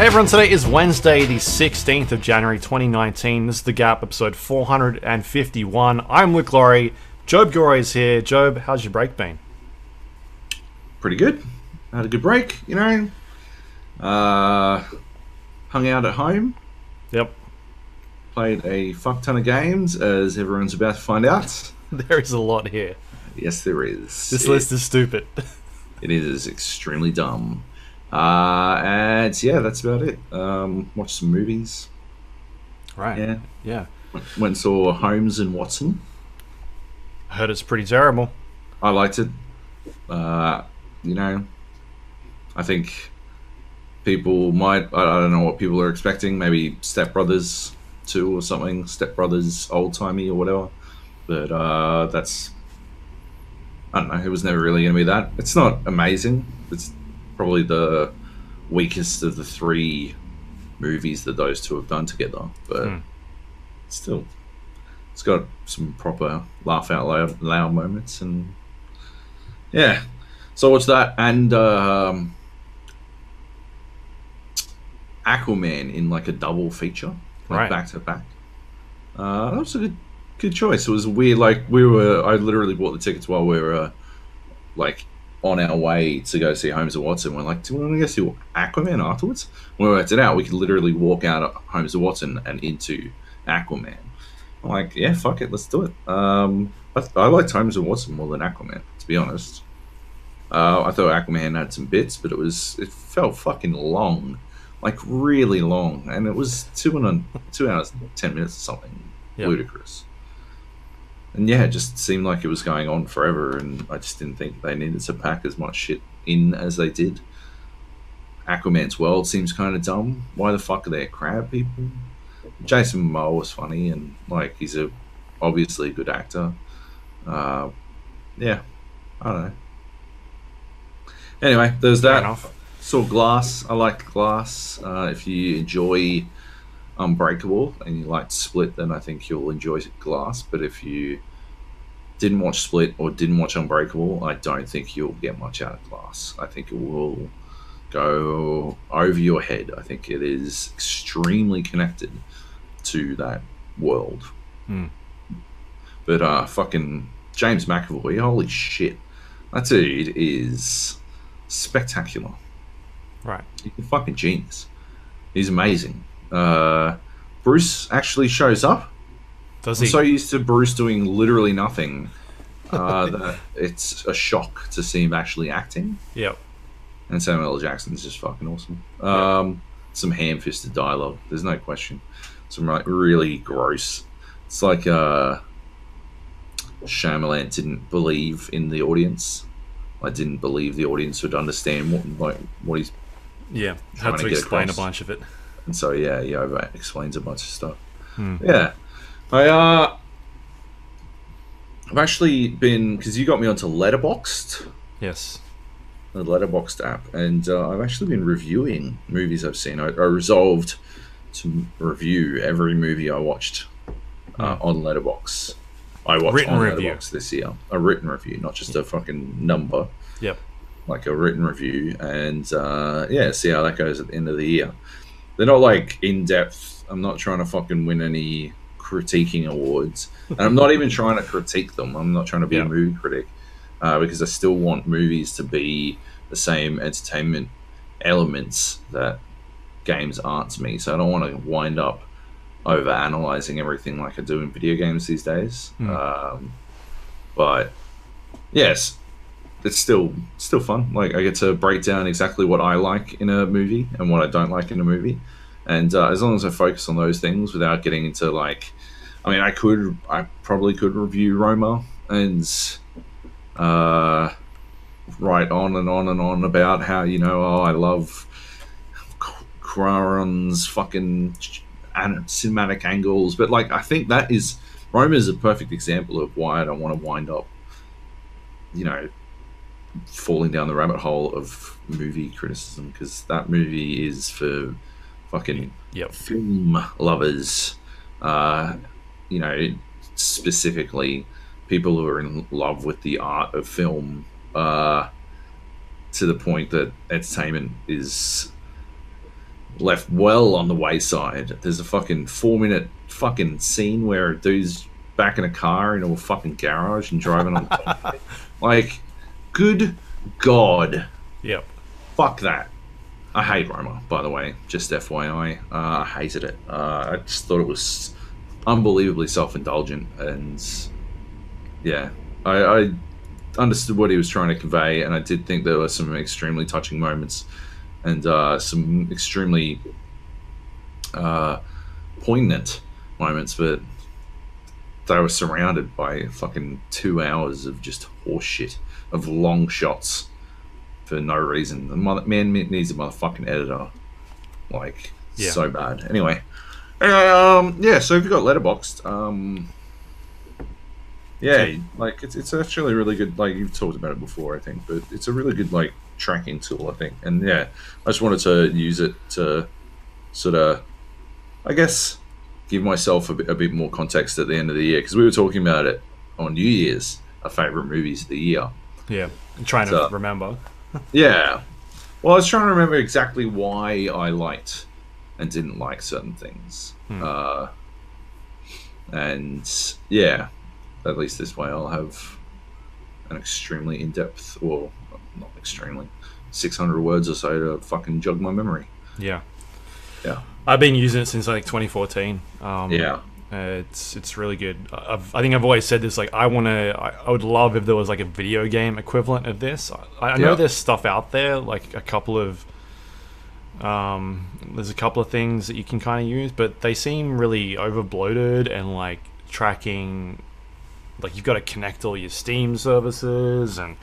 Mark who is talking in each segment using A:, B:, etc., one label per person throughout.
A: Hey everyone, today is Wednesday, the 16th of January 2019. This is The Gap, episode 451. I'm Luke Lawrie. Joab Gilroy is here. Joab, how's your break been?
B: Pretty good. I had a good break, you know. Hung out at home.
A: Yep.
B: Played a fuck ton of games, as everyone's about to find out.
A: There is a lot here.
B: Yes, there is.
A: This list is stupid.
B: It is extremely dumb. And yeah, that's about it. Watched some movies.
A: Right. Yeah.
B: Went and saw Holmes and Watson.
A: I heard it's pretty terrible.
B: I liked it. You know, I think people might, I don't know what people are expecting, maybe Step Brothers 2 or something, Step Brothers old-timey or whatever. But that's, I don't know, it was never really going to be that. It's not amazing. It's probably the weakest of the three movies that those two have done together, but still, it's got some proper laugh out loud moments, and yeah, so I watched that, and Aquaman in like a double feature, like back to back. That was a good choice. It was weird, like I literally bought the tickets while we were like on our way to go see Holmes and Watson. We're like, do we want to go see Aquaman afterwards? When we worked it out, we could literally walk out of Holmes and Watson and into Aquaman. I'm like, yeah, fuck it, let's do it. I liked Holmes and Watson more than Aquaman, to be honest. I thought Aquaman had some bits, but it felt fucking long, like really long, and it was 2 hours and 10 minutes or something. Yep. Ludicrous. And yeah, it just seemed like it was going on forever, and I just didn't think they needed to pack as much shit in as they did. Aquaman's world seems kind of dumb. Why the fuck are there crab people? Jason Momoa was funny, and like he's obviously a good actor. Yeah, I don't know. Anyway, there's that. Saw Glass. I liked Glass. If you enjoy Unbreakable and you liked Split, then I think you'll enjoy Glass. But if you didn't watch Split or didn't watch Unbreakable, I don't think you'll get much out of Glass. I think it will go over your head. I think it is extremely connected to that world. But fucking James McAvoy, holy shit, that dude is spectacular.
A: Right.
B: He's a fucking genius. He's amazing. Bruce actually shows up.
A: Does he?
B: I'm so used to Bruce doing literally nothing that it's a shock to see him actually acting.
A: Yep.
B: And Samuel L. Jackson's just fucking awesome. Some ham-fisted dialogue, there's no question. Some like really gross. It's like Shyamalan didn't believe in the audience. I didn't believe the audience would understand what he's
A: had to explain a bunch of it.
B: And so he explains a bunch of stuff. Yeah, I've actually been, because you got me onto Letterboxd.
A: Yes,
B: the Letterboxd app, and I've actually been reviewing movies I've seen. I resolved to review every movie I watched on Letterboxd. I watched written on Letterboxd this year, a written review, not just a fucking number.
A: Yep,
B: like a written review, and see how that goes at the end of the year. They're not like in depth. I'm not trying to fucking win any critiquing awards, and I'm not even trying to critique them. I'm not trying to be a movie critic, because I still want movies to be the same entertainment elements that games aren't to me. So I don't want to wind up over analyzing everything like I do in video games these days. But yes, it's still fun. Like I get to break down exactly what I like in a movie and what I don't like in a movie, and as long as I focus on those things without getting into like, I mean, I probably could review Roma and write on and on and on about how, you know, I love Quaron's fucking cinematic angles, but like I think Roma is a perfect example of why I don't want to wind up, you know, falling down the rabbit hole of movie criticism, because that movie is for fucking film lovers, you know, specifically people who are in love with the art of film, to the point that entertainment is left well on the wayside. There's a fucking 4-minute fucking scene where a dude's back in a car into a fucking garage and driving on like, good God.
A: Yep.
B: Fuck that. I hate Roma, by the way, just FYI. I hated it. I just thought it was unbelievably self-indulgent, and yeah, I understood what he was trying to convey, and I did think there were some extremely touching moments and some extremely poignant moments, but they were surrounded by fucking 2 hours of just horse shit, of long shots for no reason. The man needs a motherfucking editor, like, so bad. Anyway, yeah. So if you got Letterboxd, yeah, like it's actually really good. Like, you've talked about it before, I think, but it's a really good like tracking tool, I think. And yeah, I just wanted to use it to sort of, I guess, give myself a bit more context at the end of the year, because we were talking about it on New Year's, our favorite movies of the year.
A: Yeah, I'm trying to remember.
B: Yeah, well, I was trying to remember exactly why I liked and didn't like certain things. And yeah, at least this way I'll have an extremely in-depth, well, not extremely, 600 words or so to fucking jog my memory.
A: Yeah.
B: Yeah.
A: I've been using it since like 2014.
B: Yeah.
A: It's really good. I think I've always said this, like, I would love if there was like a video game equivalent of this. I know there's stuff out there, like there's a couple of things that you can kind of use, but they seem really over bloated and like tracking, like you've got to connect all your Steam services and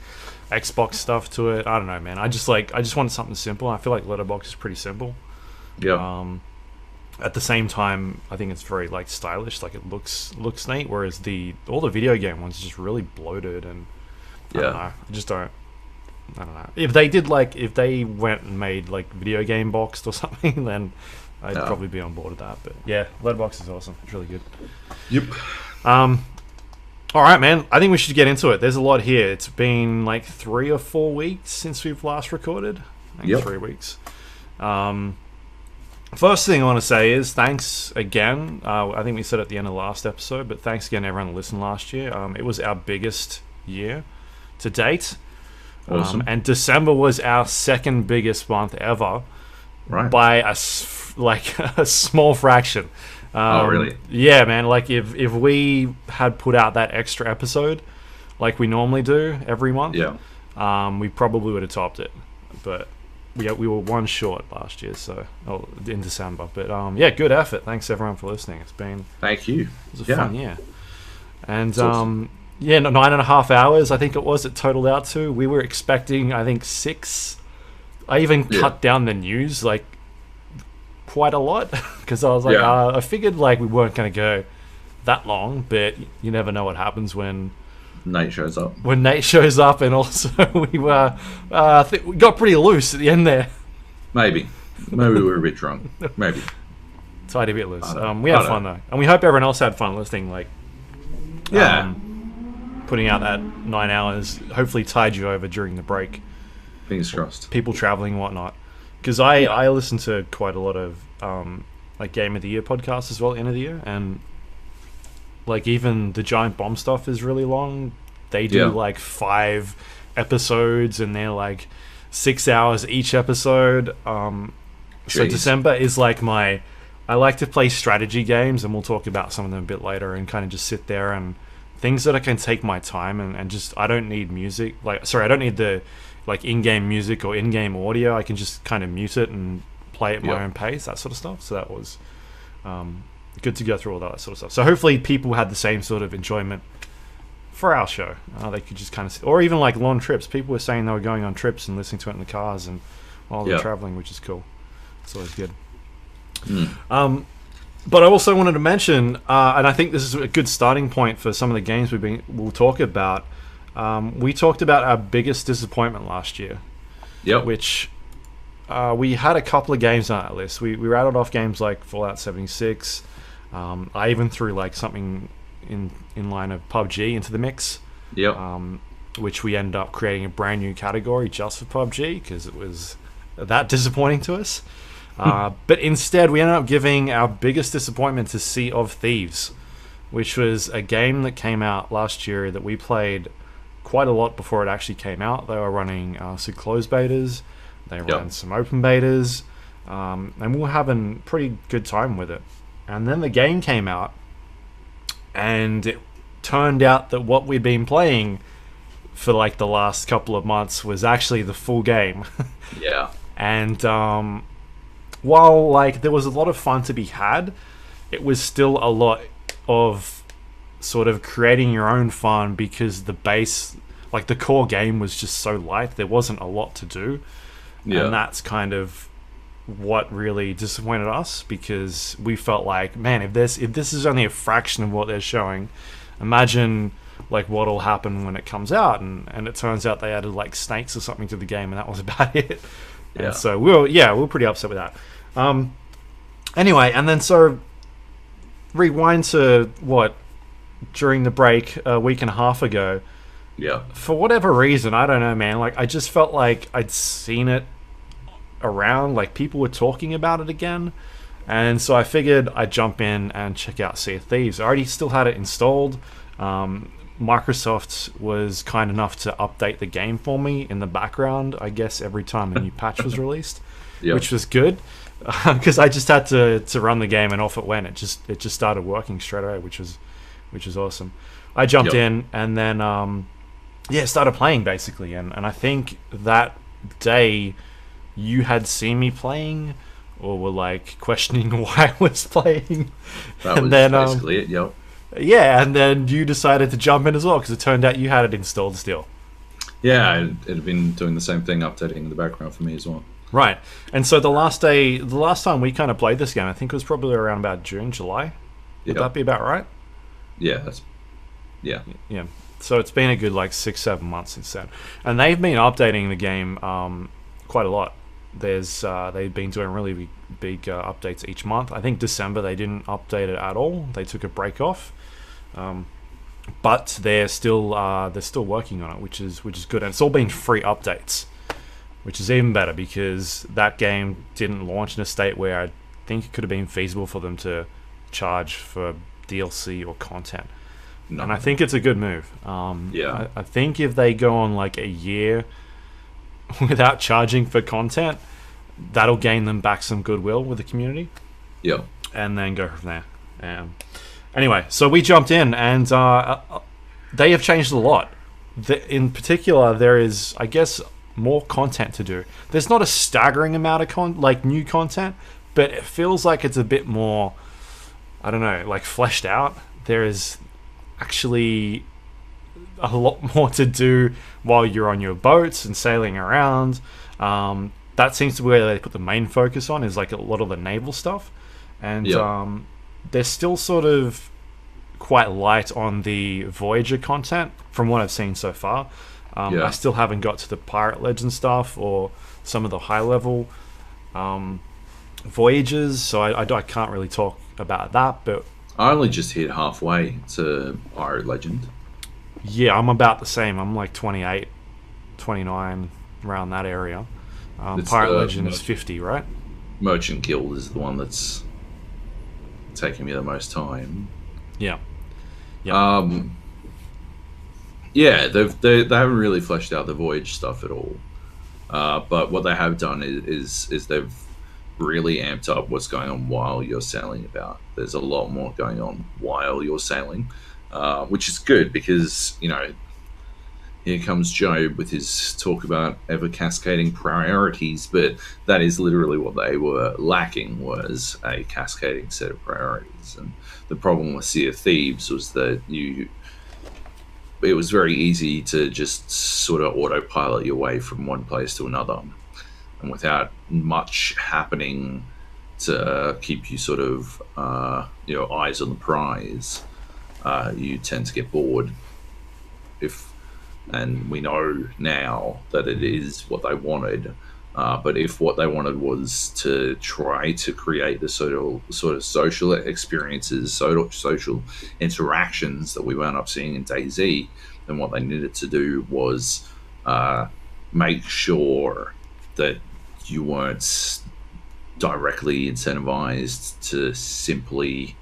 A: Xbox stuff to it. I don't know, man. I just wanted something simple. I feel like Letterboxd is pretty simple.
B: Yeah.
A: At the same time, I think it's very like stylish, like it looks neat. Whereas all the video game ones are just really bloated, and I don't know. I don't know. If they went and made like video game boxed or something, then I'd probably be on board with that. But yeah, Letterboxd is awesome. It's really good.
B: Yep.
A: All right, man. I think we should get into it. There's a lot here. It's been like 3 or 4 weeks since we've last recorded. I think 3 weeks. First thing I want to say is thanks again. I think we said at the end of the last episode, but thanks again to everyone that listened last year. It was our biggest year to date.
B: Awesome.
A: And December was our second biggest month ever,
B: right?
A: By a small fraction.
B: Oh, really?
A: Yeah, man. Like if we had put out that extra episode, like we normally do every month, we probably would have topped it. But we were one short last year, in December. But yeah, good effort. Thanks everyone for listening.
B: Thank you.
A: It was a fun year. And awesome. 9.5 hours I think it totaled out to. We were expecting, I think, 6. I even cut down the news like quite a lot, because I was like, I figured like we weren't going to go that long, but you never know what happens when
B: Nate shows up.
A: And also we were, we got pretty loose at the end there.
B: Maybe we were a bit drunk. Maybe.
A: Tiny bit loose. We had fun though, and we hope everyone else had fun listening. Like, putting out that 9 hours hopefully tied you over during the break.
B: Fingers crossed.
A: People traveling and whatnot. Because I listen to quite a lot of like Game of the Year podcasts as well, end of the year, and like even the Giant Bomb stuff is really long. They do like 5 episodes, and they're like 6 hours each episode. So December is like I like to play strategy games, and we'll talk about some of them a bit later, and kind of just sit there and things that I can take my time and just, I don't need music. I don't need the like in-game music or in-game audio. I can just kind of mute it and play at my own pace, that sort of stuff. So that was good to go through all that sort of stuff. So hopefully people had the same sort of enjoyment for our show. They could just kind of, or even like long trips. People were saying they were going on trips and listening to it in the cars and while they're traveling, which is cool. It's always good. But I also wanted to mention, and I think this is a good starting point for some of the games we'll talk about. We talked about our biggest disappointment last year. Which we had a couple of games on that list. We rattled off games like Fallout 76. I even threw like something in line of PUBG into the mix. Which we ended up creating a brand new category just for PUBG because it was that disappointing to us. But instead, we ended up giving our biggest disappointment to Sea of Thieves, which was a game that came out last year that we played quite a lot before it actually came out. They were running some closed betas, they ran some open betas, and we were having pretty good time with it. And then the game came out, and it turned out that what we'd been playing for like the last couple of months was actually the full game.
B: Yeah.
A: And while like there was a lot of fun to be had, it was still a lot of sort of creating your own fun, because the base, like the core game, was just so light. There wasn't a lot to do. And that's kind of what really disappointed us, because we felt like, man, if this is only a fraction of what they're showing, imagine like what'll happen when it comes out. And it turns out they added like snakes or something to the game, and that was about it. And so we were pretty upset with that. Anyway, and then so rewind to during the break a week and a half ago.
B: Yeah.
A: For whatever reason, I don't know, man. Like, I just felt like I'd seen it around, like people were talking about it again, and so I figured I'd jump in and check out Sea of Thieves. I already still had it installed. Microsoft was kind enough to update the game for me in the background, I guess, every time a new patch was released, which was good, because I just had to run the game, and off it went. It just started working straight away, which was awesome. I jumped in and then started playing basically, and I think that day you had seen me playing, or were like questioning why I was playing.
B: That was basically it. Yep.
A: Yeah, and then you decided to jump in as well, because it turned out you had it installed still.
B: Yeah, it had been doing the same thing, updating in the background for me as well.
A: Right, and so the last time we kind of played this game, I think it was probably around about June, July. Would that be about right?
B: Yeah,
A: yeah. So it's been a good like 6-7 months since then, and they've been updating the game quite a lot. They've been doing really big updates each month. I think December they didn't update it at all. They took a break off, but they're still working on it, which is good. And it's all been free updates, which is even better, because that game didn't launch in a state where I think it could have been feasible for them to charge for DLC or content. No. And I think it's a good move. I think if they go on like a year without charging for content, that'll gain them back some goodwill with the community.
B: Yeah.
A: And then go from there. Anyway, so we jumped in, and they have changed a lot. In particular, there is, I guess, more content to do. There's not a staggering amount of new content, but it feels like it's a bit more, I don't know, like fleshed out. There is actually a lot more to do while you're on your boats and sailing around. That seems to be where they put the main focus on, is like a lot of the naval stuff. And they're still sort of quite light on the Voyager content from what I've seen so far. I still haven't got to the Pirate Legend stuff or some of the high level voyages, so I can't really talk about that. But
B: I only just hit halfway to Pirate Legend.
A: Yeah, I'm about the same. I'm like 28, 29, around that area. Pirate Legend is 50, right?
B: Merchant Guild is the one that's taking me the most time.
A: Yeah.
B: They haven't really fleshed out the voyage stuff at all. But what they have done is they've really amped up what's going on while you're sailing about. There's a lot more going on while you're sailing, which is good, because, here comes Joab with his talk about ever cascading priorities, but that is literally what they were lacking, was a cascading set of priorities. And the problem with Sea of Thieves was that it was very easy to just sort of autopilot your way from one place to another, and without much happening to keep you sort of eyes on the prize, you tend to get bored. And we know now that it is what they wanted. But if what they wanted was to try to create the sort of social experiences, social interactions that we wound up seeing in DayZ, then what they needed to do was make sure that you weren't directly incentivized to simply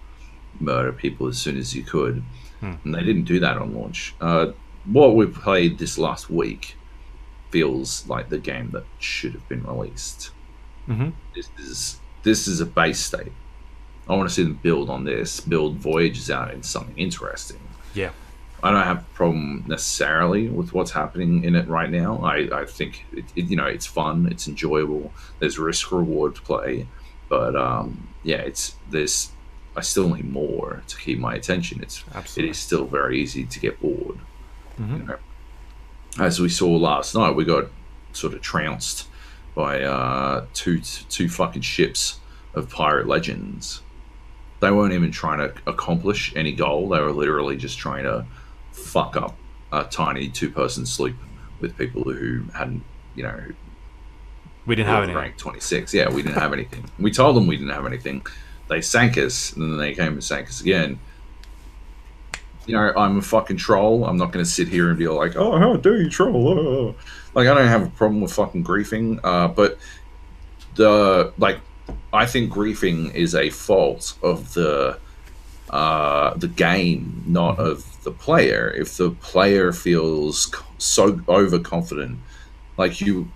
B: murder people as soon as you could. And they didn't do that on launch. What we played this last week feels like the game that should have been released. This is a base state. I want to see them build on this, build Voyages out into something interesting.
A: Yeah.
B: I don't have a problem necessarily with what's happening in it right now. I think it's fun, it's enjoyable. There's risk reward play, but I still need more to keep my attention. It is still very easy to get bored. You know? As we saw last night, we got sort of trounced by two fucking ships of pirate legends. They weren't even trying to accomplish any goal. They were literally just trying to fuck up a tiny 2-person sloop with people who hadn't,
A: we didn't have anything.
B: Rank 26. Yeah, we didn't have anything. We told them we didn't have anything. They sank us, and then they came and sank us again. I'm a fucking troll. I'm not going to sit here and be like, oh, how dare you troll? I don't have a problem with fucking griefing, but I think griefing is a fault of the game, not of the player. If the player feels so overconfident, you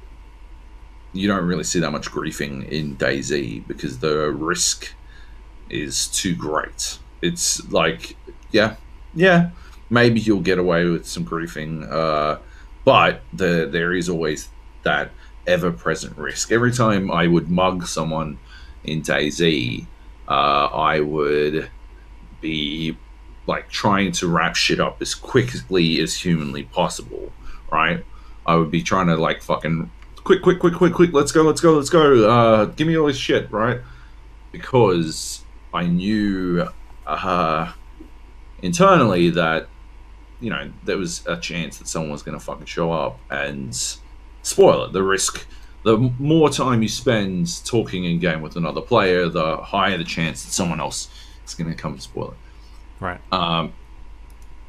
B: don't really see that much griefing in DayZ because the risk is too great. It's maybe you'll get away with some griefing, but there is always that ever-present risk. Every time I would mug someone in DayZ, I would be trying to wrap shit up as quickly as humanly possible, right? I would be trying to fucking quick, let's go, give me all this shit, right? Because I knew internally that there was a chance that someone was going to fucking show up and spoil it. The risk, the more time you spend talking in game with another player, the higher the chance that someone else is going to come and spoil it.
A: Right.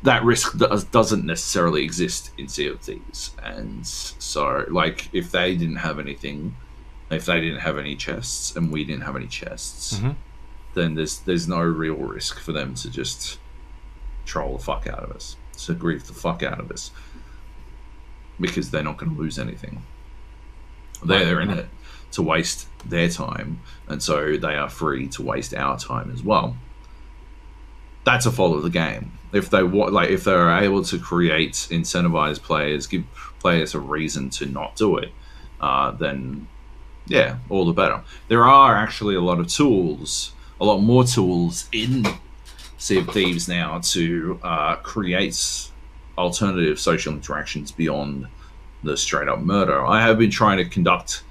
B: That risk doesn't necessarily exist in Sea of Thieves, and so if they didn't have anything, if they didn't have any chests and we didn't have any chests, then there's no real risk for them to just troll the fuck out of us, to grief the fuck out of us, because they're not going to lose anything. They're in it to waste their time, and so they are free to waste our time as well. That's a fault of the game. If they're able to create incentivized players, give players a reason to not do it, then yeah, all the better. There are actually a lot more tools in Sea of Thieves now to create alternative social interactions beyond the straight up murder. I have been trying to construct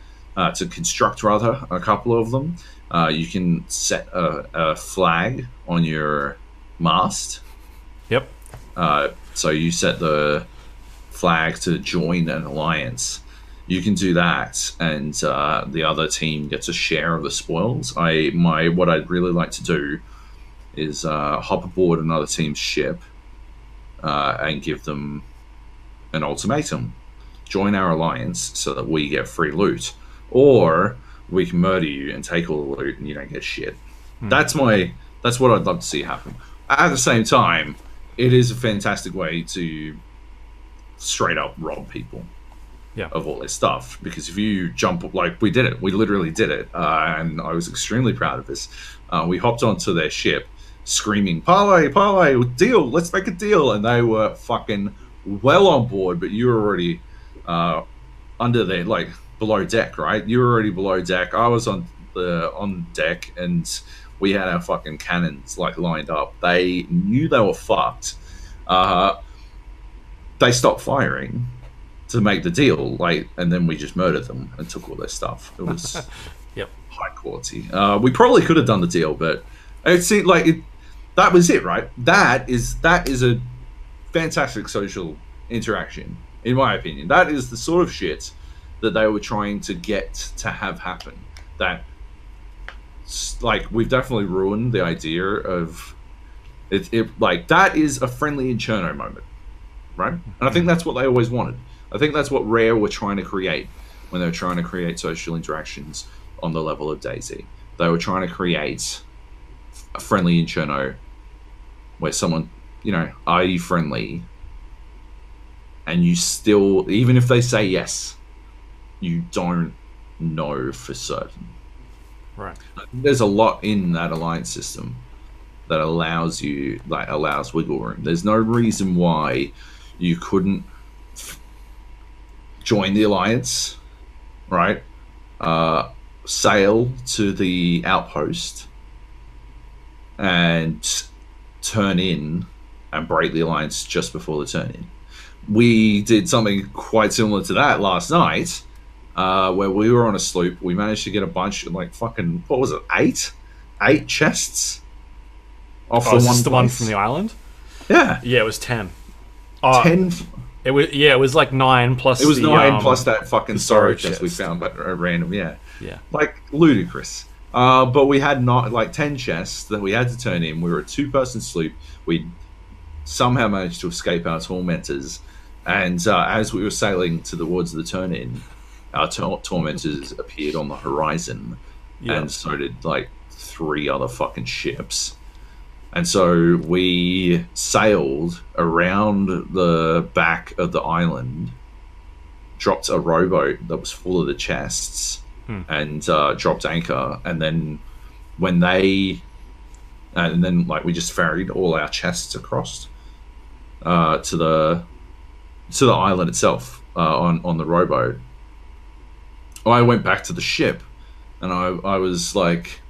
B: a couple of them. You can set a flag on your mast.
A: Yep.
B: So you set the flag to join an alliance. You can do that, and the other team gets a share of the spoils. What I'd really like to do is hop aboard another team's ship and give them an ultimatum: join our alliance so that we get free loot, or we can murder you and take all the loot and you don't get shit. That's what I'd love to see happen. At the same time, it is a fantastic way to straight up rob people of all their stuff, because if you jump, we did it, we literally did it, and I was extremely proud of this. We hopped onto their ship screaming, parlay, deal, let's make a deal, and they were fucking well on board, but you were already under there, below deck, right? You were already below deck. I was on deck, and we had our fucking cannons lined up. They knew they were fucked. They stopped firing to make the deal, and then we just murdered them and took all their stuff. It was high quality. We probably could have done the deal, but it seemed that was it, right? That is a fantastic social interaction, in my opinion. That is the sort of shit that they were trying to get to have happen. That we've definitely ruined the idea of it. That is a friendly and Cherno moment, right? And I think that's what they always wanted. I think that's what Rare were trying to create when they were trying to create social interactions on the level of DayZ. They were trying to create a friendly inferno where someone, ID friendly, and you still, even if they say yes, you don't know for certain.
A: Right.
B: There's a lot in that alliance system that allows wiggle room. There's no reason why you couldn't join the alliance, right? Sail to the outpost and turn in and break the alliance just before the turn in. We did something quite similar to that last night, where we were on a sloop. We managed to get a bunch of what was it, eight chests off
A: the one from the island.
B: Yeah,
A: it was 10.
B: 10.
A: It was like 9 plus.
B: It was 9 plus that fucking storage chest we found, but random. Yeah, like ludicrous. But we had 10 chests that we had to turn in. We were a 2-person sloop. We somehow managed to escape our tormentors, and as we were sailing towards the turn in, our tormentors appeared on the horizon, and so did 3 other fucking ships. And so we sailed around the back of the island, dropped a rowboat that was full of the chests, and dropped anchor. And then we just ferried all our chests across to the island itself on the rowboat. I went back to the ship, and I was like,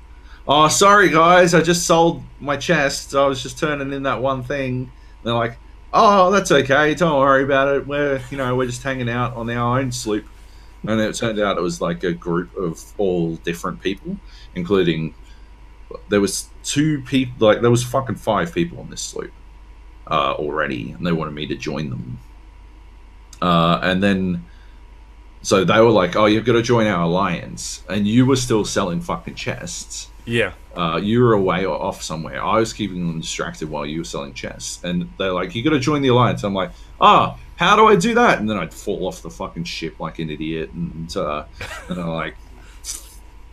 B: "Oh, sorry guys, I just sold my chest. I was just turning in that one thing." And they're like, "Oh, that's okay. Don't worry about it. We're just hanging out on our own sloop." And it turned out it was a group of all different people, including there was 2 people. There was fucking 5 people on this sloop already, and they wanted me to join them. And then. So they were like, "Oh, you've got to join our alliance," and you were still selling fucking chests.
A: Yeah.
B: You were away or off somewhere. I was keeping them distracted while you were selling chests, and they're like, "You got to join the alliance." I'm like, how do I do that? And then I'd fall off the fucking ship like an idiot, and I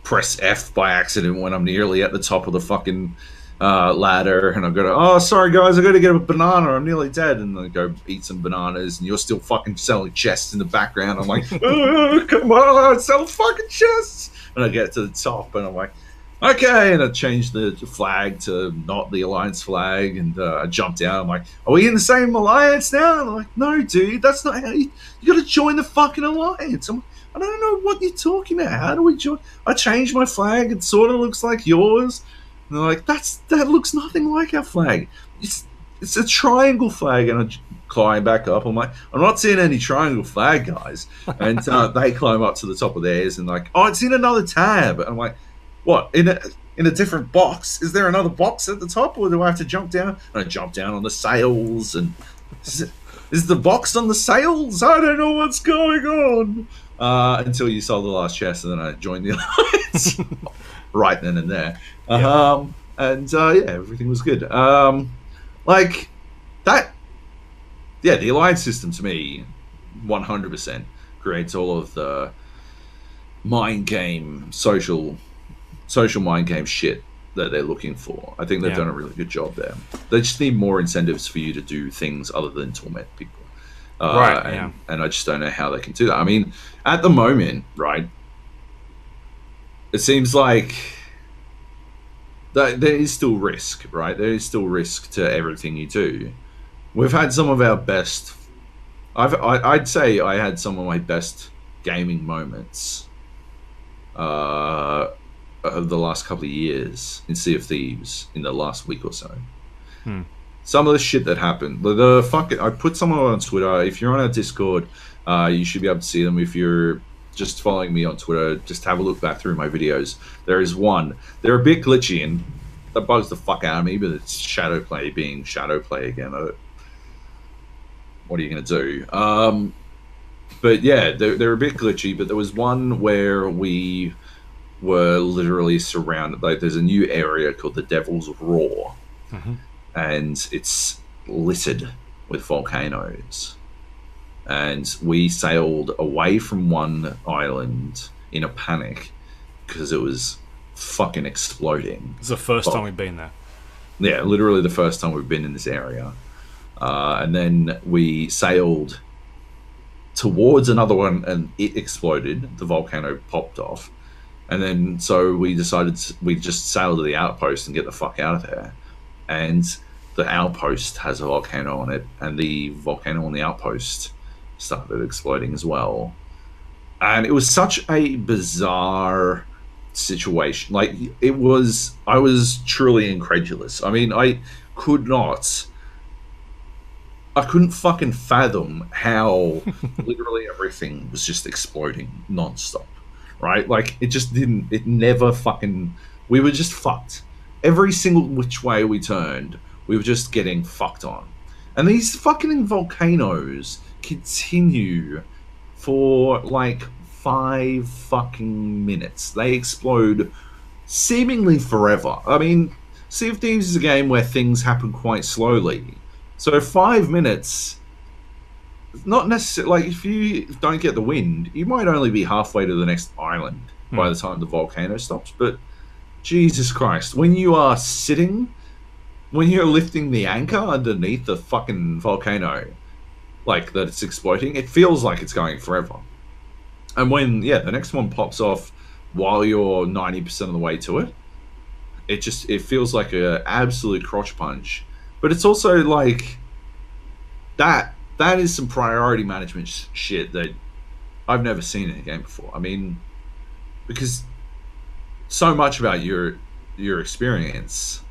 B: press F by accident when I'm nearly at the top of the fucking ladder, and I've got to, "Oh, sorry guys, I got to get a banana, I'm nearly dead," and I go eat some bananas, and you're still fucking selling chests in the background. I'm like, "Oh, come on, sell fucking chests," and I get to the top, and I'm like, "Okay," and I changed the flag to not the alliance flag, and I jumped down. I'm like, "Are we in the same alliance now?" And I'm like, "No, dude, that's not how you got to join the fucking alliance." I'm like, "I don't know what you're talking about. How do we join?" I changed my flag. It sort of looks like yours. And they're like, that looks nothing like our flag. It's a triangle flag." And I climb back up. I'm like, "I'm not seeing any triangle flag, guys." And they climb up to the top of theirs and like, "Oh, it's in another tab." And I'm like, "What? In a different box? Is there another box at the top, or do I have to jump down?" And I jump down on the sails, and is the box on the sails? I don't know what's going on. Until you sold the last chest, and then I joined the alliance. Right then and there. Everything was good. The alliance system to me 100% creates all of the mind game, social mind game shit that they're looking for. I think they've done a really good job there. They just need more incentives for you to do things other than torment people. And I just don't know how they can do that. I mean, at the moment, right, it seems like there is still risk, right? There is still risk to everything you do. We've had some of our best... I'd say I had some of my best gaming moments of the last couple of years in Sea of Thieves in the last week or so. Some of the shit that happened. I put some on Twitter. If you're on our Discord, you should be able to see them. If you're just following me on Twitter, just have a look back through my videos. There is one. They're a bit glitchy, and that bugs the fuck out of me, but it's shadow play being shadow play again. What are you going to do? But yeah, they're a bit glitchy, but there was one where we were literally surrounded. There's a new area called the Devil's Roar, and it's littered with volcanoes. And we sailed away from one island in a panic, because it was fucking exploding.
A: It's the first time we've been there.
B: Yeah, literally the first time we've been in this area. And then we sailed towards another one, and it exploded. The volcano popped off. And then so we decided we just sail to the outpost and get the fuck out of there. And the outpost has a volcano on it, and the volcano on the outpost started exploding as well. And it was such a bizarre situation. Like, I was truly incredulous. I mean, I couldn't fucking fathom how literally everything was just exploding nonstop, right? Like, it never fucking, we were just fucked. Every single which way we turned, we were just getting fucked on. And these fucking volcanoes continue for like 5 fucking minutes. They explode seemingly forever. I mean, Sea of Thieves is a game where things happen quite slowly. So 5 minutes, not necessarily, like, if you don't get the wind, you might only be halfway to the next island by the time the volcano stops. But Jesus Christ, when you are sitting, when you're lifting the anchor underneath the fucking volcano, like, that it's exploding, it feels like it's going forever. And when, the next one pops off while you're 90% of the way to it, it feels like an absolute crotch punch. But it's also like, that is some priority management shit that I've never seen in a game before. I mean, because so much about your experience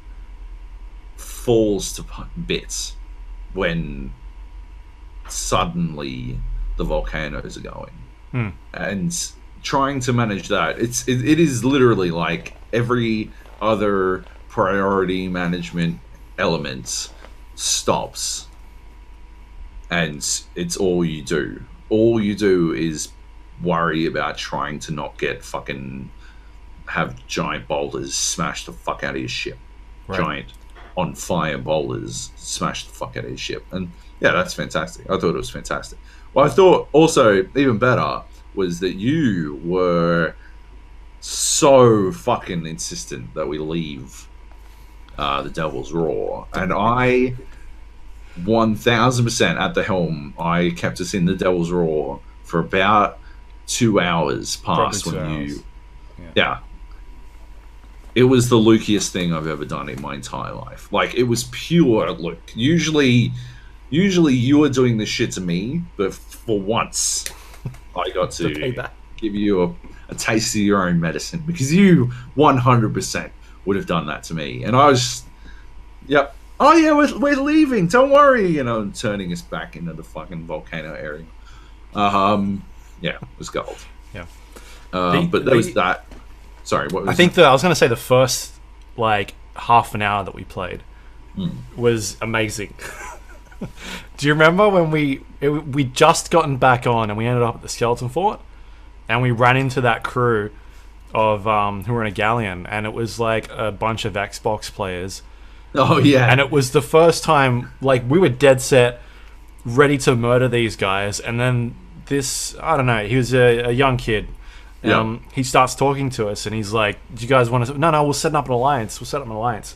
B: falls to bits when suddenly the volcanoes are going. And trying to manage that, it is literally like every other priority management element stops, and it's all you do. All you do is worry about trying to not have giant boulders smash the fuck out of your ship. Right. Giant on fire boulders smash the fuck out of your ship. And yeah, that's fantastic. I thought it was fantastic. Well, I thought also even better was that you were so fucking insistent that we leave the Devil's Roar, and I 1000% at the helm. I kept us in the Devil's Roar for about 2 hours past when you it was the Lukiest thing I've ever done in my entire life. Like, it was pure Luke. Usually you were doing this shit to me, but for once I got to give you a taste of your own medicine, because you 100% would have done that to me. And I was, oh yeah, we're leaving, don't worry, turning us back into the fucking volcano area. It was gold. But there was that. Sorry, what was
A: I was going to say the first like half an hour that we played was amazing. Do you remember when we just gotten back on and we ended up at the Skeleton Fort, and we ran into that crew of who were in a galleon, and it was like a bunch of Xbox players.
B: Oh yeah.
A: And it was the first time, like, we were dead set ready to murder these guys, and then this, I don't know, he was a young kid. He starts talking to us, and he's like, do you guys want to... No, we'll set up an alliance.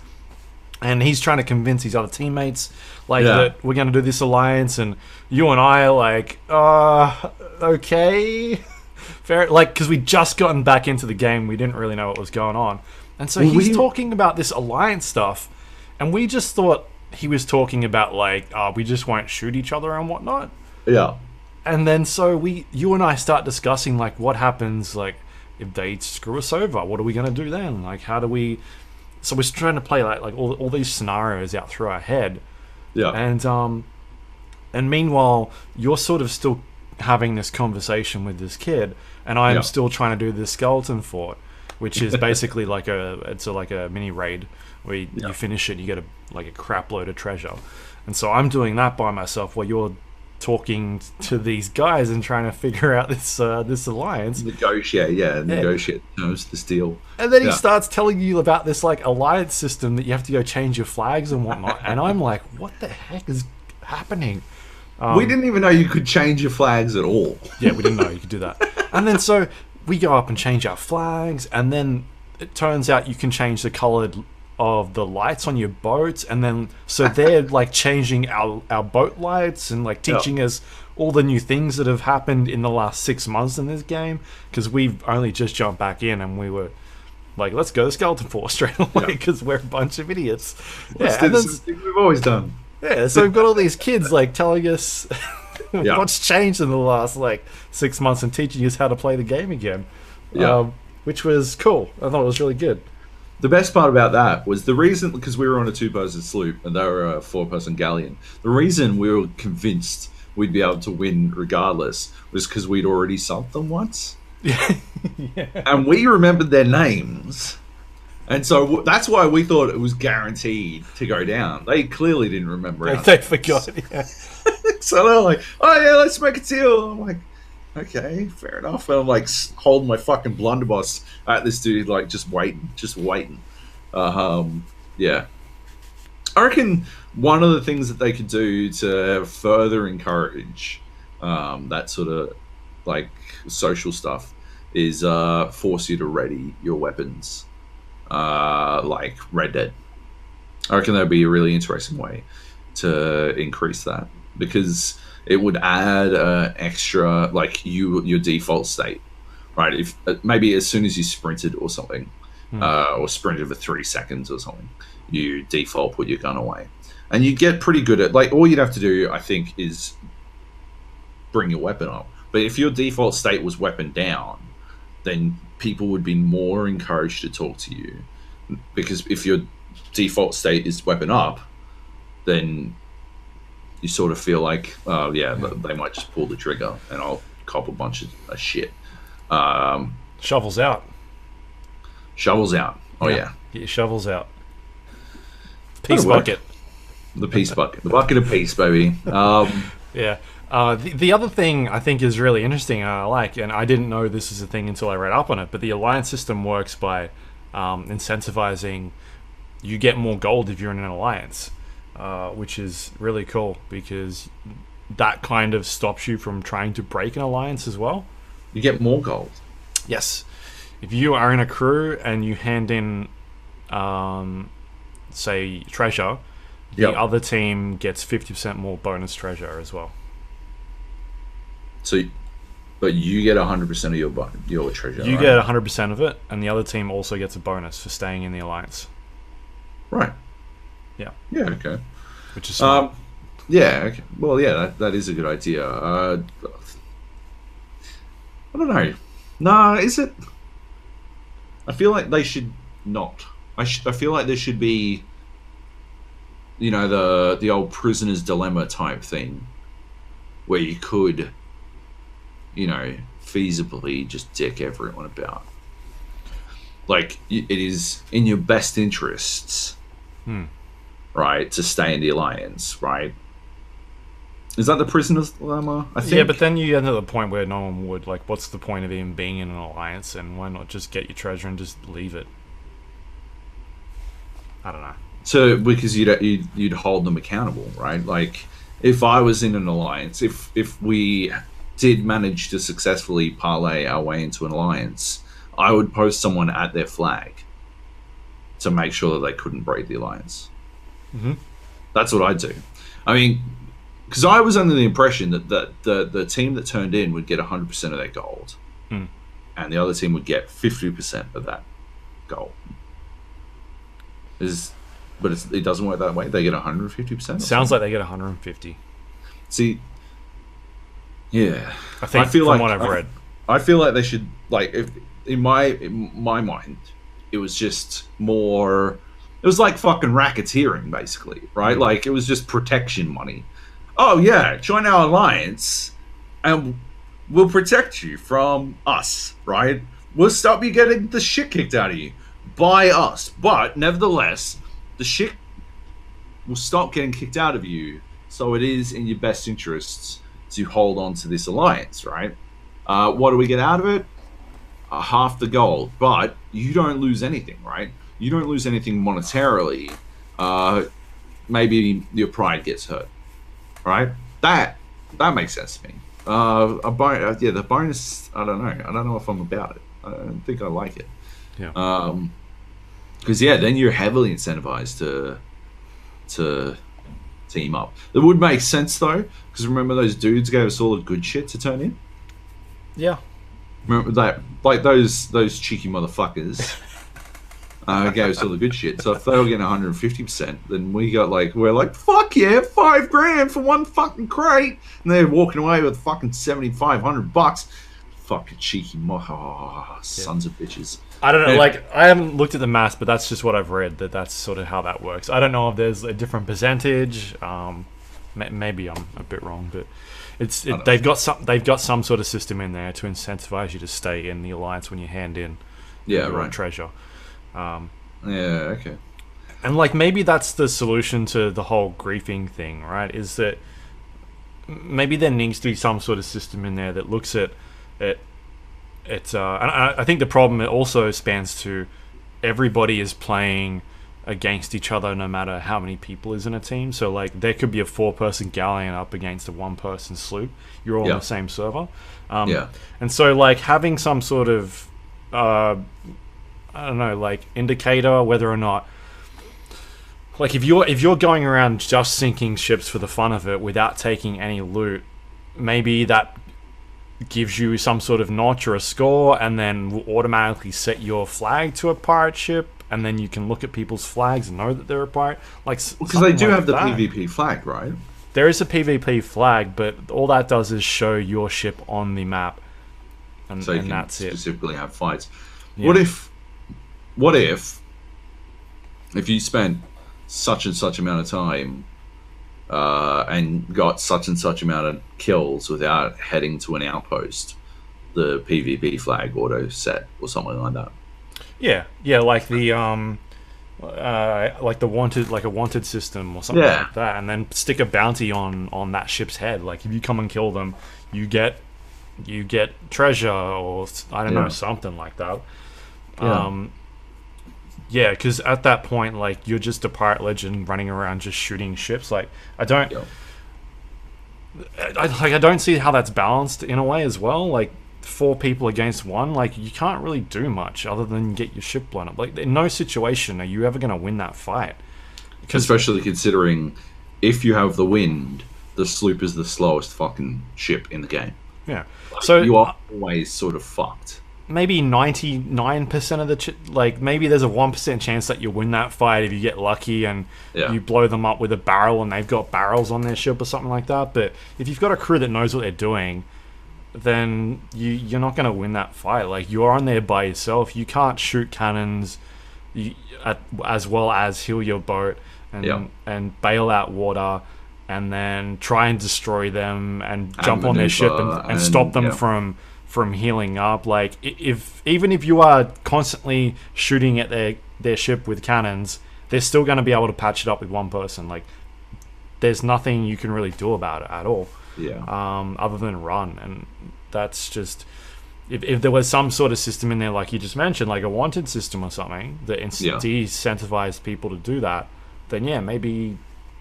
A: And he's trying to convince his other teammates, that we're going to do this alliance, and you and I are like, okay. Fair, like, because we'd just gotten back into the game, we didn't really know what was going on. And so he's talking about this alliance stuff, and we just thought he was talking about, like, we just won't shoot each other and whatnot.
B: Yeah.
A: And then so you and I start discussing, like, what happens, like, if they screw us over? What are we going to do then? Like, how do we... So we're trying to play, like all these scenarios out through our head. Yeah. And meanwhile, you're sort of still having this conversation with this kid, and I'm still trying to do the Skeleton Fort, which is basically like a mini raid where you finish it, you get a crap load of treasure. And so I'm doing that by myself while you're talking to these guys and trying to figure out this alliance.
B: Negotiate terms this deal.
A: And then he starts telling you about this like alliance system that you have to go change your flags and whatnot. And I'm like, what the heck is happening?
B: We didn't even know you could change your flags at all.
A: Yeah, we didn't know you could do that. And then so we go up and change our flags, and then it turns out you can change the color of the lights on your boats, and then so they're like changing our boat lights and like teaching us all the new things that have happened in the last 6 months in this game, because we've only just jumped back in and we were like, let's go to Skeleton Force straight away because we're a bunch of idiots.
B: Let's do the thing we've always done.
A: Yeah, so we've got all these kids like telling us what's changed in the last like 6 months and teaching us how to play the game again. Which was cool. I thought it was really good.
B: The best part about that was the reason, because we were on a 2-person sloop and they were a 4-person galleon. The reason we were convinced we'd be able to win regardless was because we'd already sunk them once.
A: Yeah.
B: And we remembered their names. And so that's why we thought it was guaranteed to go down. They clearly didn't remember.
A: They forgot. Yeah.
B: So they're like, oh yeah, let's make a deal. I'm like, okay, fair enough. And I'm like holding my fucking blunderbuss at this dude, like just waiting. Yeah. I reckon one of the things that they could do to further encourage that sort of like social stuff is force you to ready your weapons, like Red Dead. I reckon that'd be a really interesting way to increase that, because it would add extra, like your default state, right? If maybe as soon as you sprinted or something, or sprinted for 3 seconds or something, you default put your gun away, and you get pretty good at, like, all you'd have to do, I think, is bring your weapon up. But if your default state was weapon down, then people would be more encouraged to talk to you, because if your default state is weapon up, then you sort of feel like, oh yeah, they might just pull the trigger and I'll cop a bunch of shit.
A: Shovels out.
B: Oh yeah.
A: Get your shovels out. Peace bucket.
B: The peace bucket. The bucket of peace, baby.
A: Yeah. The other thing I think is really interesting, and I like, and I didn't know this is a thing until I read up on it, but the alliance system works by incentivizing you get more gold if you're in an alliance, which is really cool, because that kind of stops you from trying to break an alliance as well.
B: You get more gold.
A: Yes. If you are in a crew and you hand in, say, treasure, the other team gets 50% more bonus treasure as well.
B: So, but you get 100% of your treasure.
A: You get 100% of it, and the other team also gets a bonus for staying in the alliance.
B: Right.
A: Yeah.
B: Yeah. Okay.
A: Which is smart.
B: Yeah. Okay. Well, yeah, that is a good idea. I don't know. No, is it? I feel like they should not. I feel like there should be, you know, the old prisoner's dilemma type thing, where you could, you know, feasibly just dick everyone about. Like, it is in your best interests, right, to stay in the alliance, right? Is that the prisoner's dilemma? I think.
A: Yeah, but then you get to the point where no one would, like, what's the point of even being in an alliance, and why not just get your treasure and just leave it? I don't know.
B: So, because you'd hold them accountable, right? Like, if I was in an alliance, if we did manage to successfully parlay our way into an alliance, I would post someone at their flag to make sure that they couldn't break the alliance.
A: Mm-hmm.
B: That's what I'd do. I mean, because I was under the impression that the team that turned in would get 100% of their gold, and the other team would get 50% of that gold. But it doesn't work that way. They get 150%.
A: Sounds like they get 150.
B: See, yeah,
A: I feel like what I've read,
B: I feel like they should, like, if in my mind, it was just more. It was like fucking racketeering, basically, right? Like, it was just protection money. Oh yeah, join our alliance, and we'll protect you from us, right? We'll stop you getting the shit kicked out of you by us, but nevertheless, the shit will stop getting kicked out of you. So it is in your best interests to hold on to this alliance, right? What do we get out of it? Half the gold, but you don't lose anything, right? You don't lose anything monetarily. Maybe your pride gets hurt, right? That makes sense to me. The bonus. I don't know. I don't know if I'm about it. I don't think I like it.
A: Yeah.
B: Because then you're heavily incentivized to team up. It would make sense though, because remember those dudes gave us all the good shit to turn in.
A: Yeah.
B: Remember that, like those cheeky motherfuckers. Gave us all the good shit. So if they were getting 150%, then we're like, fuck yeah, $5,000 for one fucking crate, and they're walking away with fucking $7,500. Fucking cheeky sons of bitches.
A: I don't know. Like, I haven't looked at the maths, but that's just what I've read. That's sort of how that works. I don't know if there's a different percentage. Maybe I'm a bit wrong, but they've got some sort of system in there to incentivize you to stay in the alliance when you hand in your own treasure.
B: Okay.
A: And like maybe that's the solution to the whole griefing thing, right? Is that maybe there needs to be some sort of system in there that looks at it. And I think the problem it also spans to everybody is playing against each other no matter how many people is in a team. So like there could be a 4-person galleon up against a 1-person sloop. You're all on the same server. And so like having some sort of I don't know, like indicator whether or not, like if you're going around just sinking ships for the fun of it without taking any loot, maybe that gives you some sort of notch or a score, and then will automatically set your flag to a pirate ship, and then you can look at people's flags and know that they're a pirate. Like
B: because they do have the PvP flag, right?
A: There is a PvP flag, but all that does is show your ship on the map, and,
B: so you can
A: that's it.
B: Specifically have fights. Yeah. What if you spent such and such amount of time and got such and such amount of kills without heading to an outpost, the PvP flag auto set or something like that?
A: Yeah, like the like a wanted system or something like that, and then stick a bounty on that ship's head. Like if you come and kill them, you get treasure, or I don't know, something like that. Because at that point, like you're just a pirate legend running around just shooting ships. Like I don't see how that's balanced in a way as well. Like 4 people against 1, like you can't really do much other than get your ship blown up. Like in no situation are you ever going to win that fight.
B: Especially considering if you have the wind, the sloop is the slowest fucking ship in the game.
A: Yeah,
B: like,
A: so
B: you are always sort of fucked.
A: Maybe 99% of the like maybe there's a 1% chance that you'll win that fight if you get lucky and you blow them up with a barrel and they've got barrels on their ship or something like that. But if you've got a crew that knows what they're doing, then you're not going to win that fight. Like you're on there by yourself. You can't shoot cannons as well as heal your boat and bail out water and then try and destroy them and jump on their ship and stop them from healing up. Like even if you are constantly shooting at their ship with cannons, they're still going to be able to patch it up with 1 person. Like there's nothing you can really do about it at all. Other than run. And that's just if there was some sort of system in there like you just mentioned, like a wanted system or something that de-incentivized people to do that, then maybe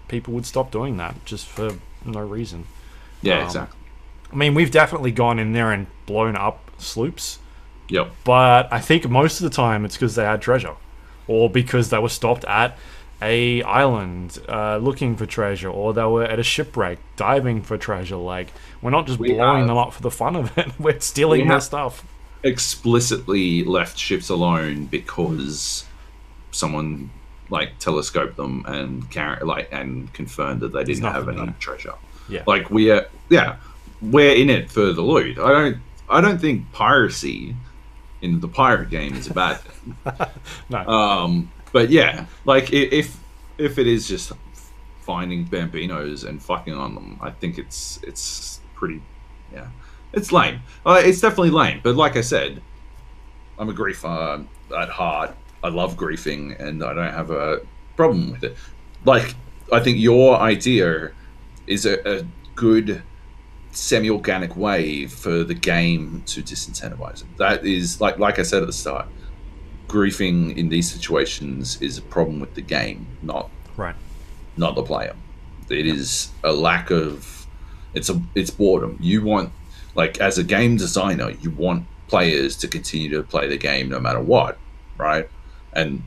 A: people would stop doing that just for no reason.
B: Exactly.
A: I mean, we've definitely gone in there and blown up sloops.
B: Yep.
A: But I think most of the time it's because they had treasure, or because they were stopped at a island looking for treasure, or they were at a shipwreck diving for treasure. Like we're not just blowing them up for the fun of it. We're stealing their stuff.
B: Explicitly left ships alone because someone like telescoped them and confirmed that they didn't have any treasure. Like we're in it for the loot. I don't think piracy in the pirate game is a bad thing.
A: No.
B: But like if it is just finding bambinos and fucking on them, I think it's pretty it's lame. It's definitely lame. But like I said, I'm a griefer at heart. I love griefing, and I don't have a problem with it. Like I think your idea is a good semi-organic way for the game to disincentivize it. That is like I said at the start, griefing in these situations is a problem with the game, not the player. It is a lack of It's boredom. You want, like, as a game designer, you want players to continue to play the game no matter what, right? And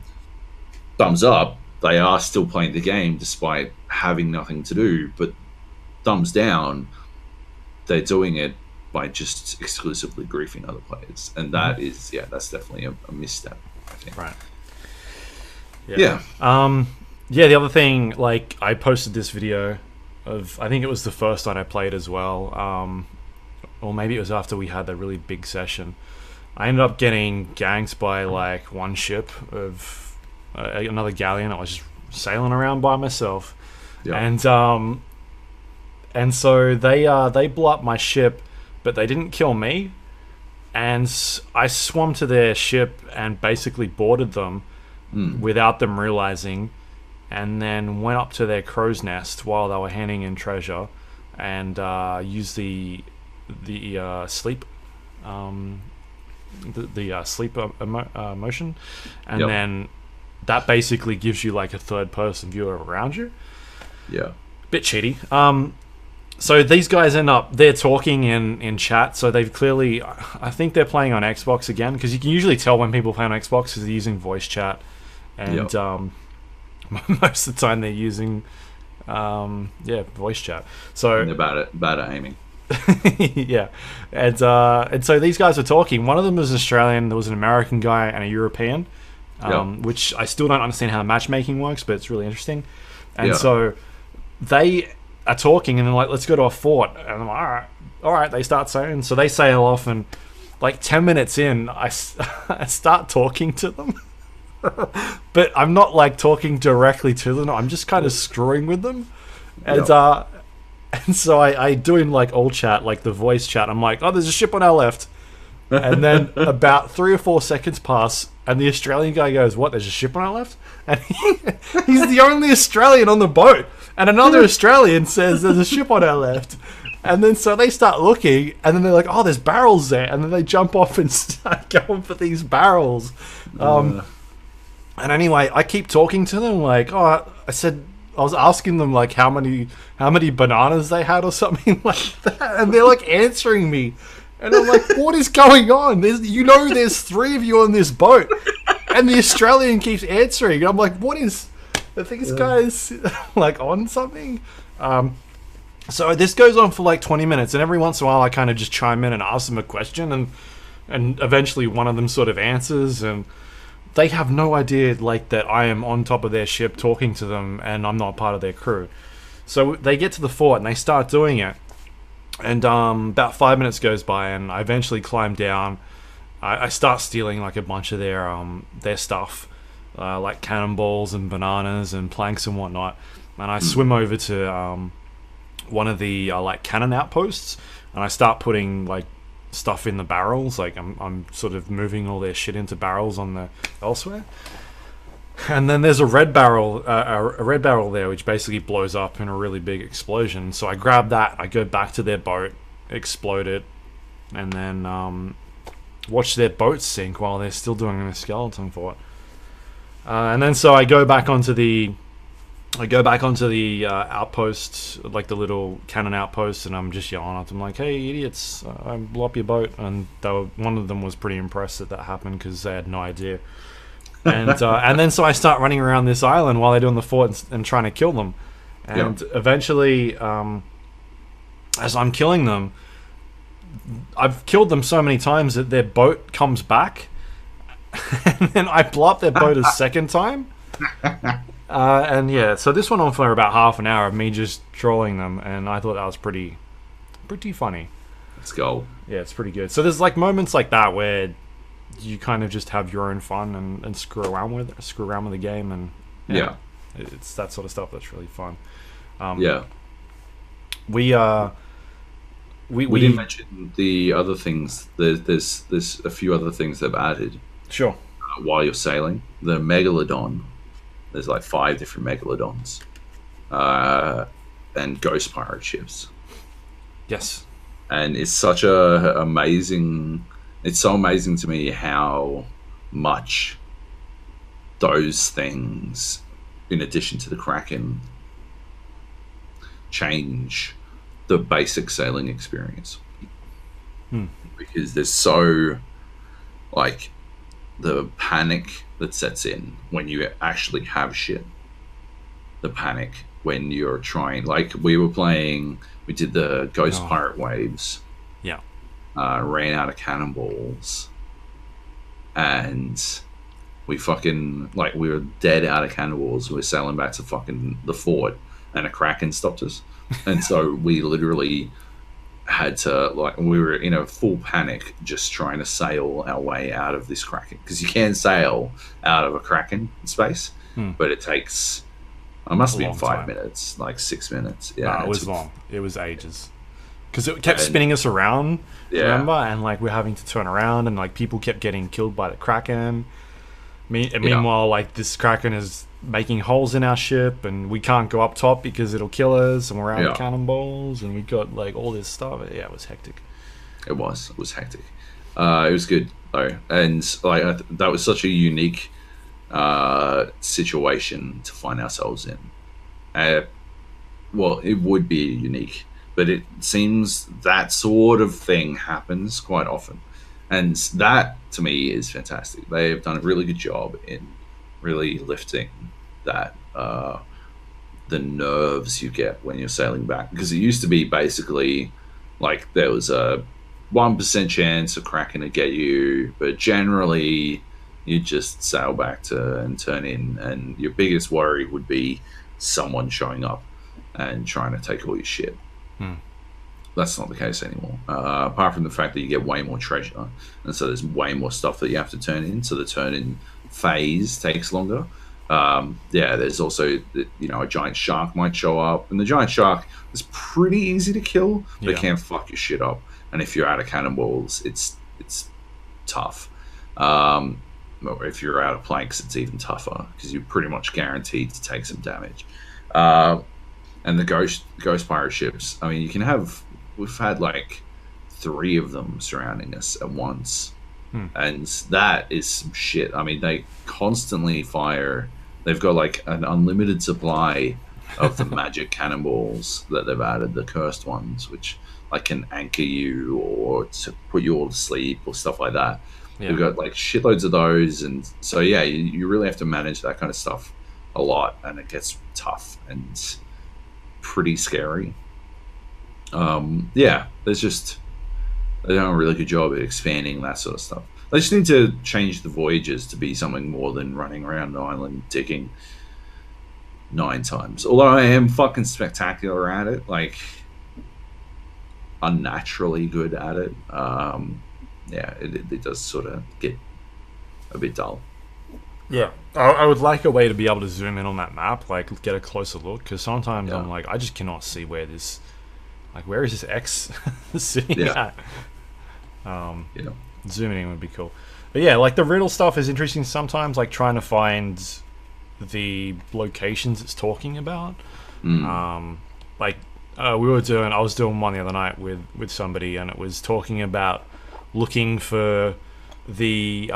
B: thumbs up, they are still playing the game despite having nothing to do. But thumbs down, they're doing it by just exclusively griefing other players, and that is, that's definitely a misstep, I think.
A: Right.
B: Yeah.
A: The other thing, like, I posted this video of, I think it was the first night I played as well, or maybe it was after we had that really big session. I ended up getting ganked by, like, one ship of another galleon. I was just sailing around by myself.
B: Yeah.
A: And so they blew up my ship, but they didn't kill me. And I swam to their ship and basically boarded them without them realizing, and then went up to their crow's nest while they were handing in treasure, and used the sleep sleep motion, and then that basically gives you like a third person view around you.
B: Yeah,
A: bit cheaty. So these guys they're talking in chat, so they've clearly, I think they're playing on Xbox again, because you can usually tell when people play on Xbox because they're using voice chat, and most of the time they're using voice chat. So
B: and they're bad at aiming.
A: Yeah, and so these guys are talking. One of them was Australian, there was an American guy, and a European, which I still don't understand how matchmaking works, but it's really interesting. And so they are talking, and they're like, let's go to a fort. And I'm like, all right. They start saying, so they sail off, and like 10 minutes in, I start talking to them. But I'm not like talking directly to them. I'm just kind of screwing with them. And so I do in like all chat, like the voice chat. I'm like, oh, there's a ship on our left. And then about 3 or 4 seconds pass, and the Australian guy goes, what, there's a ship on our left? And he's the only Australian on the boat. And another Australian says, there's a ship on our left. And then so they start looking, and then they're like, oh, there's barrels there. And then they jump off and start going for these barrels. And anyway, I keep talking to them, like, I was asking them like how many bananas they had or something like that, and they're like answering me, and I'm like, what is going on? There's 3 of you on this boat, and the Australian keeps answering, and I'm like, what is? I think this guy's like on something. So this goes on for like 20 minutes, and every once in a while I kind of just chime in and ask them a question, and eventually one of them sort of answers, and they have no idea like that I am on top of their ship talking to them, and I'm not part of their crew. So they get to the fort and they start doing it, and about 5 minutes goes by, and I eventually climb down. I start stealing like a bunch of their stuff, like cannonballs and bananas and planks and whatnot, and I swim over to one of the like cannon outposts, and I start putting like stuff in the barrels. Like I'm sort of moving all their shit into barrels on the elsewhere. And then there's a red barrel there, which basically blows up in a really big explosion. So I grab that, I go back to their boat, explode it, and then watch their boat sink while they're still doing a skeleton fort. And then so I go back onto the outpost, like the little cannon outpost, and I'm just yelling at them like, hey idiots, I blew up your boat. And one of them was pretty impressed that happened, because they had no idea. And then so I start running around this island while they're doing the fort and trying to kill them. And eventually, as I'm killing them, I've killed them so many times that their boat comes back. And then I blow up their boat a second time. So this went on for about half an hour of me just trolling them, and I thought that was pretty funny.
B: Let's go.
A: Yeah, it's pretty good. So there's like moments like that where you kind of just have your own fun and screw around with the game, and it's that sort of stuff that's really fun. We
B: didn't mention the other things. There's a few other things they've added.
A: Sure.
B: While you're sailing, the megalodon. There's like 5 different megalodons, and ghost pirate ships.
A: Yes.
B: And it's such a amazing. It's so amazing to me how much those things, in addition to the Kraken, change the basic sailing experience.
A: Hmm.
B: Because there's so, like, the panic that sets in when you actually have shit. The panic when you're trying, like, we did the Ghost Pirate Waves.
A: Yeah.
B: Ran out of cannonballs. And we fucking, like, we were dead out of cannonballs. We were sailing back to fucking the fort, and a Kraken stopped us. And so we literally had to, like, we were in a full panic just trying to sail our way out of this Kraken, because you can sail out of a Kraken space, but it takes, it must have been 5 minutes, like 6 minutes.
A: Yeah, it was long. It was ages, because it kept spinning us around. Remember, and like we're having to turn around, and like people kept getting killed by the Kraken. Meanwhile, like this Kraken is making holes in our ship, and we can't go up top because it'll kill us, and we're out of cannonballs, and we got like all this stuff. Yeah, it was hectic.
B: It was hectic. It was good though, and like that was such a unique situation to find ourselves in. Well, it would be unique, but it seems that sort of thing happens quite often, and that to me is fantastic. They've done a really good job in really lifting that the nerves you get when you're sailing back, because it used to be basically like there was a 1% chance of Kraken to get you, but generally you just sail back to and turn in, and your biggest worry would be someone showing up and trying to take all your shit. That's not the case anymore, apart from the fact that you get way more treasure, and so there's way more stuff that you have to turn in, so the turn in phase takes longer. There's also, a giant shark might show up, and the giant shark is pretty easy to kill, but it can fuck your shit up, and if you're out of cannonballs, it's tough. Or if you're out of planks, it's even tougher, because you're pretty much guaranteed to take some damage. And the ghost pirate ships, I mean, we've had like 3 of them surrounding us at once. And that is some shit. I mean, they constantly fire. They've got like an unlimited supply of the magic cannonballs that they've added, the cursed ones, which like can anchor you or to put you all to sleep or stuff like that. We've got like shitloads of those, and so you really have to manage that kind of stuff a lot, and it gets tough and pretty scary. They've done a really good job at expanding that sort of stuff. They just need to change the voyages to be something more than running around the island digging 9 times. Although I am fucking spectacular at it, like unnaturally good at it. It does sort of get a bit dull.
A: Yeah, I would like a way to be able to zoom in on that map, like get a closer look, because sometimes I'm like, I just cannot see where this, like, where is this X sitting at? Zooming in would be cool. But yeah, like the riddle stuff is interesting sometimes, like trying to find the locations it's talking about. I was doing one the other night with somebody, and it was talking about looking for the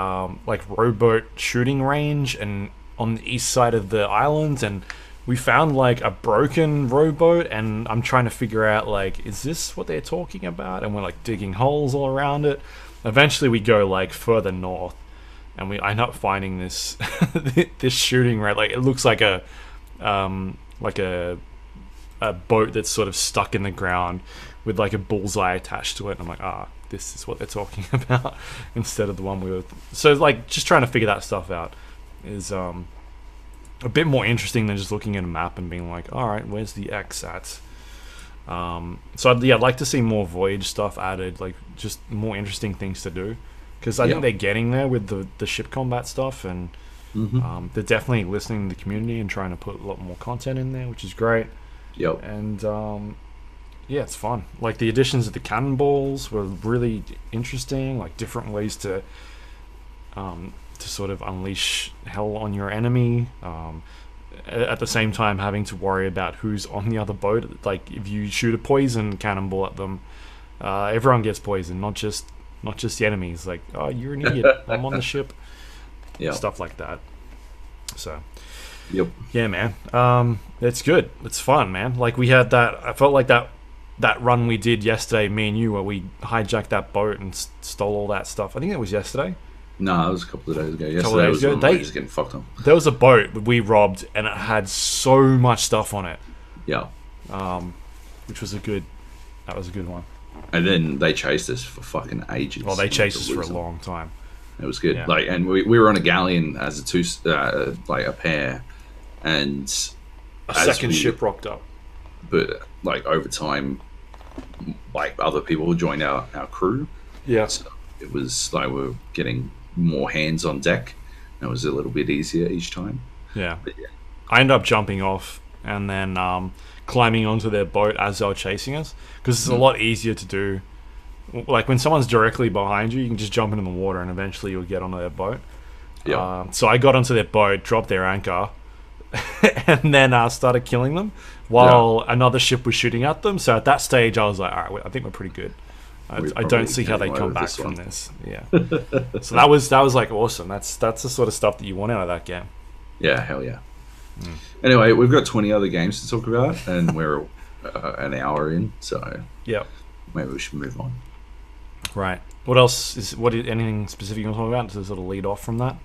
A: like rowboat shooting range and on the east side of the island, and we found like a broken rowboat, and I'm trying to figure out like, is this what they're talking about? And we're like digging holes all around it. Eventually we go like further north, and we end up finding this this shooting range. Like it looks like a boat that's sort of stuck in the ground with like a bullseye attached to it, and I'm like, this is what they're talking about, instead of the one we were. So like just trying to figure that stuff out is a bit more interesting than just looking at a map and being like, all right, where's the X at? So I'd like to see more voyage stuff added, like just more interesting things to do, because I think they're getting there with the ship combat stuff, and they're definitely listening to the community and trying to put a lot more content in there, which is great. And it's fun. Like the additions of the cannonballs were really interesting, like different ways to sort of unleash hell on your enemy, at the same time having to worry about who's on the other boat. Like if you shoot a poison cannonball at them, everyone gets poisoned, not just the enemies. Like, oh, you're an idiot, I'm on the ship. Stuff like that. So yeah, man, it's good, it's fun, man. Like we had that, I felt like that that run we did yesterday, me and you, where we hijacked that boat and stole all that stuff. I think it was yesterday.
B: No, it was a couple of days ago. Yesterday was when we were just getting fucked up.
A: There was a boat we robbed, and it had so much stuff on it.
B: Yeah.
A: Which was a good one.
B: And then they chased us for fucking ages.
A: Well, they chased us for a long time.
B: It was good.
A: Yeah.
B: Like, and we were on a galleon as a pair, and
A: a second ship rocked up.
B: But like over time, like other people joined our crew.
A: Yeah.
B: So it was like we were getting more hands on deck. And it was a little bit easier each time.
A: Yeah.
B: But yeah.
A: I ended up jumping off and then climbing onto their boat as they were chasing us, because it's a lot easier to do. Like when someone's directly behind you can just jump into the water and eventually you'll get onto their boat.
B: Yeah.
A: So I got onto their boat, dropped their anchor, and then started killing them while another ship was shooting at them. So at that stage I was like, alright, I think we're pretty good. I don't see how they come back from this. Yeah. So that was like awesome. That's the sort of stuff that you want out of that game.
B: Yeah, hell yeah. Anyway, we've got 20 other games to talk about, and we're an hour in, so
A: yeah,
B: maybe we should move on.
A: Right. What else anything specific you want to talk about to sort of lead off from that?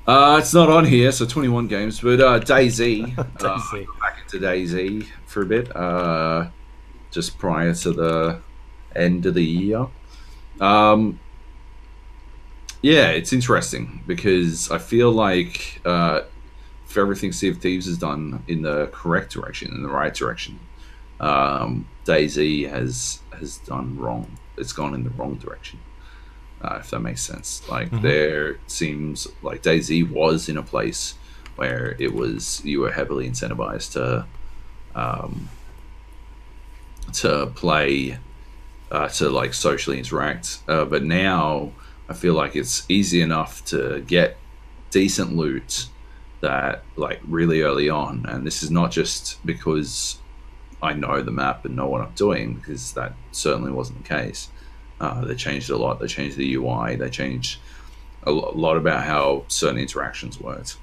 B: It's not on here, so 21 games, but DayZ.
A: DayZ.
B: Back into DayZ for a bit, just prior to the end of the year. Yeah, it's interesting because I feel like for everything Sea of Thieves has done in the correct direction, in the right direction, DayZ has done wrong. It's gone in the wrong direction, if that makes sense. Like there seems like DayZ was in a place where you were heavily incentivized to play, to like socially interact, but now I feel like it's easy enough to get decent loot that like really early on, and this is not just because I know the map and know what I'm doing, because that certainly wasn't the case. They changed a lot. They changed the UI. They changed a lot about how certain interactions worked.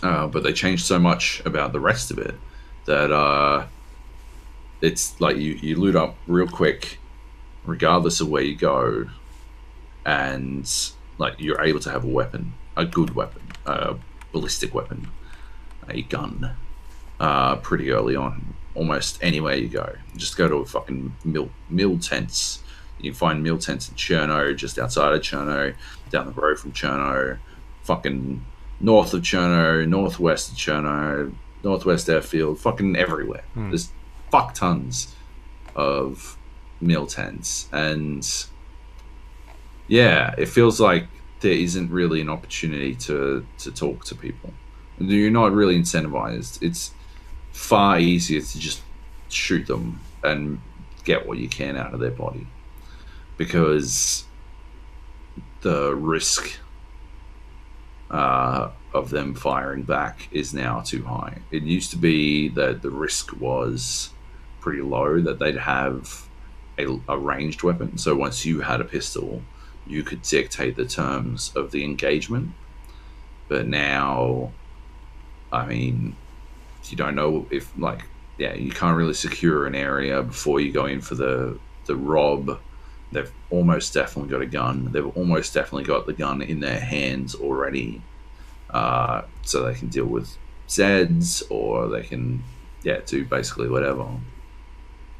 B: But they changed so much about the rest of it that it's like you loot up real quick regardless of where you go, and like you're able to have a weapon, a good weapon, a ballistic weapon, a gun, pretty early on, almost anywhere you go. Just go to a fucking mill tents. You can find mill tents in Cherno, just outside of Cherno, down the road from Cherno, fucking north of Cherno, northwest of Cherno, northwest airfield, fucking everywhere. There's fuck tons of mill tents, and yeah, it feels like there isn't really an opportunity to talk to people. You're not really incentivized. It's far easier to just shoot them and get what you can out of their body, because the risk of them firing back is now too high. It used to be that the risk was pretty low, that they'd have a ranged weapon. So once you had a pistol, you could dictate the terms of the engagement. But now, I mean, you don't know if, like, yeah, you can't really secure an area before you go in for the rob. They've almost definitely got a gun. They've almost definitely got the gun in their hands already, so they can deal with Zeds, or they can, yeah, do basically whatever.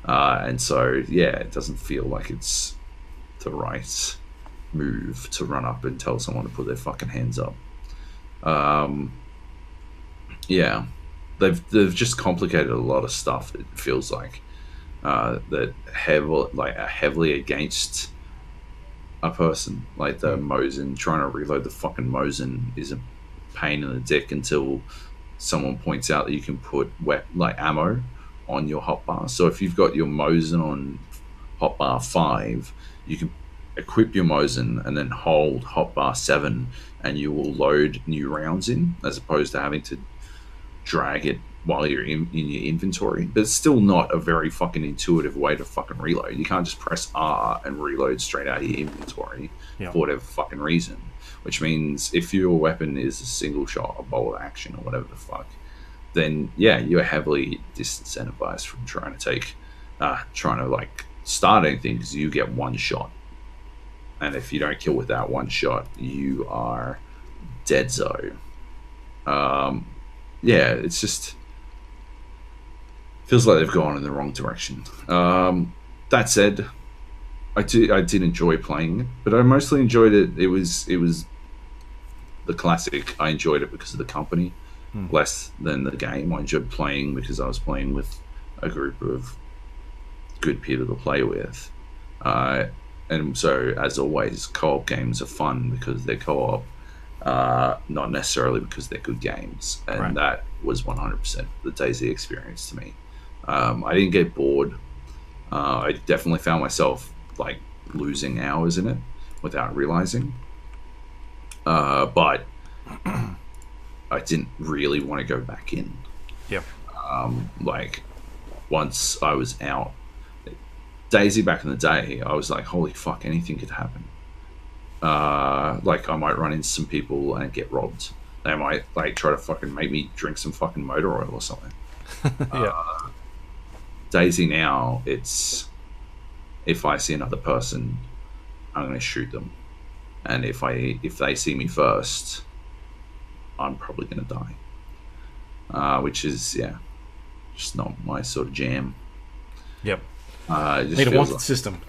B: And so, yeah, it doesn't feel like it's the right move to run up and tell someone to put their fucking hands up. Yeah, they've just complicated a lot of stuff. It feels like that heavily against a person. Like the Mosin, trying to reload the fucking Mosin is a pain in the dick until someone points out that you can put ammo on your hotbar. So if you've got your Mosin on hotbar 5, you can equip your Mosin and then hold hotbar 7, and you will load new rounds in, as opposed to having to drag it while you're in your inventory. But it's still not a very fucking intuitive way to fucking reload. You can't just press R and reload straight out of your inventory for whatever fucking reason. Which means if your weapon is a single shot, a bolt action, or whatever the fuck, then yeah, you're heavily disincentivized from trying to like start anything because you get one shot, and if you don't kill with that one shot, you are dead zone. Yeah, it's just feels like they've gone in the wrong direction. That said, I did enjoy playing it, but I mostly enjoyed it. It was the classic. I enjoyed it because of the company, less than the game. I enjoyed playing because I was playing with a group of good people to play with. And so, as always, co-op games are fun because they're co-op, not necessarily because they're good games. And that was 100% the DayZ experience to me. I didn't get bored. I definitely found myself like losing hours in it without realizing. But I didn't really want to go back in.
A: Yep.
B: Like once I was out, DayZ back in the day, I was like, holy fuck, anything could happen. Like I might run into some people and get robbed. They might like try to fucking make me drink some fucking motor oil or something.
A: Yeah.
B: DayZ now, it's if I see another person, I'm going to shoot them, and if they see me first, I'm probably going to die. Which is just not my sort of jam.
A: Yep.
B: It just
A: Need a
B: feels
A: wanted system.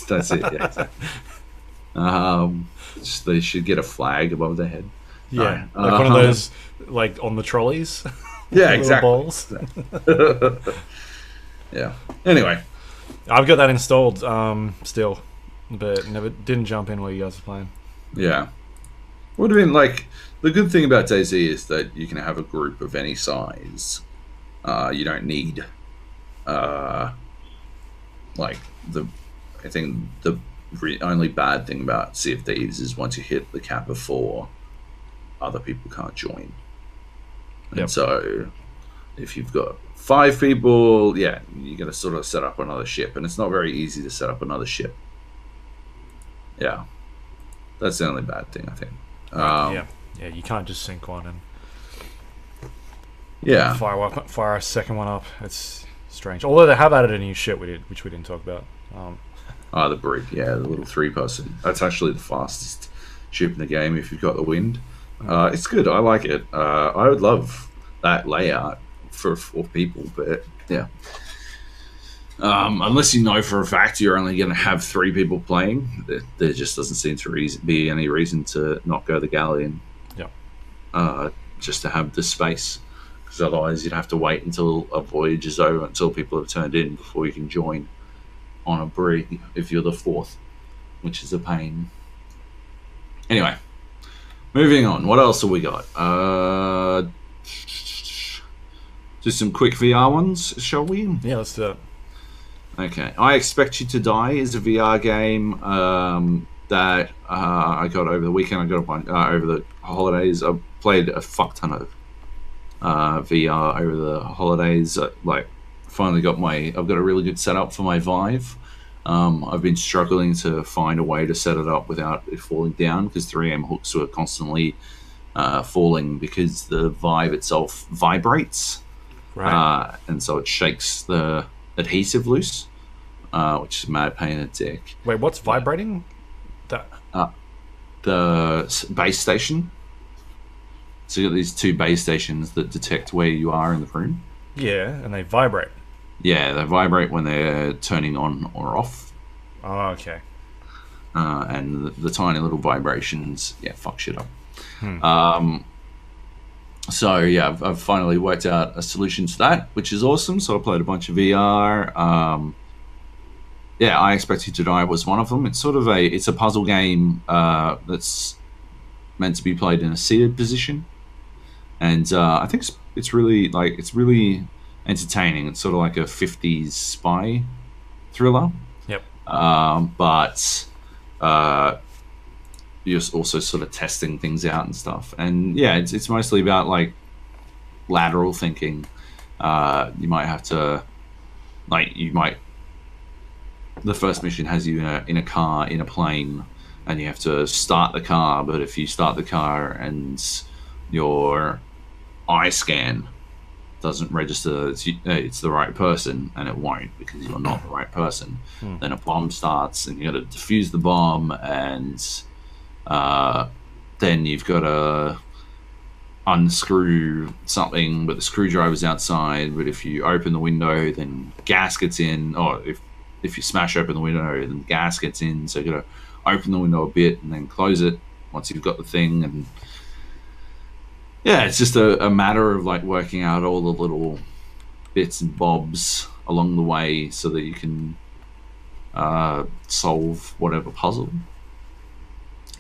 B: That's it. Yeah, exactly. They should get a flag above their head.
A: Yeah, like one of those, like on the trolleys.
B: Yeah, exactly.
A: Balls.
B: Yeah. Anyway,
A: I've got that installed still, but didn't jump in while you guys were playing.
B: Yeah. Would have been like the good thing about DayZ is that you can have a group of any size. You don't need I think the only bad thing about Sea of Thieves is once you hit the cap of 4, other people can't join. And so if you've got 5 people, you're going to sort of set up another ship, and it's not very easy to set up another ship. Yeah. That's the only bad thing, I think.
A: Yeah, you can't just sink one and fire a second one up. It's strange. Although they have added a new ship which we didn't talk about.
B: The brig, the little 3-person. That's actually the fastest ship in the game if you've got the wind. It's good. I like it. I would love that layout for 4 people, but yeah. Unless you know for a fact you're only going to have 3 people playing, there just doesn't seem to be any reason to not go the galleon.
A: Yeah.
B: Just to have the space, because otherwise you'd have to wait until a voyage is over, until people have turned in before you can join on a brig if you're the 4th, which is a pain. Anyway, moving on. What else have we got? Just some quick VR ones, shall we?
A: Yeah, let's do it.
B: Okay. I Expect You to Die is a VR game that I got over the weekend. I got a bunch over the holidays. I played a fuck ton of VR over the holidays. Finally I've got a really good setup for my Vive. I've been struggling to find a way to set it up without it falling down, because 3M hooks were constantly falling because the Vive itself vibrates.
A: Right.
B: And so it shakes the adhesive loose, which is a mad pain in the dick.
A: Wait, what's vibrating?
B: The base station. So you got these 2 base stations that detect where you are in the room.
A: Yeah, and they vibrate.
B: Yeah, they vibrate when they're turning on or off.
A: Oh, okay.
B: And the tiny little vibrations, fuck shit up. So yeah, I've finally worked out a solution to that, which is awesome. So I played a bunch of VR. I Expect You to Die was one of them. It's sort of it's a puzzle game that's meant to be played in a seated position, and I think it's really entertaining. It's sort of like a 50s spy thriller.
A: Yep.
B: But you're also sort of testing things out and stuff. And yeah, it's mostly about like lateral thinking. You might have to, the first mission has you in a car, in a plane, and you have to start the car. But if you start the car and your eye scan doesn't register it's the right person, and it won't because you're not the right person. Then a bomb starts, and you got to defuse the bomb, and then you've got to unscrew something, but the screwdriver's outside. But if you open the window, then gas gets in. Or if you smash open the window, then gas gets in. So you got to open the window a bit and then close it once you've got the thing. And yeah, it's just a matter of like working out all the little bits and bobs along the way so that you can solve whatever puzzle.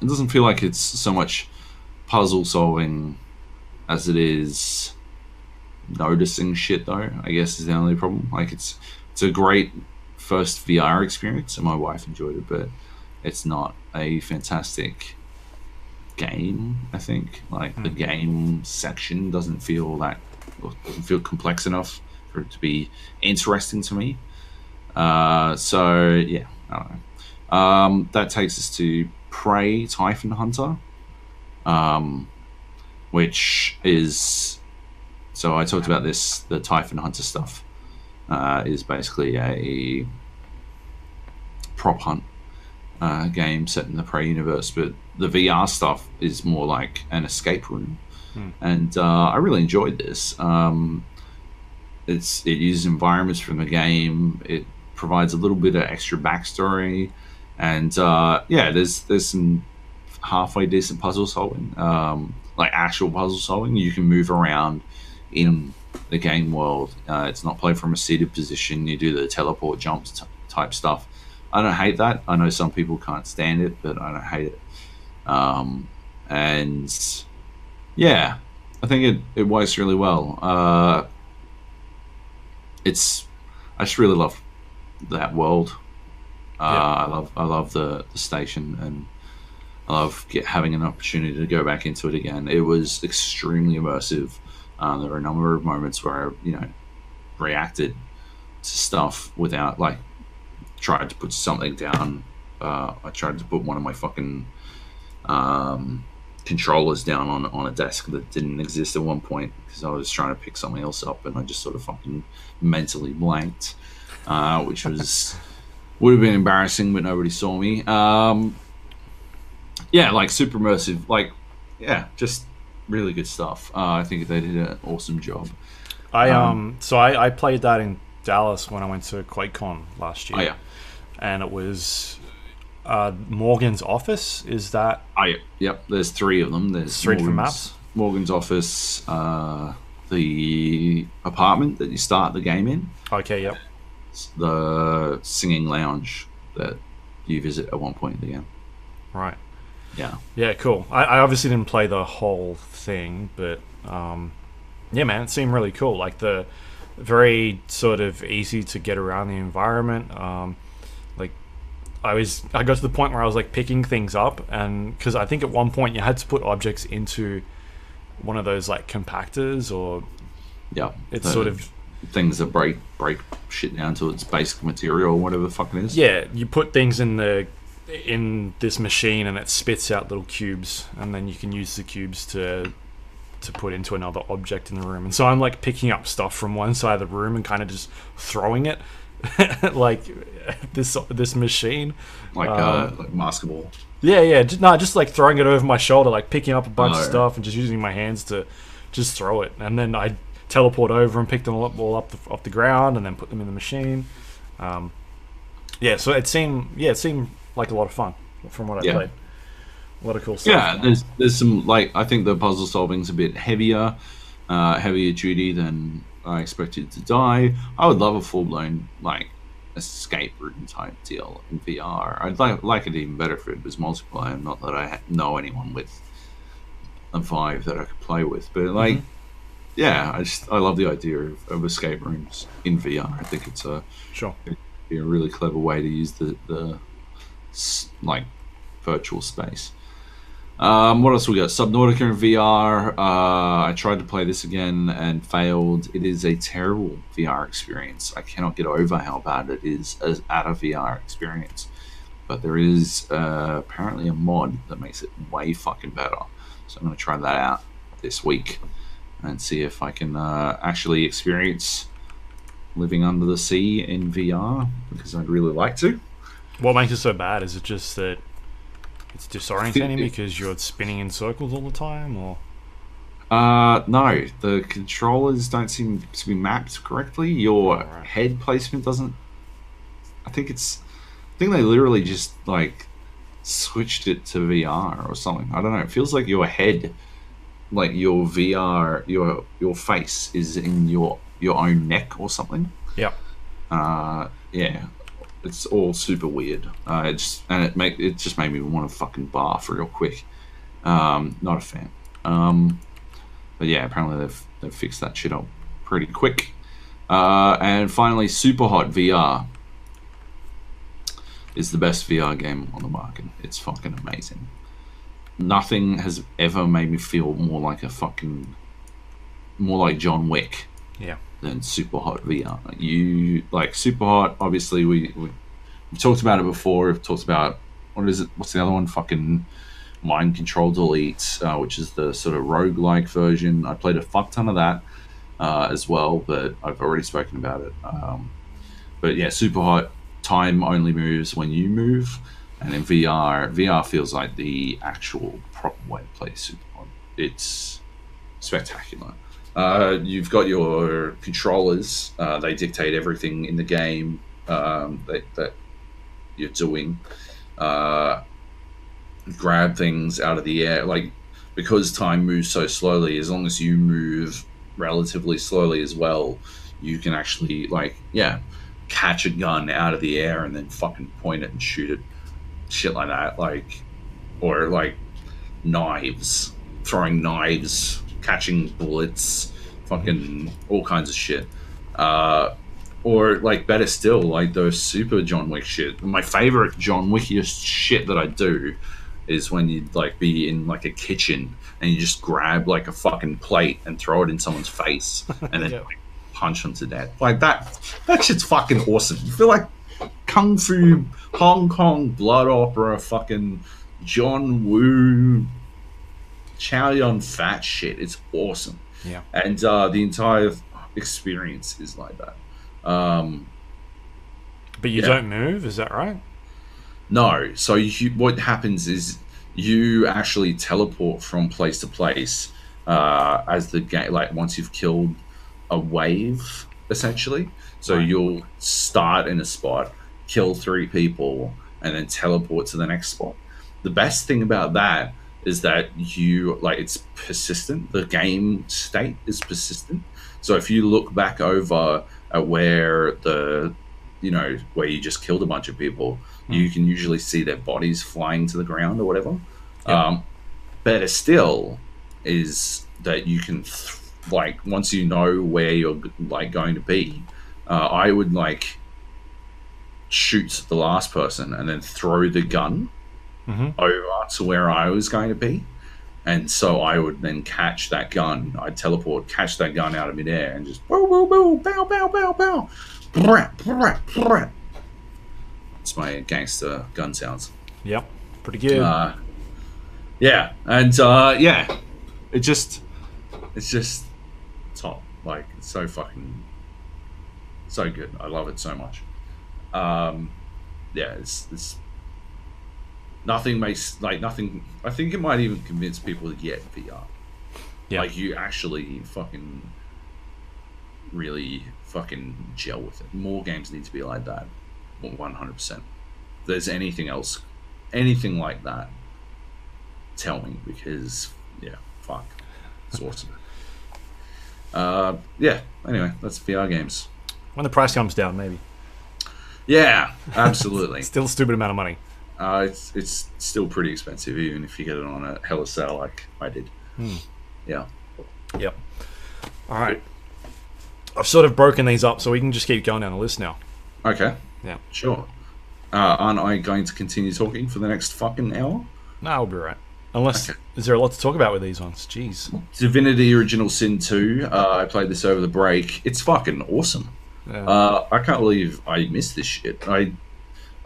B: It doesn't feel like it's so much puzzle solving as it is noticing shit, though, I guess is the only problem. Like it's a great first VR experience, and my wife enjoyed it, but it's not a fantastic game. I think like the game section doesn't feel complex enough for it to be interesting to me. So yeah, I don't know. That takes us to Prey Typhon Hunter, which is, so I talked about this, the Typhon Hunter stuff is basically a prop hunt game set in the Prey universe, but the VR stuff is more like an escape room. And I really enjoyed this. It uses environments from the game. It provides a little bit of extra backstory, and yeah, there's some halfway decent puzzle solving, like actual puzzle solving. You can move around in the game world. It's not played from a seated position. You do the teleport jumps type stuff. I don't hate that. I know some people can't stand it, but I don't hate it. And yeah, I think it works really well. I just really love that world. I love the station, and I love having an opportunity to go back into it again. It was extremely immersive. There were a number of moments where I, reacted to stuff without, like, tried to put something down. I tried to put one of my fucking controllers down on a desk that didn't exist at one point because I was trying to pick something else up, and I just sort of fucking mentally blanked, which would have been embarrassing, but nobody saw me. Yeah, like super immersive, like, yeah, just really good stuff. I think they did an awesome job.
A: I played that in Dallas when I went to QuakeCon last year.
B: Oh yeah,
A: and it was Morgan's office. Is that?
B: Oh yeah, yep. There's three of them. There's
A: three different maps.
B: Morgan's office, the apartment that you start the game in.
A: Okay, yep.
B: The singing lounge that you visit at one point in the game.
A: Right.
B: Yeah.
A: Yeah, cool. I obviously didn't play the whole thing, but yeah, man, it seemed really cool. Like the very sort of easy to get around the environment. Like I got to the point where I was like picking things up, and because I think at one point you had to put objects into one of those like compactors, or it's sort of
B: things that break shit down to its basic material or whatever the fuck it is.
A: Yeah, you put things in this machine and it spits out little cubes, and then you can use the cubes to put into another object in the room. And so I'm like picking up stuff from one side of the room and kind of just throwing it like this machine, like
B: basketball.
A: Yeah, just like throwing it over my shoulder, like picking up a bunch of stuff and just using my hands to just throw it, and then I teleport over and pick them all up off the ground and then put them in the machine. Yeah, so it seemed like a lot of fun from what I played. A lot of cool stuff.
B: Yeah, there's some, like, I think the puzzle solving's a bit heavier duty than I expected to die. I would love a full-blown, like, escape room type deal in VR. I'd like it even better if it was multiplayer. Not that I know anyone with a Vive that I could play with, but like, yeah, I love the idea of escape rooms in VR. I think it'd be a really clever way to use the like virtual space. What else we got? Subnautica in VR. I tried to play this again and failed. It is a terrible VR experience. I cannot get over how bad it is at a VR experience. But there is apparently a mod that makes it way fucking better. So I'm going to try that out this week. and see if I can actually experience living under the sea in VR, because I'd really like to.
A: What makes it so bad? Is it just that it's disorientating because you're spinning in circles all the time, or?
B: No, the controllers don't seem to be mapped correctly. Your head placement doesn't. I think they literally just like switched it to VR or something. I don't know. It feels like your head, like your VR, your face is in your own neck or something.
A: Yeah.
B: Yeah. It's all super weird. It just made me want to fucking barf real quick. Not a fan. But yeah, apparently they've fixed that shit up pretty quick. And finally, Superhot VR is the best VR game on the market. It's fucking amazing. Nothing has ever made me feel more like John Wick.
A: Yeah.
B: Than Superhot VR. Superhot. Obviously, we've talked about it before. We've talked about what's the other one? Fucking Mind Control Delete, which is the sort of roguelike version. I played a fuck ton of that as well, but I've already spoken about it. But yeah, Superhot, time only moves when you move, and in VR feels like the actual proper way to play Superhot. It's spectacular. You've got your controllers. They dictate everything in the game that you're doing. Grab things out of the air. Like, because time moves so slowly, as long as you move relatively slowly as well, you can actually, catch a gun out of the air and then fucking point it and shoot it. Shit like that. Or knives. Throwing knives, catching bullets, fucking all kinds of shit. Or better still, those super John Wick shit. My favorite John Wickiest shit that I do is when you be in a kitchen and you just grab a fucking plate and throw it in someone's face and then
A: Yep.
B: punch them to death. That shit's fucking awesome. You feel like Kung Fu, Hong Kong blood opera, fucking John Woo, Chow Yun Fat shit. It's awesome.
A: Yeah.
B: And the entire experience is like that.
A: But you don't move, is that right?
B: No. So what happens is you actually teleport from place to place as the game, once you've killed a wave, essentially. So you'll start in a spot, kill 3 people, and then teleport to the next spot. The best thing about that is that it's persistent. The game state is persistent. So if you look back over at where where you just killed a bunch of people, you can usually see their bodies flying to the ground or whatever.
A: Yeah.
B: Better still is that you can once you know where you're going to be, I would shoot the last person and then throw the gun over to where I was going to be, and so I would then catch that gun. I'd teleport, catch that gun out of midair, and just bow, bow, bow, bow, bow, bow, bow, brat, brat, brat. It's my gangster gun sounds.
A: Yep, pretty good.
B: Yeah, and it's just top. It's so fucking so good. I love it so much. It's nothing makes nothing. I think it might even convince people to get VR.
A: Yeah.
B: You actually fucking really fucking gel with it. More games need to be like that. 100%. If there's anything else, anything like that, tell me, because fuck, it's awesome. Anyway, that's VR games.
A: When the price comes down, maybe.
B: Yeah, absolutely.
A: Still a stupid amount of money.
B: It's still pretty expensive, even if you get it on a hella sale like I did. Yeah.
A: Yep. All right. I've sort of broken these up, so we can just keep going down the list now.
B: Okay.
A: Yeah.
B: Sure. Aren't I going to continue talking for the next fucking hour?
A: No, we'll be right. Unless, is there a lot to talk about with these ones? Jeez.
B: Divinity Original Sin 2. I played this over the break. It's fucking awesome.
A: Yeah.
B: I can't believe I missed this shit. I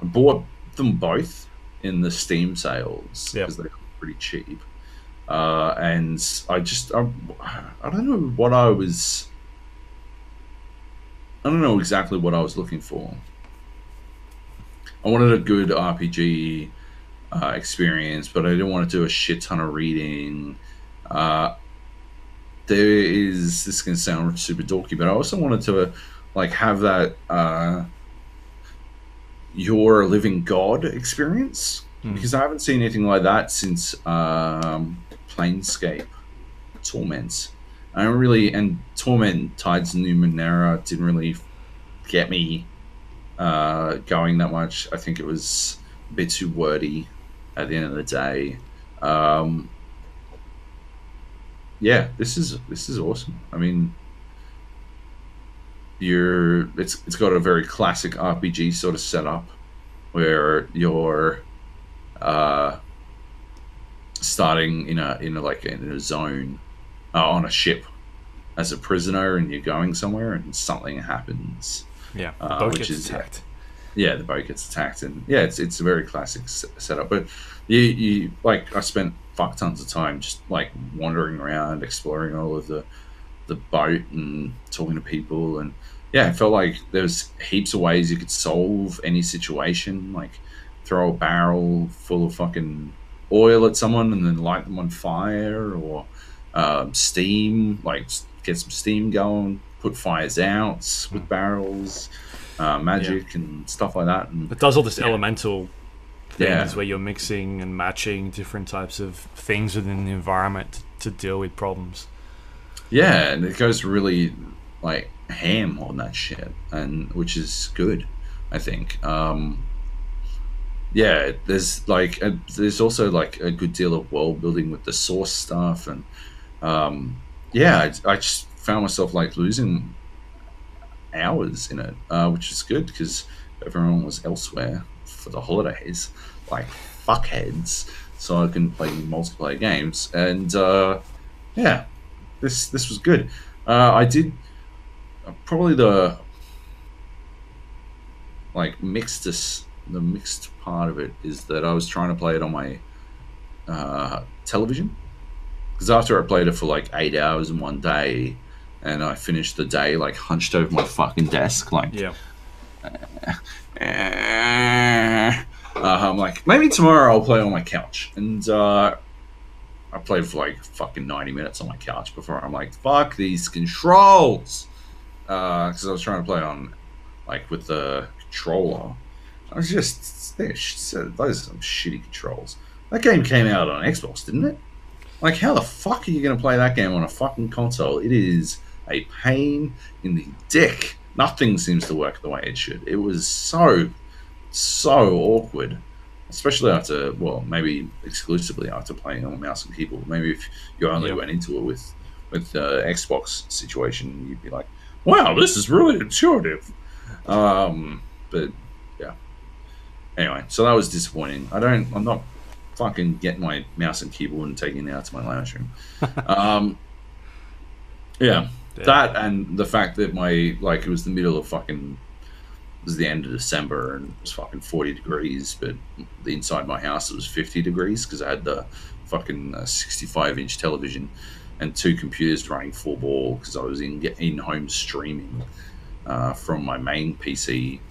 B: bought them both in the Steam sales because they're pretty cheap. And I don't know what I was. I don't know exactly what I was looking for. I wanted a good RPG experience, but I didn't want to do a shit ton of reading. This is going to sound super dorky, but I also wanted to like have that you're a living god experience, because I haven't seen anything like that since Planescape Torment. I don't really, and Torment Tides of Numenera didn't really get me going that much. I think it was a bit too wordy at the end of the day. Yeah, this is awesome. I mean, it's got a very classic RPG sort of setup where you're starting in a zone on a ship as a prisoner, and you're going somewhere, and something happens.
A: Yeah, the boat gets attacked.
B: Yeah, the boat gets attacked, and yeah, it's a very classic setup. But you like, I spent fuck tons of time just like wandering around, exploring all of the boat and talking to people, and yeah, it felt like there's heaps of ways you could solve any situation, like throw a barrel full of fucking oil at someone and then light them on fire, or steam, like get some steam going, put fires out with barrels, magic and stuff like that. And
A: it does all this elemental things where you're mixing and matching different types of things within the environment to deal with problems.
B: Yeah, and it goes really like ham on that shit, and which is good, I think. Yeah, there's also like a good deal of world building with the source stuff, and yeah, I just found myself like losing hours in it, which is good because everyone was elsewhere for the holidays, like fuckheads, so I can play multiplayer games, and yeah, this was good. I did probably the mixed part of it is that I was trying to play it on my television, because after I played it for like 8 hours in one day, and I finished the day like hunched over my fucking desk, like I'm like, maybe tomorrow I'll play on my couch, and I played for like fucking 90 minutes on my couch before I'm like, fuck these controls, because I was trying to play on like with the controller. I was just, those are some shitty controls. That game came out on Xbox, didn't it? Like, how the fuck are you going to play that game on a fucking console? It is a pain in the dick. Nothing seems to work the way it should. It was so awkward, especially after, well, maybe exclusively after playing on a mouse and keyboard. Maybe if you only went into it with the Xbox situation, you'd be like, wow, this is really intuitive. But yeah. Anyway, so that was disappointing. I'm not fucking getting my mouse and keyboard and taking it out to my lounge room. Yeah, that and the fact that it was the middle of fucking, it was the end of December and it was fucking 40 degrees, but the inside my house it was 50 degrees because I had the fucking 65-inch television and 2 computers running full ball because I was in-home streaming from my main PC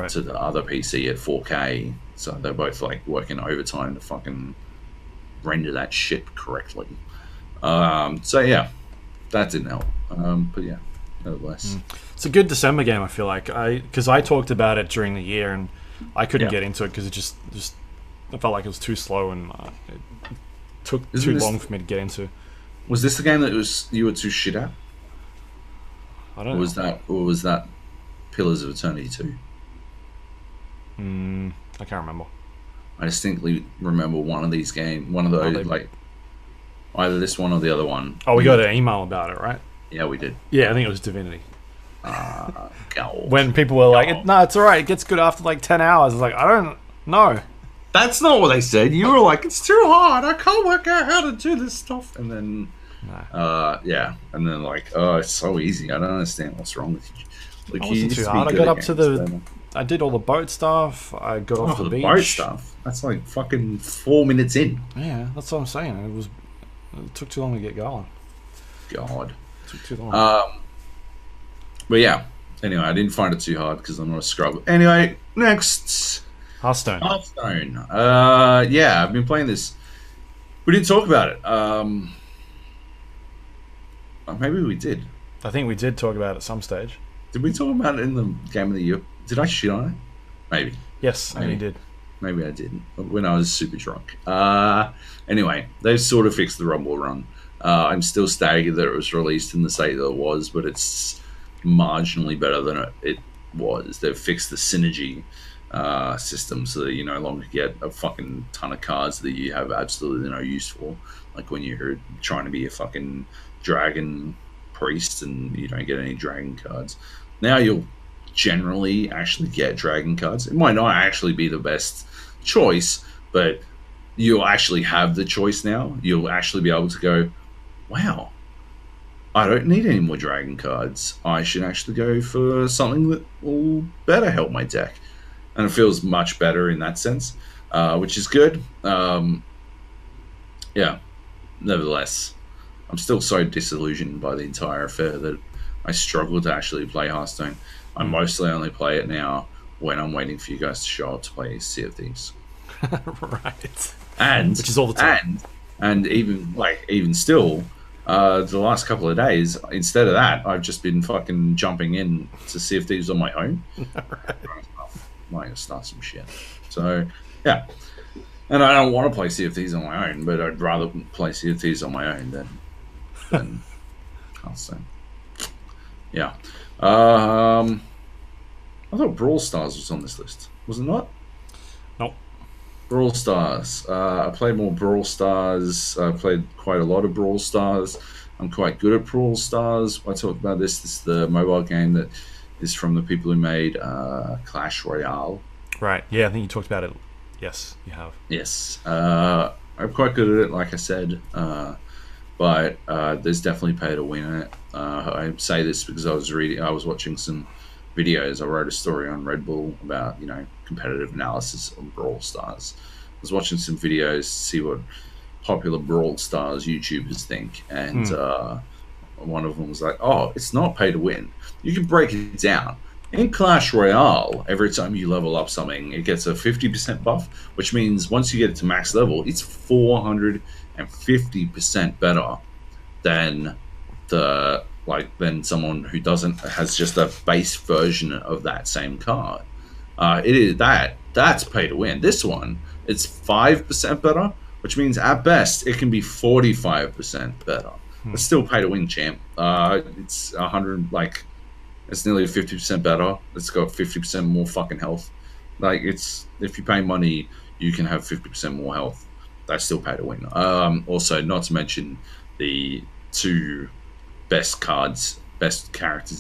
B: to the other PC at 4K. So they're both like working overtime to fucking render that shit correctly. So yeah, that didn't help. But yeah, nevertheless.
A: It's a good December game, I feel like. Because I talked about it during the year and I couldn't get into it because it just I felt like it was too slow and it took too long for me to get into.
B: Was this the game that you were too shit at?
A: I don't know.
B: Or was that Pillars of Eternity 2?
A: I can't remember.
B: I distinctly remember one of those, like either this one or the other one.
A: Oh, we got an email about it, right?
B: Yeah, we did.
A: Yeah, I think it was Divinity. When people were like, no, it's alright, it gets good after like 10 hours. I was like, I don't know.
B: That's not what they said. You were like, it's too hard, I can't work out how to do this stuff. And then, and then like, oh, it's so easy. I don't understand what's wrong with you. Like,
A: it wasn't too hard. I got up to I did all the boat stuff. I got off the beach.
B: Boat stuff. That's like fucking 4 minutes in.
A: Yeah, that's what I'm saying. It took too long to get going.
B: God.
A: It took too long.
B: But yeah. Anyway, I didn't find it too hard because I'm not a scrub. Anyway, next.
A: Hearthstone.
B: Yeah, I've been playing this. We didn't talk about it. Maybe we did.
A: I think we did talk about it at some stage.
B: Did we talk about it in the Game of the Year? Did I shit on it? Maybe.
A: Yes,
B: maybe
A: you did.
B: Maybe I didn't. When I was super drunk. Anyway, they've sort of fixed the Rumble Run. I'm still staggered that it was released in the state that it was, but it's marginally better than it was. They've fixed the synergy system so that you no longer get a fucking ton of cards that you have absolutely no use for. Like when you're trying to be a fucking dragon priest and you don't get any dragon cards. Now you'll generally actually get dragon cards. It might not actually be the best choice, but you'll actually have the choice now. You'll actually be able to go, wow, I don't need any more dragon cards. I should actually go for something that will better help my deck. And it feels much better in that sense, which is good. Yeah, nevertheless, I'm still so disillusioned by the entire affair that I struggle to actually play Hearthstone. I mostly only play it now when I'm waiting for you guys to show up to play Sea of Thieves.
A: Right.
B: And
A: which is all the time.
B: And even still, the last couple of days, instead of that, I've just been fucking jumping in to Sea of Thieves on my own. Right. I might start some shit. So yeah. And I don't want to play Sea of Thieves on my own, but I'd rather play Sea of Thieves on my own than Hearthstone. Yeah. I thought Brawl Stars was on this list. Was it not?
A: Nope.
B: Brawl Stars. I played more Brawl Stars. I played quite a lot of Brawl Stars. I'm quite good at Brawl Stars. I talked about this. This is the mobile game that is from the people who made Clash Royale.
A: Right. Yeah, I think you talked about it. Yes, you have.
B: Yes. I'm quite good at it, like I said. But there's definitely pay to win in it. I say this because I was watching some videos. I wrote a story on Red Bull about competitive analysis on Brawl Stars. I was watching some videos to see what popular Brawl Stars YouTubers think, and one of them was like, "Oh, it's not pay to win. You can break it down." In Clash Royale, every time you level up something, it gets a 50% buff, which means once you get it to max level, it's 450% better than than someone who has just a base version of that same card. It is that's pay to win. This one, it's 5% better, which means at best it can be 45% better. It's still pay to win, champ. It's 100 It's nearly 50% better. It's got 50% more fucking health. If you pay money, you can have 50% more health. That's still pay to win. Also, not to mention the two best characters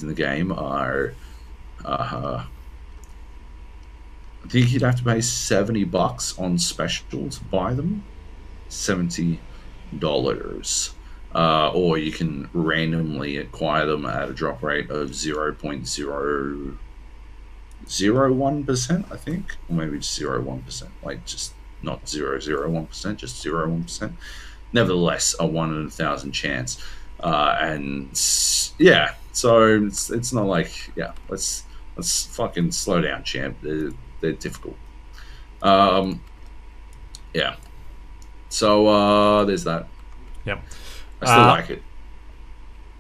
B: in the game are. I think you'd have to pay $70 on special to buy them. $70. Or you can randomly acquire them at a drop rate of 0.001%, I think, or maybe just 0.1%, just not 0.001%, just 0.1%. Nevertheless, a 1 in 1,000 chance, and yeah, so it's not let's fucking slow down, champ. They're difficult. Yeah. So there's that.
A: Yep.
B: I still like it.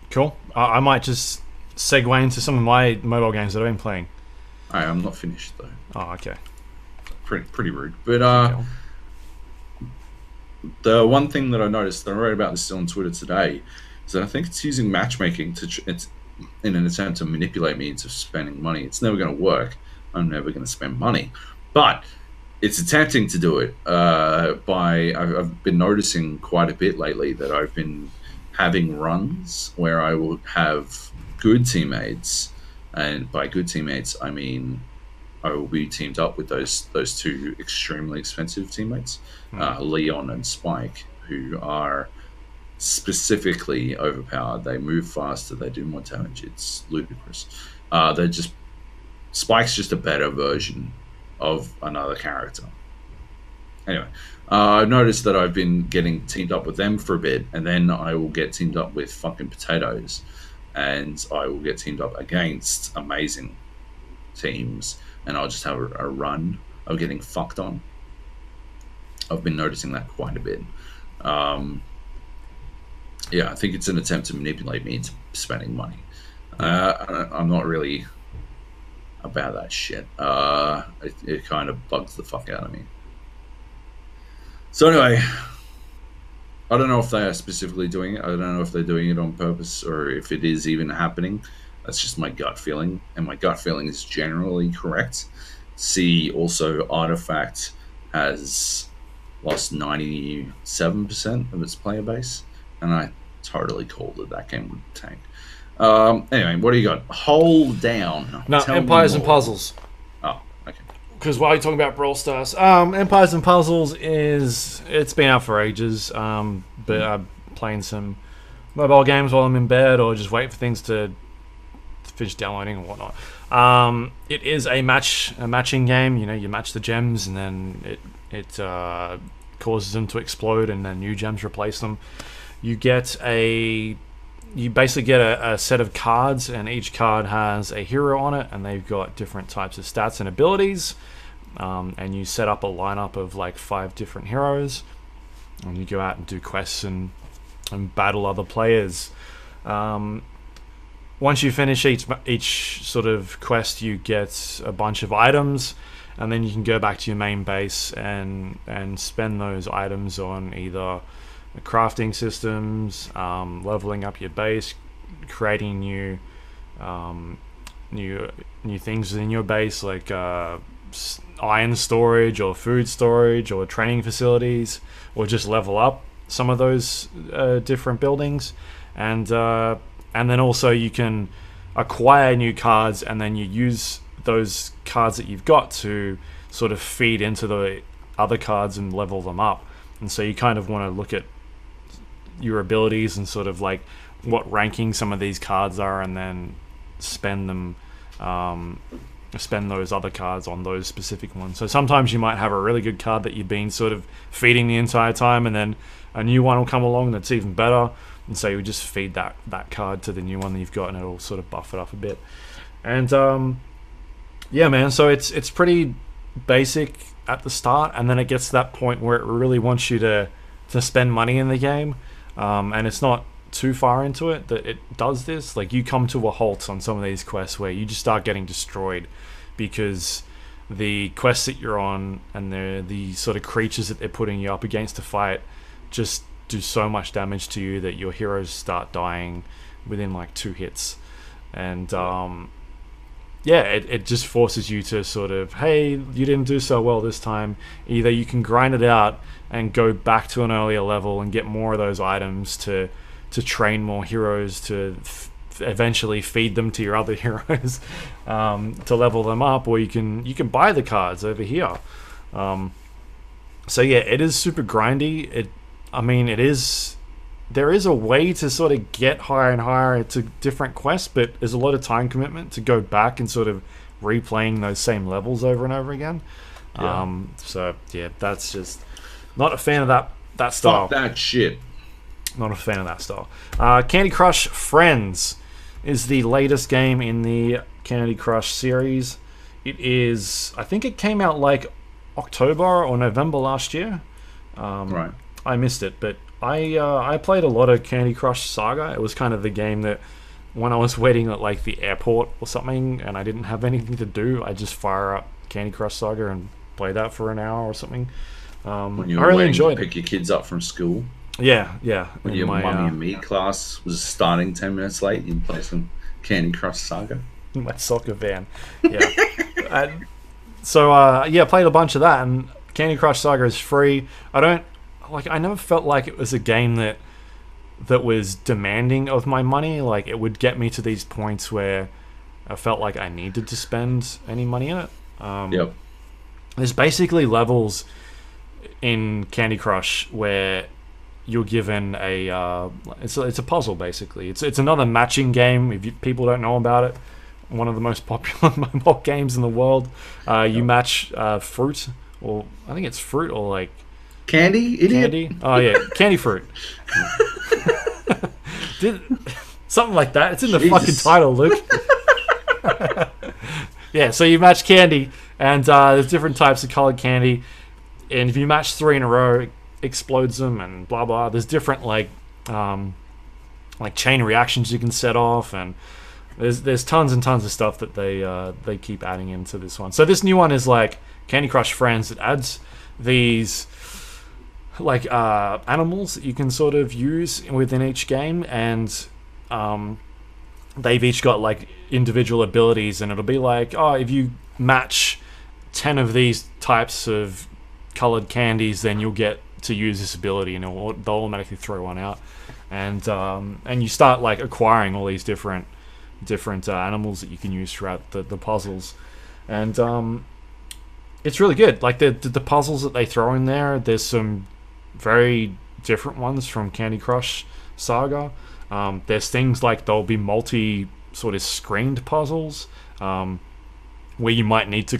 A: Cool. I might just segue into some of my mobile games that I've been playing.
B: I'm not finished though.
A: Oh, okay.
B: Pretty rude. But the one thing that I noticed, that I wrote about this on Twitter today, is that I think it's using matchmaking it's in an attempt to manipulate me into spending money. It's never going to work. I'm never going to spend money, but it's attempting to do it. I've been noticing quite a bit lately that I've been having runs where I will have good teammates, and by good teammates I mean I will be teamed up with those two extremely expensive teammates, Leon and Spike, who are specifically overpowered. They move faster, they do more damage. It's ludicrous. Spike's just a better version of another character, Anyway, I've noticed that I've been getting teamed up with them for a bit, and then I will get teamed up with fucking potatoes, and I will get teamed up against amazing teams, and I'll just have a run of getting fucked on. I've been noticing that quite a bit. Yeah, I think it's an attempt to manipulate me into spending money. I'm not really about that shit. It kind of bugs the fuck out of me. So anyway, I don't know if they are specifically doing it. I don't know if they're doing it on purpose or if it is even happening. That's just my gut feeling, and my gut feeling is generally correct. See, also, Artifact has lost 97% of its player base, and I totally called that game would tank. Anyway, what do you got? Holedown.
A: No, Empires and Puzzles.
B: Oh, okay.
A: Because while you're talking about Brawl Stars, Empires and Puzzles it's been out for ages, but I'm playing some mobile games while I'm in bed, or just wait for things to finish downloading and whatnot. It is a matching game. You know, you match the gems, and then it causes them to explode, and then new gems replace them. You basically get a set of cards, and each card has a hero on it, and they've got different types of stats and abilities. And you set up a lineup of like 5 different heroes, and you go out and do quests and battle other players. Once you finish each sort of quest, you get a bunch of items, and then you can go back to your main base and spend those items on either crafting systems, leveling up your base, creating new things within your base, like iron storage or food storage or training facilities, or just level up some of those different buildings. And then also you can acquire new cards, and then you use those cards that you've got to sort of feed into the other cards and level them up. And so you kind of want to look at your abilities and sort of like what ranking some of these cards are, and then spend those other cards on those specific ones. So sometimes you might have a really good card that you've been sort of feeding the entire time, and then a new one will come along that's even better, and so you just feed that card to the new one that you've got, and it'll sort of buff it up a bit. And yeah, man, so it's pretty basic at the start, and then it gets to that point where it really wants you to spend money in the game, and it's not too far into it that it does this. Like, you come to a halt on some of these quests where you just start getting destroyed because the quests that you're on and the sort of creatures that they're putting you up against to fight just do so much damage to you that your heroes start dying within like 2 hits. And yeah, it just forces you to sort of, hey, you didn't do so well this time. Either you can grind it out and go back to an earlier level and get more of those items to train more heroes, to eventually feed them to your other heroes, to level them up, or you can buy the cards over here. So yeah, it is super grindy. There is a way to sort of get higher and higher to different quests, but there's a lot of time commitment to go back and sort of replaying those same levels over and over again. Yeah. So yeah, that's just not a fan of that style.
B: Fuck that shit.
A: Not a fan of that style. Candy Crush Friends is the latest game in the Candy Crush series. It is, I think it came out like October or November last year.
B: Right.
A: I missed it, but I played a lot of Candy Crush Saga. It was kind of the game that when I was waiting at like the airport or something and I didn't have anything to do, I just fire up Candy Crush Saga and play that for an hour or something.
B: When you were waiting to pick your kids up from school.
A: Yeah.
B: When your mummy and me class was starting 10 minutes late, you'd play some Candy Crush Saga.
A: In my soccer van. Yeah. So played a bunch of that, and Candy Crush Saga is free. I never felt like it was a game that was demanding of my money. Like, it would get me to these points where I felt like I needed to spend any money in it.
B: Yep.
A: There's basically levels in Candy Crush where you're given it's a puzzle, basically. It's another matching game. If people don't know about it, one of the most popular mobile games in the world. You match fruit or I think it's fruit or like
B: Candy, idiot.
A: candy. Oh yeah, candy fruit. Something like that. It's in the fucking title, Luke. Yeah, so you match candy, and there's different types of colored candy, and if you match 3 in a row, it explodes them, and blah blah. There's different like chain reactions you can set off, and there's tons and tons of stuff that they keep adding into this one. So this new one is like Candy Crush Friends. It adds these like animals that you can sort of use within each game, and they've each got like individual abilities, and it'll be like, oh, if you match 10 of these types of colored candies, then you'll get to use this ability, and they'll automatically throw one out, and you start like acquiring all these different animals that you can use throughout the puzzles, and it's really good. Like the puzzles that they throw in there's some very different ones from Candy Crush Saga. There's things like there'll be multi sort of screened puzzles where you might need to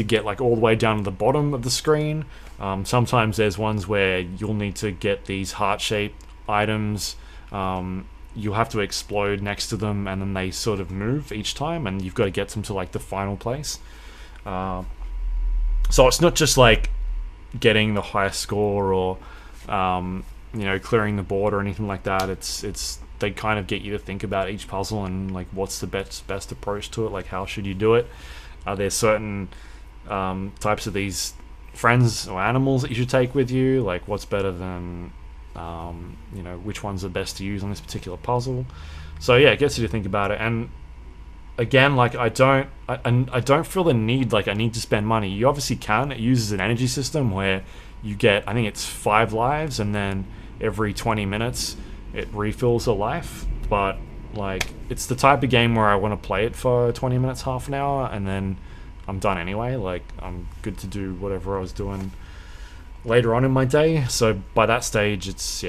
A: get like all the way down to the bottom of the screen. Sometimes there's ones where you'll need to get these heart-shaped items. You'll have to explode next to them, and then they sort of move each time, and you've got to get them to like the final place. So it's not just like getting the highest score or clearing the board or anything like that. It's they kind of get you to think about each puzzle and like what's the best approach to it. Like how should you do it? Are there certain types of these friends or animals that you should take with you? Like what's better than which ones are best to use on this particular puzzle? So yeah, it gets you to think about it. And again, like I don't feel the need like I need to spend money. You obviously can. It uses an energy system where you get, I think it's 5 lives, and then every 20 minutes it refills a life. But like it's the type of game where I want to play it for 20 minutes, half an hour, and then I'm done anyway. Like I'm good to do whatever I was doing later on in my day. So by that stage, it's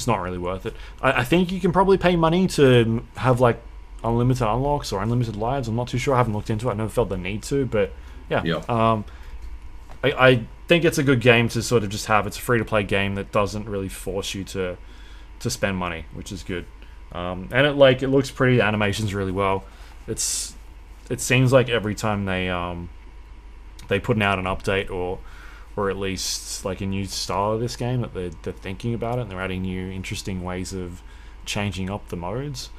A: not really worth it. I think you can probably pay money to have like unlimited unlocks or unlimited lives. I'm not too sure. I haven't looked into it. I never felt the need to, but yeah. I think it's a good game to sort of just have. It's a free-to-play game that doesn't really force you to spend money, which is good. And it looks pretty. The animation's really well. It seems like every time they put out an update or at least like a new style of this game, that they're thinking about it and they're adding new interesting ways of changing up the modes.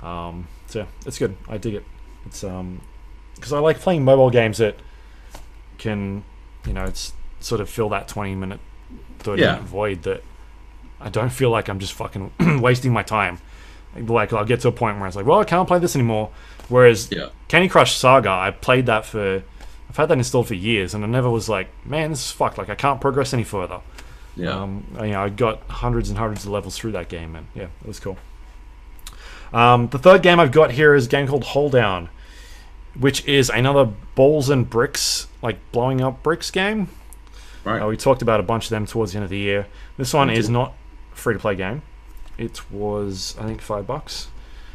A: So yeah, it's good. I dig it. It's because I like playing mobile games that can it's sort of fill that 20-minute, 30-minute void that I don't feel like I'm just fucking wasting my time. Like I'll get to a point where it's like, well, I can't play this anymore. Whereas Candy Crush Saga, I've had that installed for years, and I never was like, man, this is fucked. Like I can't progress any further. Yeah. I got hundreds and hundreds of levels through that game, and yeah, it was cool. The third game I've got here is a game called Holedown, which is another balls and bricks, like blowing up bricks game. Right. We talked about a bunch of them towards the end of the year. This one is not a free-to-play game. It was, I think, $5.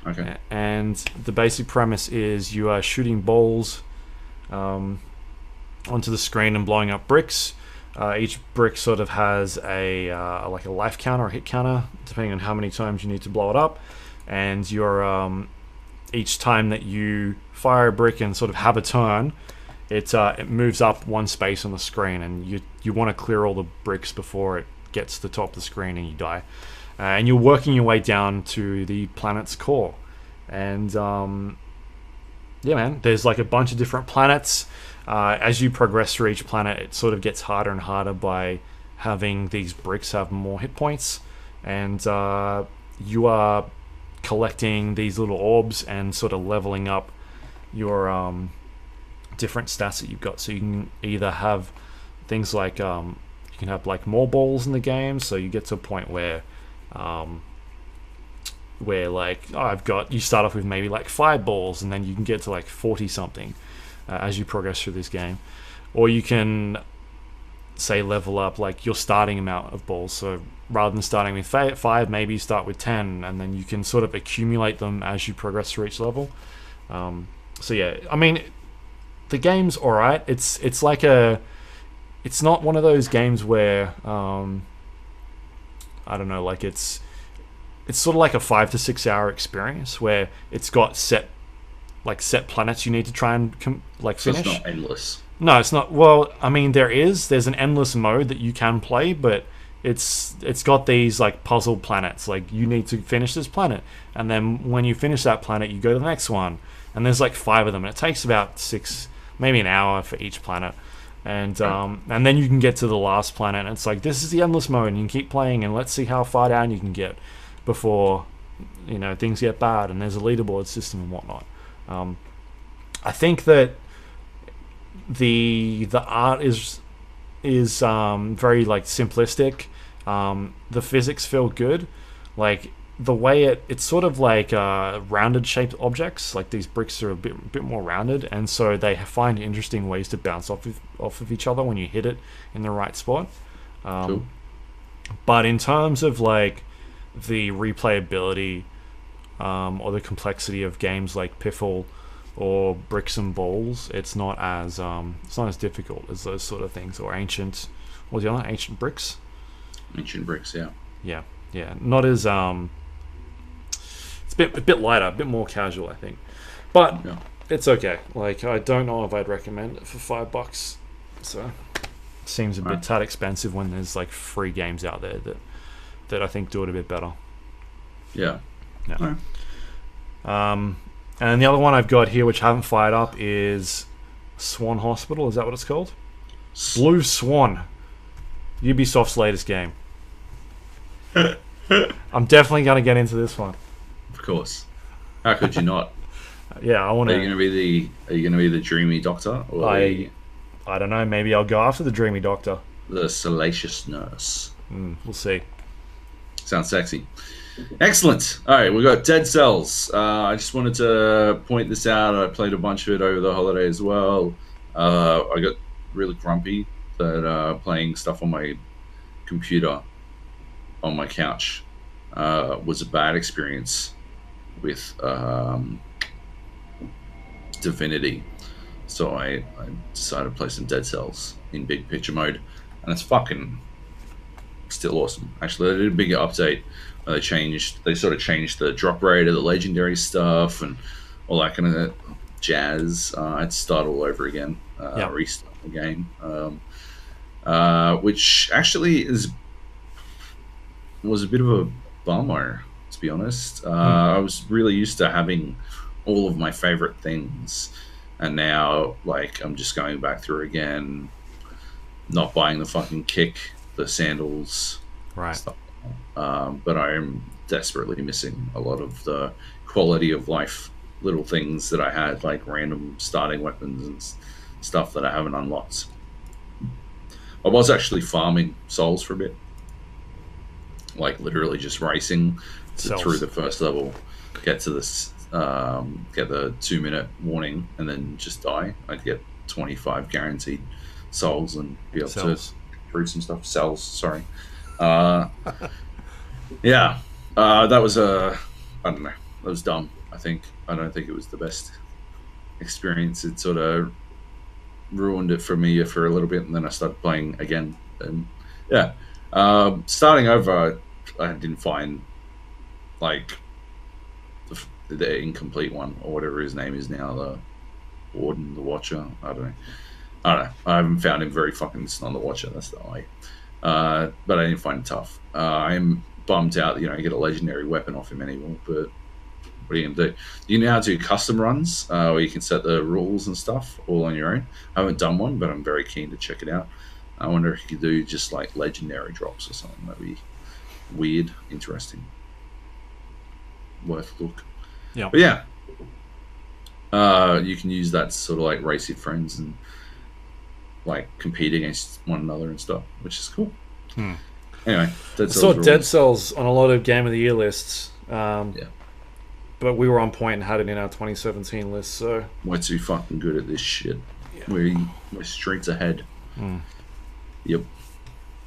B: Okay.
A: And the basic premise is you are shooting balls onto the screen and blowing up bricks. Each brick sort of has a life counter, a hit counter, depending on how many times you need to blow it up. And you're each time that you fire a brick and sort of have a turn, it moves up one space on the screen, and you want to clear all the bricks before it gets to the top of the screen and you die. And you're working your way down to the planet's core. And yeah, man, there's like a bunch of different planets. As you progress through each planet, it sort of gets harder and harder by having these bricks have more hit points. And you are collecting these little orbs and sort of leveling up your different stats that you've got. So you can either have things like you can have like more balls in the game, so you get to a point where like you start off with maybe like 5 balls, and then you can get to like 40 something as you progress through this game. Or you can say level up like your starting amount of balls. So rather than starting with 5, maybe you start with 10, and then you can sort of accumulate them as you progress through each level. So yeah, I mean, the game's all right. It's like it's not one of those games where I don't know, like it's sort of like a 5 to 6 hour experience where it's got set planets you need to try and finish.
B: So it's not endless.
A: No, it's not. Well, I mean, there's an endless mode that you can play, but it's got these like puzzle planets. Like you need to finish this planet, and then when you finish that planet, you go to the next one, and there's like 5 of them, and it takes about 6, maybe an hour for each planet, and then you can get to the last planet, and it's like this is the endless mode, and you can keep playing, and let's see how far down you can get before things get bad, and there's a leaderboard system and whatnot. I think that the art is very like simplistic. The physics feel good, like the way it's sort of like rounded shaped objects. Like these bricks are a bit more rounded, and so they find interesting ways to bounce off of each other when you hit it in the right spot.
B: Cool.
A: But in terms of like the replayability or the complexity of games like Piffle or Bricks and Balls, it's not as difficult as those sort of things, or Ancient Bricks.
B: Ancient Bricks, yeah.
A: Yeah. Not as it's a bit lighter, a bit more casual, I think. But it's okay. Like I don't know if I'd recommend it for $5. So it seems a bit tad expensive when there's like free games out there that I think do it a bit better.
B: Yeah.
A: And the other one I've got here, which I haven't fired up, is Swan Hospital. Is that what it's called? Blue Swan. Ubisoft's latest game. I'm definitely going to get into this one.
B: Of course. How could you not?
A: Yeah, I want to.
B: Are you going to be the dreamy doctor, or
A: I don't know. Maybe I'll go after the dreamy doctor.
B: the salacious nurse?
A: We'll see.
B: Sounds sexy. Excellent. All right, we've got Dead Cells. I just wanted to point this out. I played a bunch of it over the holiday as well. I got really grumpy that playing stuff on my computer on my couch was a bad experience with Divinity. So I decided to play some Dead Cells in big picture mode, and it's fucking still awesome. Actually, they did a bigger update. They sort of changed the drop rate of the legendary stuff and all that kind of jazz. I had to start all over again, restart the game, which actually was a bit of a bummer, to be honest. I was really used to having all of my favorite things, and now I'm just going back through again, not buying the fucking kick, the sandals,
A: right?
B: Stuff. But I am desperately missing a lot of the quality of life little things that I had, like random starting weapons and stuff that I haven't unlocked. I was actually farming souls for a bit, literally just racing through the first level, get to this, get the 2-minute warning, and then just die. I'd get 25 guaranteed souls and be able to through some stuff. Cells, sorry. That was I don't know. That was dumb. I don't think it was the best experience. It sort of ruined it for me for a little bit, and then I started playing again. And starting over, I didn't find the incomplete one, or whatever his name is now, the Warden, the Watcher. I don't know. I haven't found him very fucking on the Watcher. That's the way. But I didn't find it tough. I'm bummed out that you don't get a legendary weapon off him anymore. But what are you gonna do? You now do custom runs where you can set the rules and stuff all on your own. I haven't done one, but I'm very keen to check it out. I wonder if you could do just legendary drops or something. That'd be weird, interesting, worth a look.
A: Yeah.
B: But you can use that to sort of race your friends and compete against one another and stuff, which is cool. Anyway,
A: I saw Dead Cells on a lot of Game of the Year lists. But we were on point and had it in our 2017 list, so
B: we're too fucking good at this shit. We're streets ahead. Yep.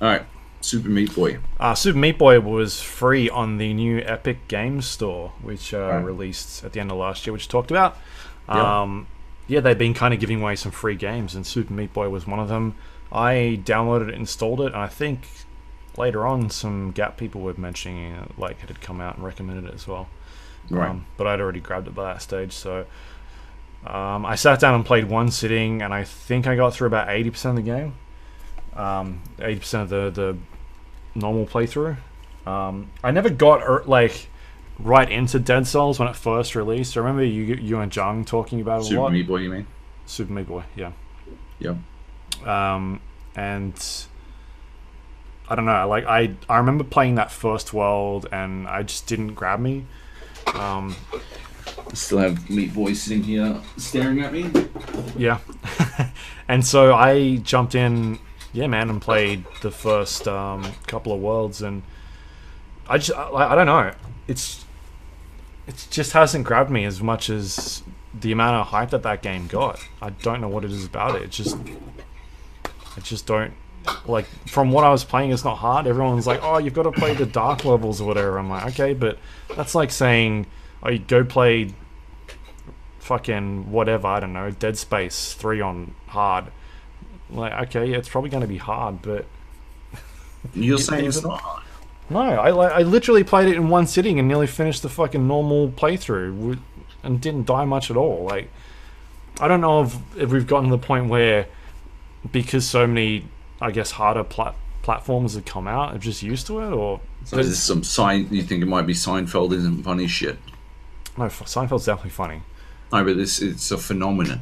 B: Alright, Super Meat Boy.
A: Super Meat Boy was free on the new Epic Games Store, which released at the end of last year, which we talked about. yeah, they've been kind of giving away some free games, and Super Meat Boy was one of them. I downloaded it, installed it, and I think later on some Gap people were mentioning it, like it had come out and recommended it as well.
B: Right.
A: But I'd already grabbed it by that stage, so I sat down and played one sitting, and I think I got through about 80% of the game. 80% of the normal playthrough. I never got like right into Dead Cells when it first released. I remember you and Jung talking about it a lot.
B: Super Meat Boy, you mean?
A: Super Meat Boy, yeah.
B: Yep.
A: And I don't know, like I remember playing that first world and I just didn't grab me.
B: I still have Meat Boy sitting here staring at me.
A: Yeah. And so I jumped in, yeah, man, and played the first couple of worlds, and I don't know, it just hasn't grabbed me as much as the amount of hype that game got. I don't know what it is about it. I just don't, like, from what I was playing, it's not hard. Everyone's like, oh, you've got to play the dark levels or whatever. I'm like, okay, but that's like saying, oh, you go play fucking whatever, I don't know, Dead Space 3 on hard. Like, okay, yeah, it's probably going to be hard, but
B: you're saying it's not hard?
A: No, I literally played it in one sitting and nearly finished the fucking normal playthrough and didn't die much at all. Like, I don't know if we've gotten to the point where, because so many, I guess, harder platforms have come out, I'm just used to it, or...
B: So is this some sign? You think it might be Seinfeld isn't funny shit?
A: No, Seinfeld's definitely funny.
B: No, but it's a phenomenon,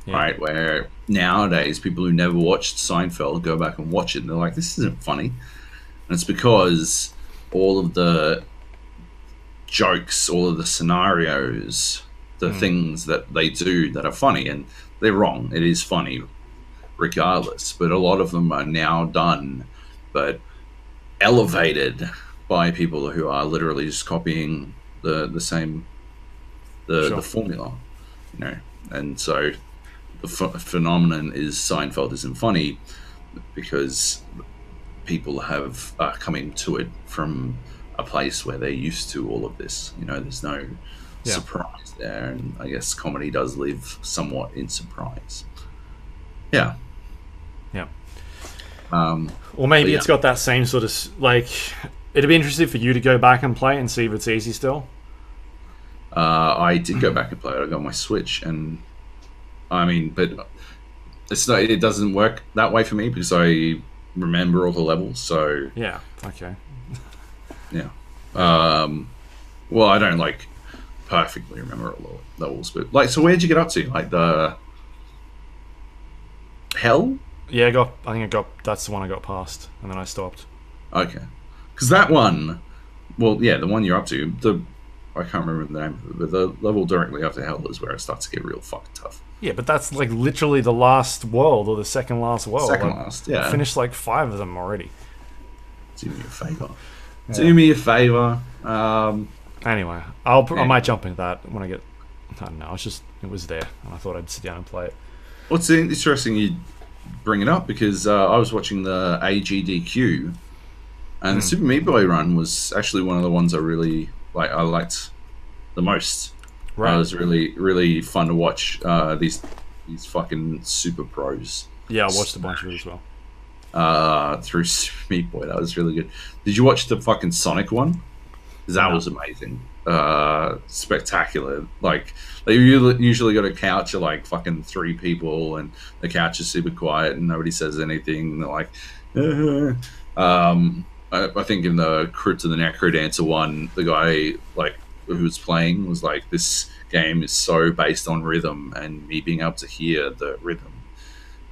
A: yeah.
B: Right? Where nowadays people who never watched Seinfeld go back and watch it, and they're like, "This isn't funny," and it's because all of the jokes, all of the scenarios, the things that they do that are funny, and they're wrong. It is funny, regardless, but a lot of them are now done, but elevated by people who are literally just copying the same the formula, you know. And so the phenomenon is Seinfeld isn't funny because people have coming to it from a place where they're used to all of this. You know, there's no surprise there, and I guess comedy does live somewhat in surprise. Yeah.
A: Yeah. Or maybe it's got that same sort of, like, it'd be interesting for you to go back and play and see if it's easy still.
B: I did go back and play it. I got my Switch, and I mean, but it's not, it doesn't work that way for me because I remember all the levels. So
A: yeah, okay,
B: yeah. Well, I don't like perfectly remember all the levels, but like, so where'd you get up to? Like the hell?
A: Yeah, I think that's the one I got past, and then I stopped.
B: Okay, because that one, well, yeah, the one you're up to, I can't remember the name of it, but the level directly after hell is where it starts to get real fucking tough.
A: Yeah, but that's like literally the last world or the second last world.
B: Second last, yeah.
A: I finished like 5 of them already.
B: Do me a favour. Yeah. Do me a favour.
A: Anyway, I might jump into that when I get. I don't know. It was there, and I thought I'd sit down and play it.
B: Well, it's interesting you bring it up because I was watching the AGDQ, and the Super Meat Boy run was actually one of the ones I really liked the most. Right. It was really, really fun to watch these fucking super pros.
A: Yeah, I watched a bunch of it as well.
B: Through Super Meat Boy, that was really good. Did you watch the fucking Sonic one? That was amazing. Spectacular. Like, they usually got a couch of like fucking 3 people, and the couch is super quiet and nobody says anything. And they're like, I think in the Crypt of the Necrodancer one, the guy like who was playing was like, this game is so based on rhythm and me being able to hear the rhythm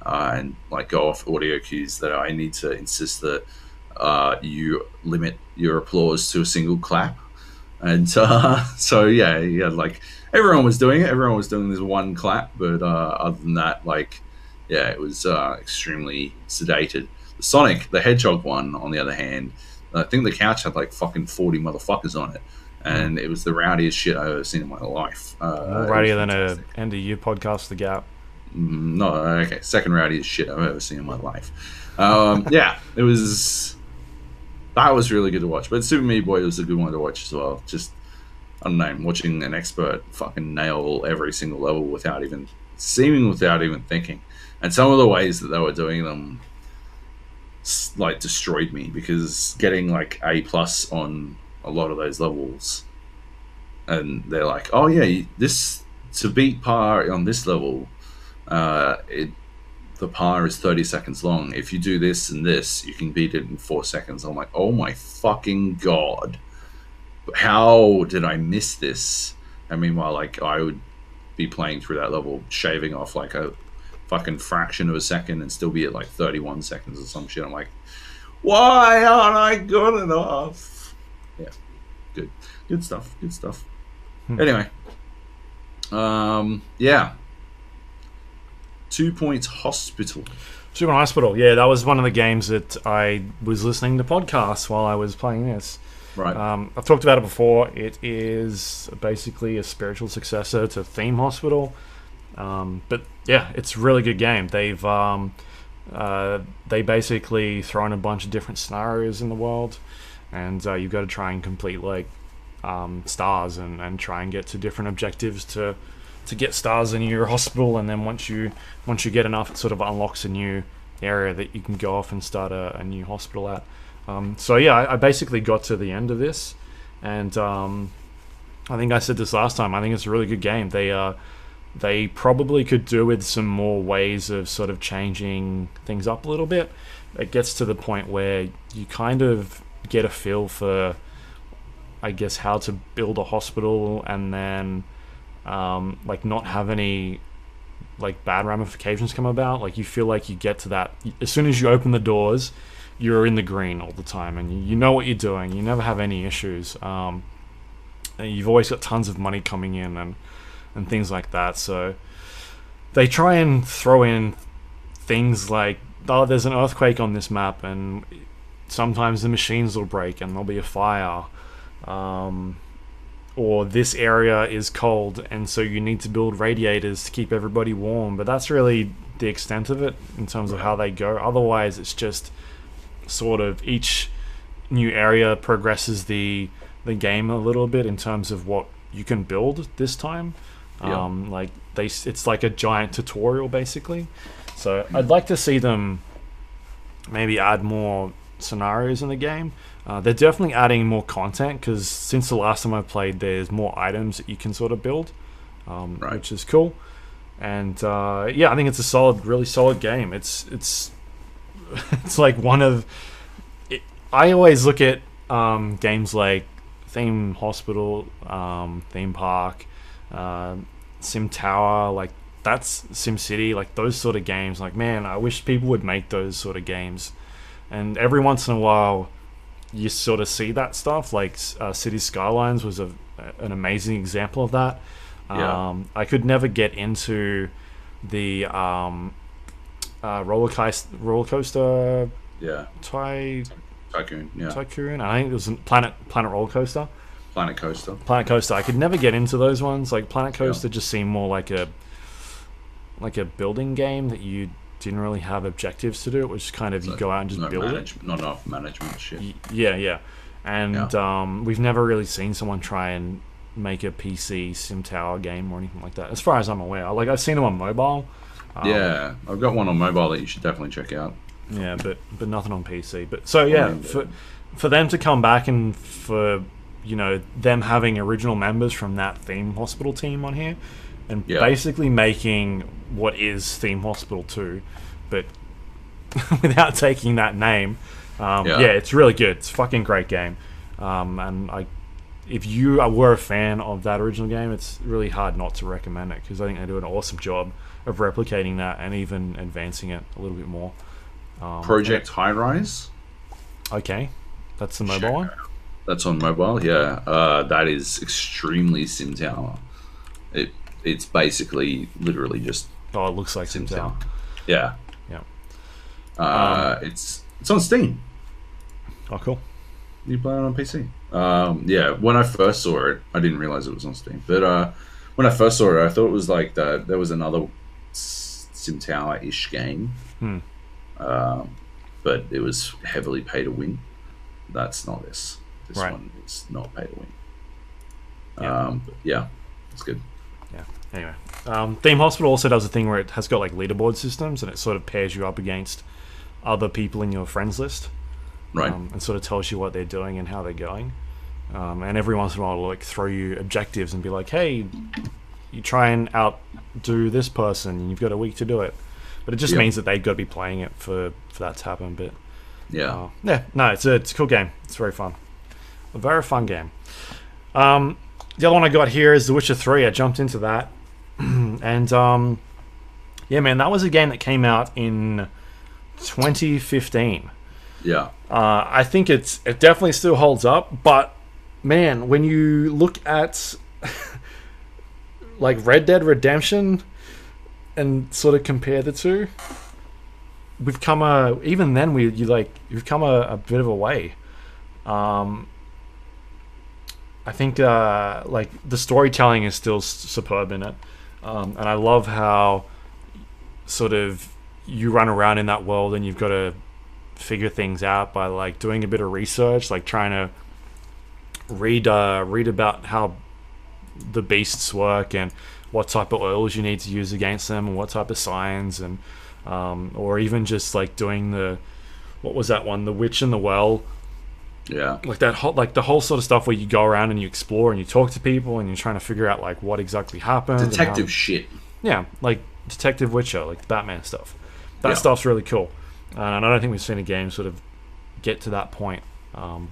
B: and like go off audio cues that I need to insist that you limit your applause to a single clap. And so yeah, like everyone was doing it. Everyone was doing this one clap, but other than that, like, yeah, it was extremely sedated. The Sonic the Hedgehog one, on the other hand, I think the couch had like fucking 40 motherfuckers on it, and it was the rowdiest shit I've ever seen in my life.
A: More rowdier than a end of year podcast, The Gap.
B: No, okay, second rowdiest shit I've ever seen in my life. Yeah, it was. That was really good to watch. But Super Meat Boy was a good one to watch as well. Just, I don't know, watching an expert fucking nail every single level without even seeming without even thinking. And some of the ways that they were doing them like destroyed me, because getting like A+ on a lot of those levels, and they're like, oh yeah, this to beat par on this level, the par is 30 seconds long. If you do this and this, you can beat it in 4 seconds. I'm like, oh my fucking god, how did I miss this? And meanwhile, like, I would be playing through that level, shaving off like a fucking fraction of a second and still be at like 31 seconds or some shit. I'm like, why aren't I good enough? Yeah, good stuff. Anyway, yeah, 2 Points Hospital.
A: Super Hospital, yeah, that was one of the games that I was listening to podcasts while I was playing this.
B: Right.
A: I've talked about it before. It is basically a spiritual successor to Theme Hospital. But yeah, it's a really good game. They've they basically throw in a bunch of different scenarios in the world, and you've got to try and complete like stars and try and get to different objectives to get stars in your hospital. And then once you get enough, it sort of unlocks a new area that you can go off and start a new hospital at. So yeah, I basically got to the end of this, and I think I said this last time, I think it's a really good game. They probably could do with some more ways of sort of changing things up a little bit. It gets to the point where you kind of get a feel for, I guess, how to build a hospital, and then like not have any like bad ramifications come about. Like you feel like you get to that as soon as you open the doors, you're in the green all the time, and you know what you're doing. You never have any issues. And you've always got tons of money coming in and things like that. So they try and throw in things like, oh, there's an earthquake on this map, and sometimes the machines will break and there'll be a fire. Or this area is cold, and so you need to build radiators to keep everybody warm. But that's really the extent of it in terms of how they go. Otherwise, it's just sort of each new area progresses the game a little bit in terms of what you can build this time. Like it's like a giant tutorial basically. So I'd like to see them maybe add more scenarios in the game. They're definitely adding more content, because since the last time I played, there's more items that you can sort of build, which is cool. And yeah, I think it's a really solid game. It's like one of I always look at games like Theme Hospital, Theme Park, Sim Tower, like that's Sim City, like those sort of games. Like, man, I wish people would make those sort of games. And every once in a while, you sort of see that stuff. Like City Skylines was an amazing example of that. I could never get into the roller coaster.
B: Yeah. Tycoon. Yeah.
A: Tycoon. I think it was Planet Roller Coaster.
B: Planet Coaster.
A: I could never get into those ones. Like Planet Coaster just seemed more like a building game that you didn't really have objectives to do. It was just kind of you go out and just build it. Not
B: enough management shit.
A: Yeah. And we've never really seen someone try and make a PC Sim Tower game or anything like that, as far as I'm aware. Like, I've seen them on mobile.
B: Yeah, I've got one on mobile that you should definitely check out.
A: Yeah, but nothing on PC. But so yeah, for them to come back, and for them having original members from that Theme Hospital team on here, and basically making what is Theme Hospital 2, but without taking that name. It's really good. It's a fucking great game. And if you were a fan of that original game, it's really hard not to recommend it, because I think they do an awesome job of replicating that and even advancing it a little bit more.
B: Project High Rise.
A: Okay, that's the mobile one.
B: That's on mobile. Yeah, that is extremely Sim Tower. It's basically literally just.
A: Oh, it looks like Sim Tower.
B: Yeah. It's on Steam.
A: Oh, cool.
B: You play it on PC. Yeah, when I first saw it, I didn't realize it was on Steam. But when I first saw it, I thought it was like there was another Sim Tower-ish game. But it was heavily pay to win. That's not this. This one is not pay to win. Yeah, it's good.
A: Yeah. Anyway, Theme Hospital also does a thing where it has got like leaderboard systems, and it sort of pairs you up against other people in your friends list,
B: Right.
A: And sort of tells you what they're doing and how they're going. And every once in a while, it'll like throw you objectives and be like, "Hey, you try and outdo this person, and you've got a week to do it." But it just means that they've got to be playing it for that to happen. But yeah, no, it's a cool game. It's very fun, a very fun game. The other one I got here is The Witcher 3. I jumped into that. And yeah, man, that was a game that came out in 2015.
B: Yeah.
A: I think it definitely still holds up, but man, when you look at like Red Dead Redemption and sort of compare the two, we've come a bit of a way. I think like the storytelling is still superb in it, and I love how sort of you run around in that world and you've got to figure things out by like doing a bit of research, like trying to read about how the beasts work and what type of oils you need to use against them and what type of signs, and or even just like doing what was that one, The Witch in the Well.
B: Yeah,
A: like that whole, like the whole sort of stuff where you go around and you explore and you talk to people and you're trying to figure out like what exactly happened.
B: Detective shit.
A: Yeah, like Detective Witcher, like the Batman stuff. That stuff's really cool, and I don't think we've seen a game sort of get to that point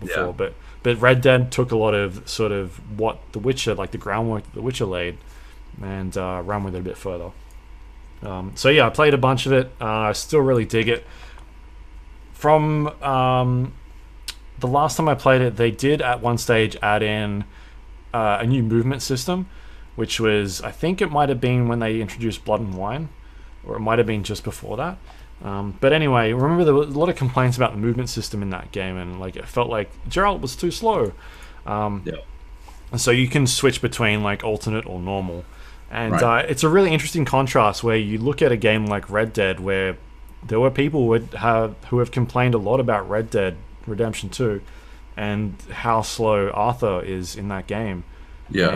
A: before. But Red Dead took a lot of sort of what The Witcher, like the groundwork that The Witcher laid, and ran with it a bit further. So yeah, I played a bunch of it. I still really dig it. From the last time I played it, they did at one stage add in a new movement system, which was, I think it might have been when they introduced Blood and Wine, or it might have been just before that. But anyway, remember there were a lot of complaints about the movement system in that game, and like it felt like Geralt was too slow. And so you can switch between like alternate or normal, and it's a really interesting contrast where you look at a game like Red Dead, where there were people who have complained a lot about Red Dead Redemption 2 and how slow Arthur is in that game. Yeah.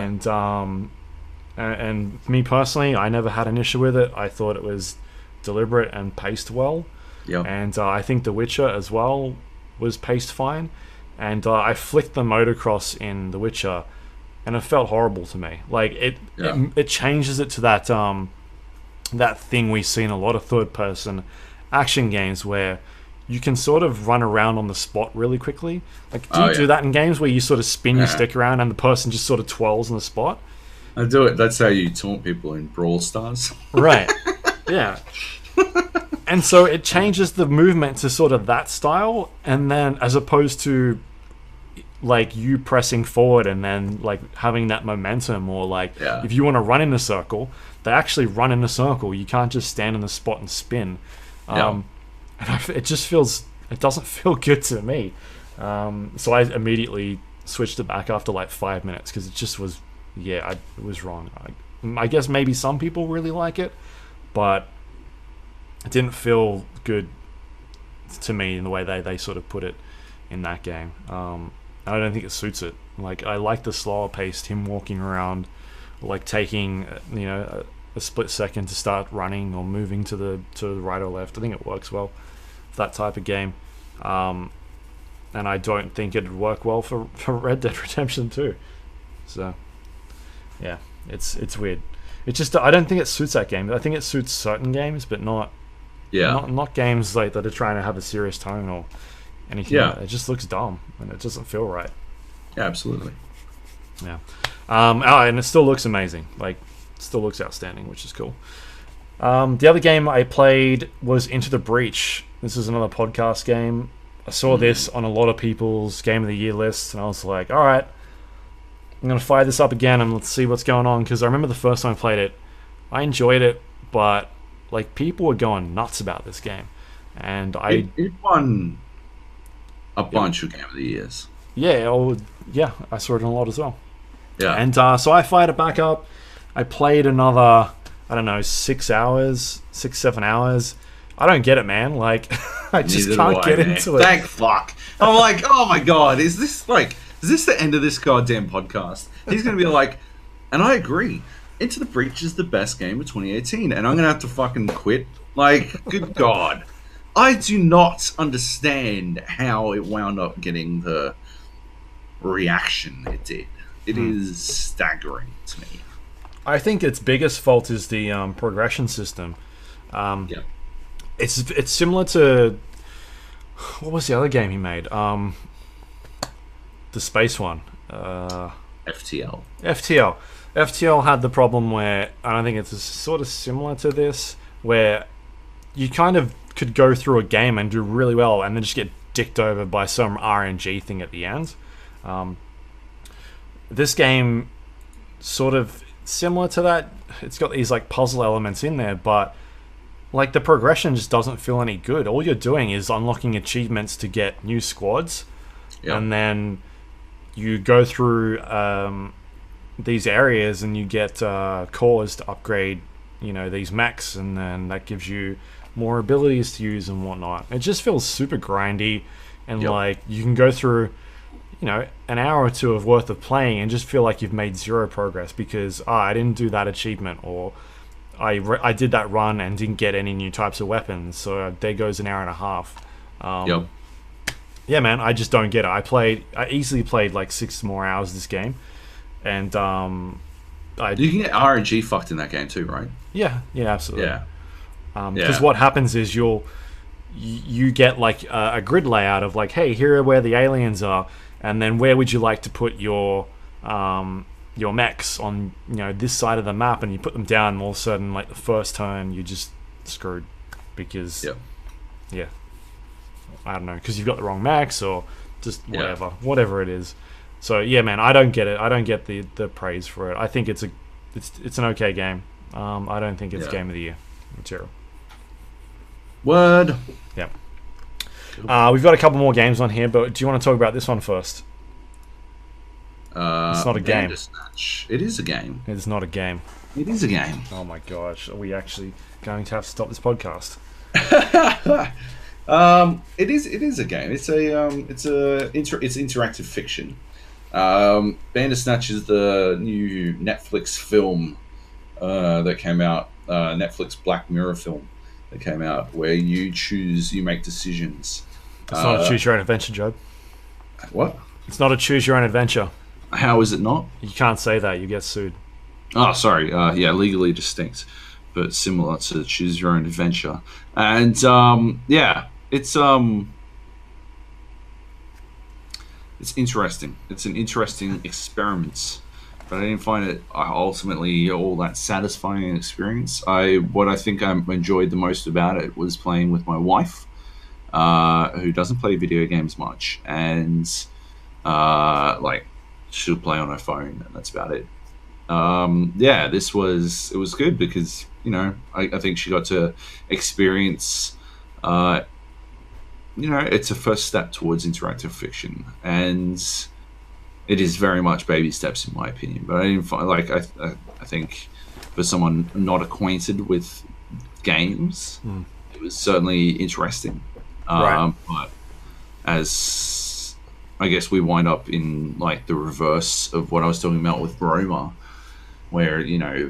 A: And me personally, I never had an issue with it. I thought it was deliberate and paced well.
B: Yeah.
A: And I think The Witcher as well was paced fine. And I flicked the motocross in The Witcher, and it felt horrible to me. Like it changes it to that that thing we see in a lot of third-person action games where you can sort of run around on the spot really quickly. Like, do you do that in games where you sort of spin your stick around and the person just sort of twirls on the spot?
B: I do it. That's how you taunt people in Brawl Stars.
A: Right. Yeah. And so it changes the movement to sort of that style, and then as opposed to like you pressing forward and then like having that momentum, or like if you want to run in a circle, they actually run in a circle. You can't just stand in the spot and spin. And it doesn't feel good to me. So I immediately switched it back after like 5 minutes because it just was, it was wrong. I guess maybe some people really like it, but it didn't feel good to me in the way they sort of put it in that game. I don't think it suits it. Like, I like the slower paced, him walking around, like taking a split second to start running or moving to the right or left. I think it works well for that type of game, and I don't think it'd work well for Red Dead Redemption 2. So yeah, it's weird. It's just, I don't think it suits that game. I think it suits certain games, but not games like that are trying to have a serious tone or anything. It just looks dumb and it doesn't feel right.
B: Yeah, absolutely.
A: Yeah. And it still looks amazing. Like, still looks outstanding, which is cool. The other game I played was Into the Breach. This is another podcast game. I saw this on a lot of people's Game of the Year lists, and I was like, all right, I'm going to fire this up again and let's see what's going on, because I remember the first time I played it, I enjoyed it, but like people were going nuts about this game. And
B: it won a bunch of Game of the Years.
A: I saw it in a lot as well.
B: Yeah.
A: And so I fired it back up. I played another, 6-7 hours. I don't get it, man. Like, I just can't get into it.
B: Thank fuck. I'm like, oh my god, is this the end of this goddamn podcast? He's going to be like, and I agree. Into the Breach is the best game of 2018, and I'm gonna have to fucking quit. Like, good God, I do not understand how it wound up getting the reaction it did. It is staggering to me.
A: I think its biggest fault is the progression system.
B: Yeah.
A: It's similar to what was the other game he made? The space one.
B: FTL.
A: FTL had the problem where, and I think it's sort of similar to this, where you kind of could go through a game and do really well and then just get dicked over by some RNG thing at the end. This game, sort of similar to that, it's got these like puzzle elements in there, but like the progression just doesn't feel any good. All you're doing is unlocking achievements to get new squads, and then you go through these areas and you get cores to upgrade, these mechs, and then that gives you more abilities to use and whatnot. It just feels super grindy, and like you can go through, an hour or two of worth of playing and just feel like you've made zero progress because I didn't do that achievement, or I did that run and didn't get any new types of weapons, so there goes an hour and a half. Yeah, man, I just don't get it. I easily played like 6 more hours this game, and
B: you can get RNG fucked in that game too, right?
A: Yeah, absolutely.
B: Yeah.
A: Because what happens is you get like a grid layout of like, hey, here are where the aliens are, and then where would you like to put your mechs on this side of the map, and you put them down, and all of a sudden, like the first turn, you're just screwed because I don't know, because you've got the wrong mechs or just whatever it is. So yeah, man, I don't get it. I don't get the praise for it. I think it's an okay game. I don't think it's game of the year material.
B: Word.
A: Yeah. We've got a couple more games on here, but do you want to talk about this one first? It's not a game.
B: Bandersnatch. It is a game.
A: It's not a game.
B: It is a game.
A: Oh my gosh, are we actually going to have to stop this podcast?
B: It is a game. It's interactive fiction. Bandersnatch is the new Netflix film that came out. Netflix Black Mirror film that came out, where you make decisions.
A: It's not a choose your own adventure, Joab.
B: What?
A: It's not a choose your own adventure.
B: How is it not?
A: You can't say that. You get sued.
B: Oh, sorry. Legally distinct, but similar to choose your own adventure. And it's interesting. It's an interesting experiment, but I didn't find it ultimately all that satisfying an experience. What I think I enjoyed the most about it was playing with my wife, who doesn't play video games much, and she'll play on her phone, and that's about it. It was good because I think she got to experience. It's a first step towards interactive fiction, and it is very much baby steps in my opinion. But I didn't find I think for someone not acquainted with games, it was certainly interesting.
A: Right.
B: But as I guess we wind up in like the reverse of what I was talking about with Roma, where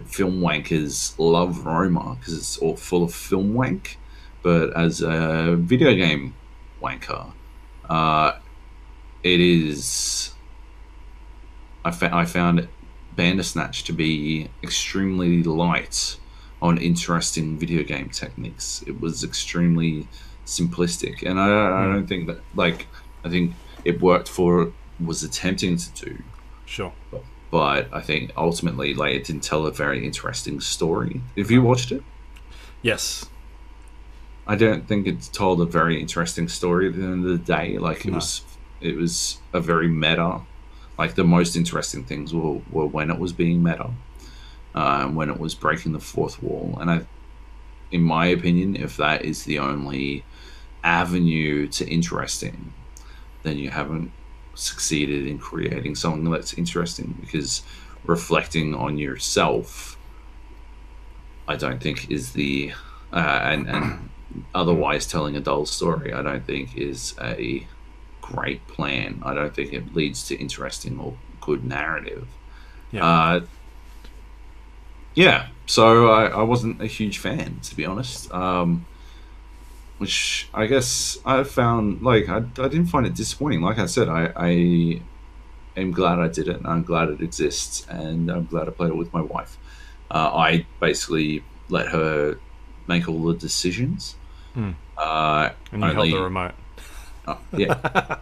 B: film wankers love Roma because it's all full of film wank, but as a video game wanker, it is. I found Bandersnatch to be extremely light on interesting video game techniques. It was extremely simplistic, and I don't think that I think it worked for was attempting to do.
A: Sure.
B: But I think ultimately it didn't tell a very interesting story. Have you watched it?
A: Yes.
B: I don't think it told a very interesting story at the end of the day. It was a very meta. Like the most interesting things were when it was being meta, when it was breaking the fourth wall. And in my opinion, if that is the only avenue to interesting, then you haven't succeeded in creating something that's interesting, because reflecting on yourself, I don't think is the and otherwise telling a dull story, I don't think is a great plan. I don't think it leads to interesting or good narrative. Yeah, so I wasn't a huge fan, to be honest. Which I guess I found like I didn't find it disappointing. Like I said, I am glad I did it, and I'm glad it exists, and I'm glad I played it with my wife. I basically let her make all the decisions.
A: And you held the remote.
B: Yeah,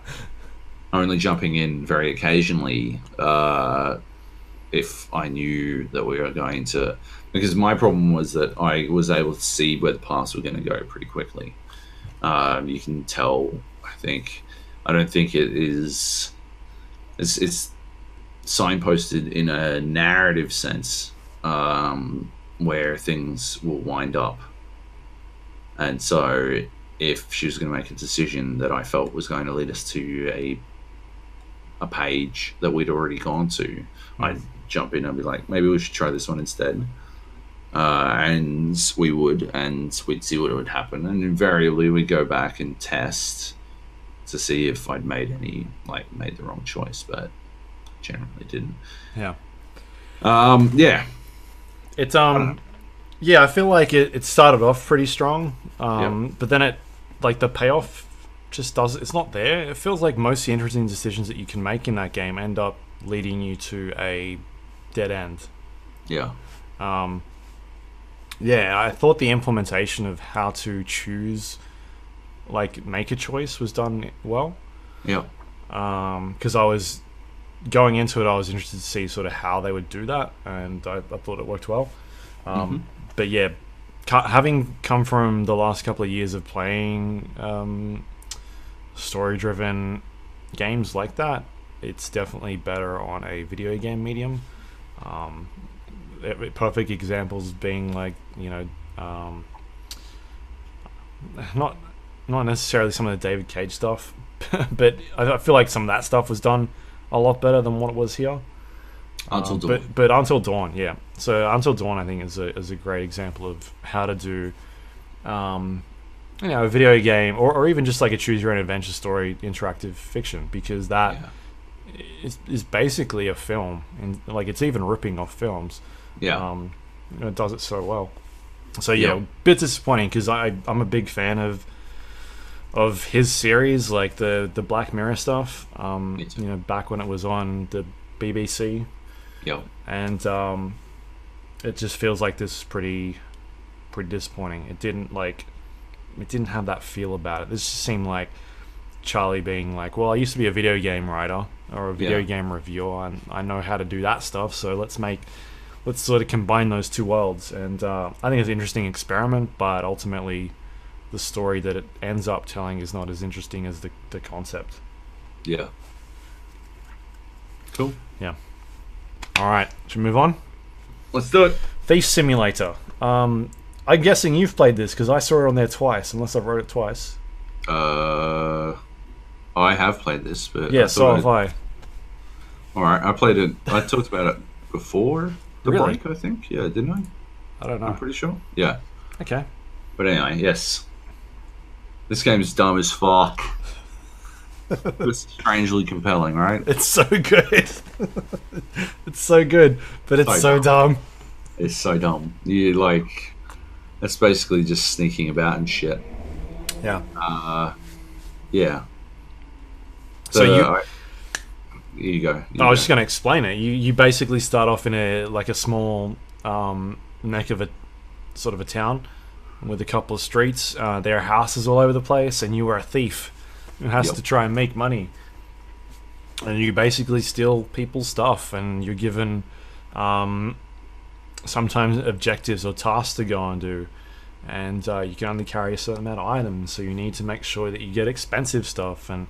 B: only jumping in very occasionally if I knew that we were going to. Because my problem was that I was able to see where the paths were going to go pretty quickly. You can tell. I don't think it is. It's signposted in a narrative sense, where things will wind up. And so, if she was going to make a decision that I felt was going to lead us to a page that we'd already gone to, I'd jump in and be like, maybe we should try this one instead. And we would, and we'd see what would happen. And invariably, we'd go back and test to see if I'd made the wrong choice, but generally didn't.
A: Yeah.
B: Yeah.
A: It's yeah, I feel like it started off pretty strong, but then it, like, the payoff just it's not there. It feels like most of the interesting decisions that you can make in that game end up leading you to a dead end.
B: Yeah.
A: Yeah, I thought the implementation of how to choose, like, make a choice was done well.
B: Yeah.
A: Because I was going into it, I was interested to see sort of how they would do that, and I thought it worked well. But yeah, having come from the last couple of years of playing story-driven games like that, it's definitely better on a video game medium. Perfect examples being, like, not necessarily some of the David Cage stuff, but I feel like some of that stuff was done a lot better than what it was here.
B: Until Dawn.
A: But Until Dawn, yeah. So Until Dawn, I think, is a great example of how to do, a video game, or even just like a choose your own adventure story, interactive fiction, because that is basically a film, and like it's even ripping off films.
B: Yeah.
A: It does it so well. So yeah, a bit disappointing because I'm a big fan of his series, like the Black Mirror stuff. Back when it was on the BBC.
B: Yeah.
A: And it just feels like this is pretty disappointing. It didn't have that feel about it. This just seemed like Charlie being like, well, I used to be a video game writer or a video game reviewer, and I know how to do that stuff, so let's sort of combine those two worlds. And I think it's an interesting experiment, but ultimately the story that it ends up telling is not as interesting as the concept.
B: Yeah. Cool.
A: Yeah. All right, should we move on?
B: Let's do it.
A: Thief Simulator. I'm guessing you've played this because I saw it on there twice, unless I wrote it twice.
B: I have played this, but
A: yeah, so have I.
B: All right, I played it. I talked about it before the
A: Really?
B: break, I think. Yeah, didn't I?
A: I don't know.
B: I'm pretty sure. Yeah.
A: Okay.
B: But anyway, yes. This game is dumb as fuck. It's strangely compelling, right?
A: It's so good. It's so good, but it's so dumb.
B: It's so dumb. It's basically just sneaking about and shit.
A: Yeah.
B: Yeah.
A: So
B: here you go.
A: I was just going to explain it. You basically start off in a small neck of a sort of a town with a couple of streets. There are houses all over the place, and you are a thief who has to try and make money. And you basically steal people's stuff, and you're given sometimes objectives or tasks to go and do. And you can only carry a certain amount of items, so you need to make sure that you get expensive stuff. And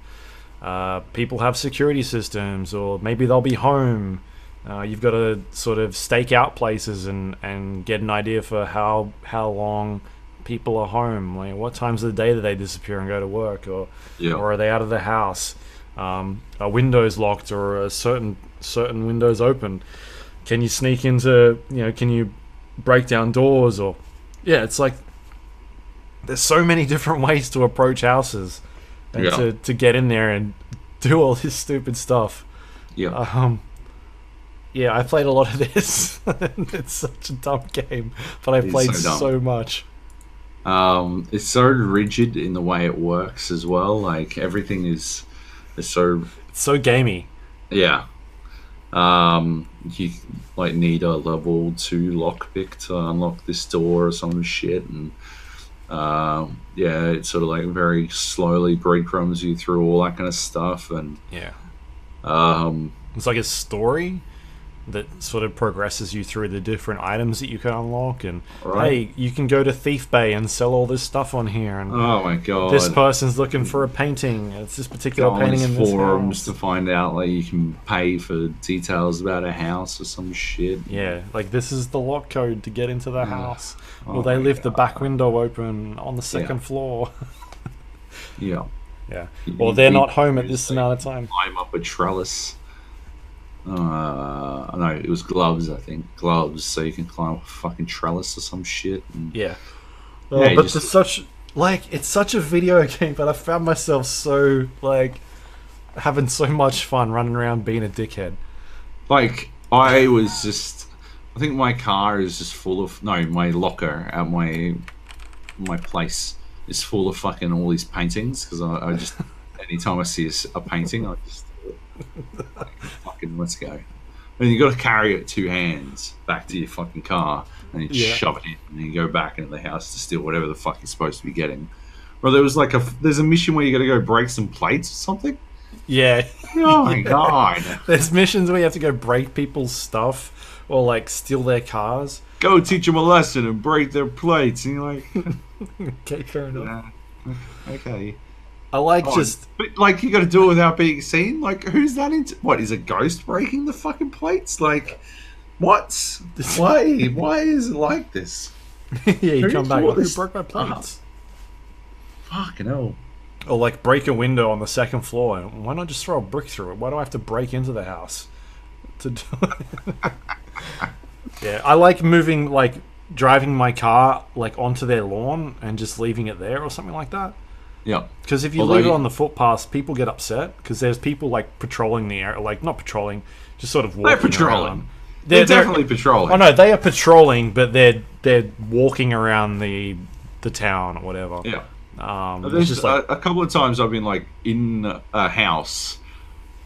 A: people have security systems, or maybe they'll be home. You've got to sort of stake out places and get an idea for how long people are home. Like, what times of the day do they disappear and go to work, or are they out of the house? Are windows locked, or are certain windows open? Can you sneak into? Can you break down doors? Or it's like there's so many different ways to approach houses and to get in there and do all this stupid stuff.
B: Yeah.
A: Yeah, I played a lot of this. It's such a dumb game, but I played so much.
B: It's so rigid in the way it works as well. Like everything is so
A: It's so gamey.
B: Yeah. You like need a level 2 lockpick to unlock this door or some shit, and yeah, it's sort of like very slowly breadcrumbs you through all that kind of stuff, and
A: yeah, it's like a story that sort of progresses you through the different items that you can unlock, and hey, you can go to Thief Bay and sell all this stuff on here, and
B: oh my god,
A: this person's looking for a painting. It's this particular painting in this
B: forums
A: house.
B: To find out like you can pay for details about a house or some shit.
A: Yeah, like this is the lock code to get into the house. Or they leave the back window open on the second floor.
B: Yeah.
A: Or they're not home at this amount of time.
B: Climb up a trellis. No, it was gloves, I think. Gloves, so you can climb up a fucking trellis or some shit. And
A: but it's such a video game, but I found myself so, like, having so much fun running around being a dickhead.
B: Like, I think my car is just full of... No, my locker at my place is full of fucking all these paintings, because I just... anytime I see a painting, I just... fucking let's go. And you got to carry it with 2 hands back to your fucking car, and you shove it in, and then you go back into the house to steal whatever the fuck you're supposed to be getting. Well, there's a mission where you got to go break some plates or something.
A: Yeah.
B: Oh my god.
A: There's missions where you have to go break people's stuff or like steal their cars.
B: Go teach them a lesson and break their plates. And you're like,
A: okay, fair enough.
B: Okay.
A: I like
B: but like you got to do it without being seen. Like who's that into? What is a ghost breaking the fucking plates? Like what? Why is it like this?
A: Yeah, you come back. Who broke my plates?
B: Fucking hell.
A: Or like break a window on the second floor. And why not just throw a brick through it? Why do I have to break into the house to do it? Yeah, I like driving my car like onto their lawn and just leaving it there or something like that.
B: Yeah,
A: because if you leave it on the footpath, people get upset because there's people like patrolling the area, like not patrolling, just sort of walking.
B: They're patrolling.
A: Around.
B: They're definitely patrolling.
A: Oh no, they are patrolling, but they're walking around the town or whatever.
B: Yeah.
A: There's just like
B: a couple of times I've been like in a house,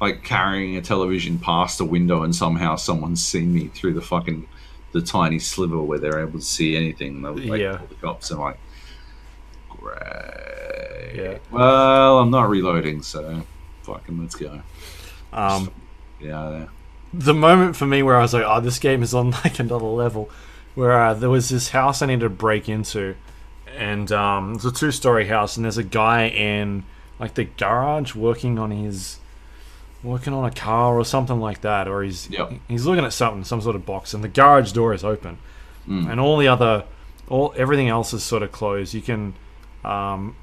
B: like carrying a television past a window, and somehow someone's seen me through the tiny sliver where they're able to see anything. They would call the cops, and like, great.
A: Yeah.
B: Well, I'm not reloading, so fucking let's go. Yeah.
A: The moment for me where I was like, oh, this game is on like another level, where there was this house I needed to break into, and it's a 2-story house, and there's a guy in like the garage working on a car or something like that, or he's looking at some sort of box, and the garage door is open, and everything else is sort of closed. You can, I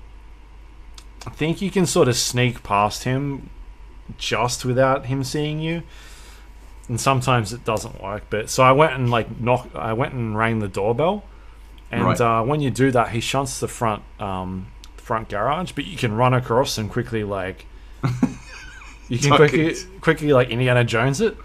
A: think you can sort of sneak past him just without him seeing you. And sometimes it doesn't work, but so I went and rang the doorbell, and when you do that, he shunts the front garage, but you can run across and quickly like you can quickly like Indiana Jones it,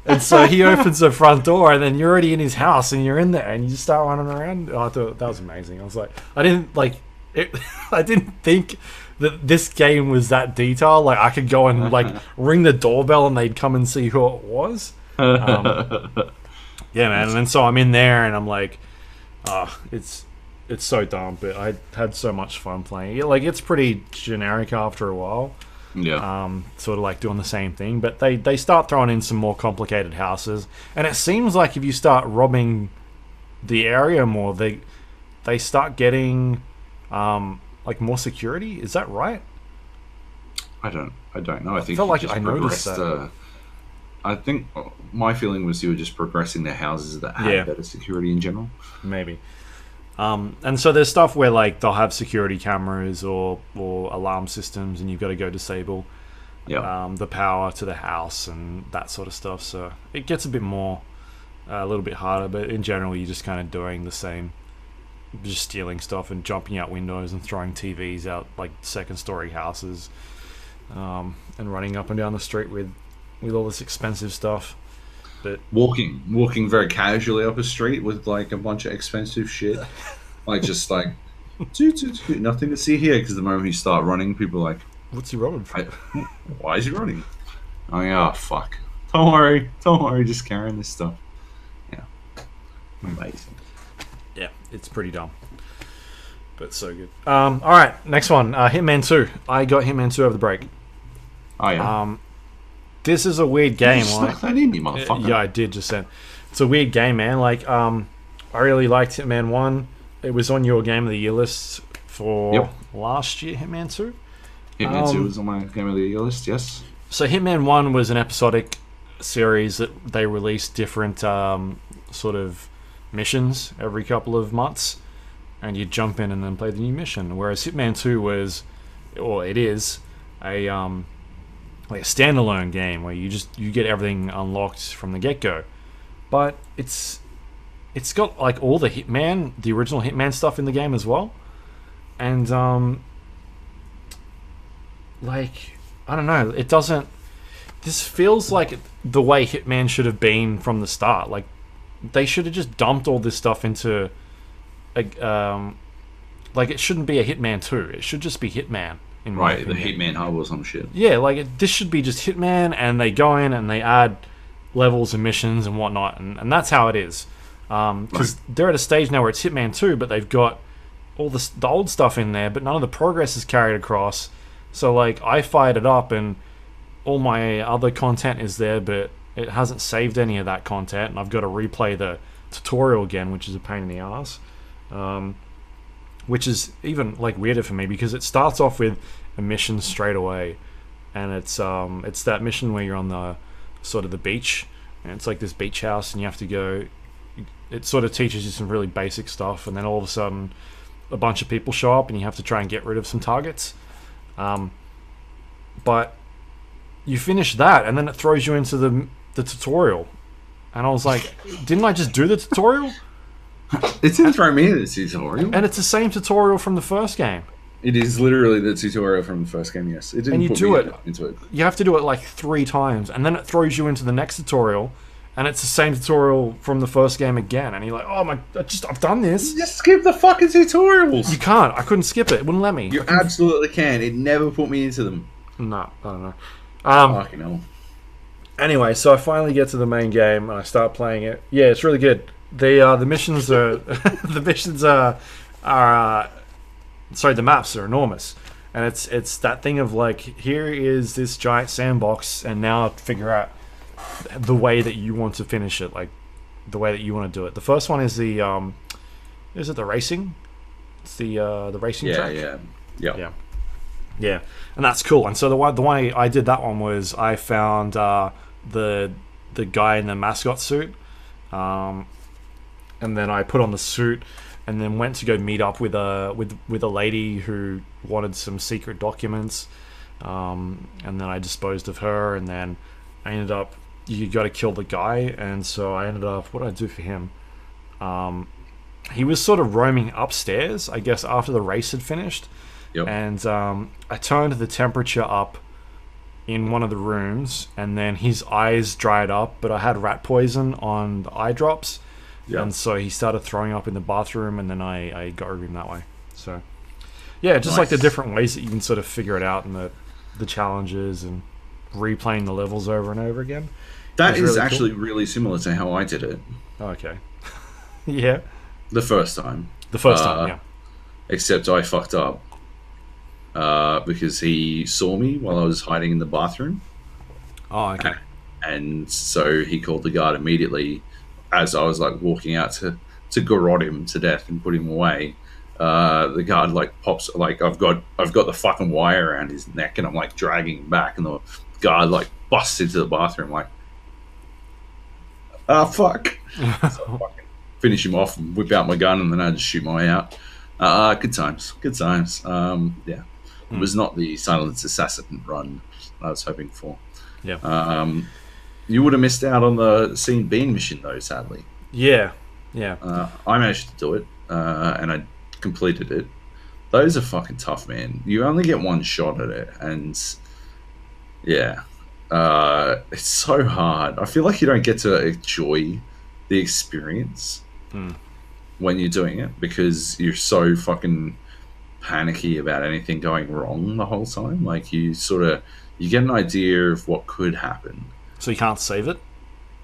A: and so he opens the front door, and then you're already in his house, and you're in there, and you just start running around. Oh, I thought that was amazing. I was like, I didn't think that this game was that detailed. Like I could go and like ring the doorbell and they'd come and see who it was. Yeah, man. And then so I'm in there and I'm like, it's so dumb, but I had so much fun playing it. Like it's pretty generic after a while.
B: Yeah.
A: Sort of like doing the same thing, but they start throwing in some more complicated houses, and it seems like if you start robbing the area more, they start getting like more security. Is that right?
B: I don't know. I think
A: felt like I noticed that.
B: I think my feeling was you were just progressing the houses that had better security in general.
A: Maybe. And so there's stuff where like they'll have security cameras or alarm systems, and you've got to go disable the power to the house and that sort of stuff. So it gets a little bit harder, but in general you're just kind of doing the same. Just stealing stuff and jumping out windows and throwing TVs out like 2nd-story houses, and running up and down the street with all this expensive stuff. But
B: walking very casually up a street with like a bunch of expensive shit, like just like nothing to see here. Because the moment you start running, people are like,
A: what's he running for?
B: Why is he running? Oh yeah, fuck. Don't worry, just carrying this stuff. Yeah, amazing.
A: Yeah, it's pretty dumb, but so good. All right, next one, Hitman 2. I got Hitman 2 over the break.
B: Oh yeah.
A: This is a weird game.
B: You snuck that in, you motherfucker.
A: Yeah, I did just then. It's a weird game, man. Like, I really liked Hitman 1. It was on your Game of the Year list for last year, Hitman 2.
B: Hitman 2 was on my Game of the Year list, yes.
A: So Hitman 1 was an episodic series that they released different sort of missions every couple of months, and you jump in and then play the new mission. Whereas Hitman 2 was, or it is, a like a standalone game where you get everything unlocked from the get-go. But it's got like all the original Hitman stuff in the game as well. And like, I don't know, it doesn't, this feels like the way Hitman should have been from the start. Like, they should have just dumped all this stuff into like, it shouldn't be a Hitman 2. It should just be Hitman.
B: Right, the Hitman Hub or some shit.
A: Yeah, like, this should be just Hitman, and they go in and they add levels and missions and whatnot, and that's how it is. Because they're at a stage now where it's Hitman 2, but they've got all the old stuff in there, but none of the progress is carried across. So, like, I fired it up, and all my other content is there, but it hasn't saved any of that content, and I've got to replay the tutorial again, which is a pain in the ass. Which is even like weirder for me because it starts off with a mission straight away, and it's that mission where you're on the sort of the beach, and it's like this beach house, and you have to go. It sort of teaches you some really basic stuff, and then all of a sudden, a bunch of people show up, and you have to try and get rid of some targets. But you finish that, and then it throws you into the tutorial, and I was like, didn't I just do the tutorial?
B: It didn't throw me in the tutorial.
A: And it's the same tutorial from the first game.
B: It is literally the tutorial from the first game, yes. It didn't
A: and you
B: put
A: do
B: me
A: it
B: into it.
A: You have to do it like 3 times, and then it throws you into the next tutorial, and it's the same tutorial from the first game again. And you're like, oh my, I've done this.
B: Just skip the fucking tutorials.
A: You can't. I couldn't skip it. It wouldn't let me.
B: You absolutely can. It never put me into them.
A: No, I don't know.
B: Fucking hell.
A: Anyway, so I finally get to the main game and I start playing it. Yeah, it's really good. The missions are the maps are enormous, and it's that thing of like, here is this giant sandbox, and now figure out the way that you want to finish it, like the way that you want to do it. The first one is the is it the racing? It's the racing track. Yeah, and that's cool. And so the way I did that one was I found the guy in the mascot suit. And then I put on the suit, and then went to go meet up with a lady who wanted some secret documents, and then I disposed of her, and then I ended up, you got to kill the guy, and so I ended up, what did I do for him? He was sort of roaming upstairs, I guess, after the race had finished, and I turned the temperature up in one of the rooms, and then his eyes dried up, but I had rat poison on the eye drops. Yep. And so he started throwing up in the bathroom, and then I got rid of him that way. So, yeah, just like the different ways that you can sort of figure it out, and the challenges, and replaying the levels over and over again.
B: That is really actually cool. Really similar to how I did it.
A: Okay. Yeah.
B: The first time.
A: Yeah.
B: Except I fucked up because he saw me while I was hiding in the bathroom.
A: Oh, okay.
B: And so he called the guard immediately. As I was like walking out to garrot him to death and put him away, the guard like pops, like I've got the fucking wire around his neck, and I'm like dragging him back, and the guard like busts into the bathroom like, fuck. So I fucking finish him off and whip out my gun, and then I just shoot my way out. Good times. Yeah, it was not the Silent Assassin run I was hoping for.
A: Yeah.
B: You would have missed out on the Scene Bean mission, though, sadly.
A: Yeah.
B: I managed to do it, and I completed it. Those are fucking tough, man. You only get one shot at it, and yeah, It's so hard. I feel like you don't get to enjoy the experience when you're doing it because you're so fucking panicky about anything going wrong the whole time. Like you get an idea of what could happen.
A: So you can't save it?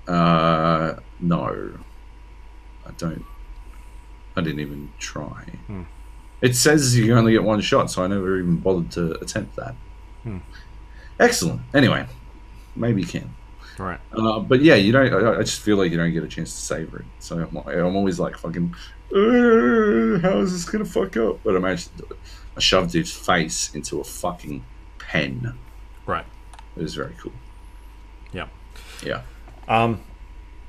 B: No, I don't. I didn't even try. It says you can only get one shot, so I never even bothered to attempt that. Excellent. Anyway, maybe you can.
A: Right.
B: But yeah, you don't. I just feel like you don't get a chance to savor it. So I'm always like fucking. How is this gonna fuck up? But I managed to do it. I shoved dude's face into a fucking pen.
A: Right.
B: It was very cool.
A: Yeah.
B: Yeah.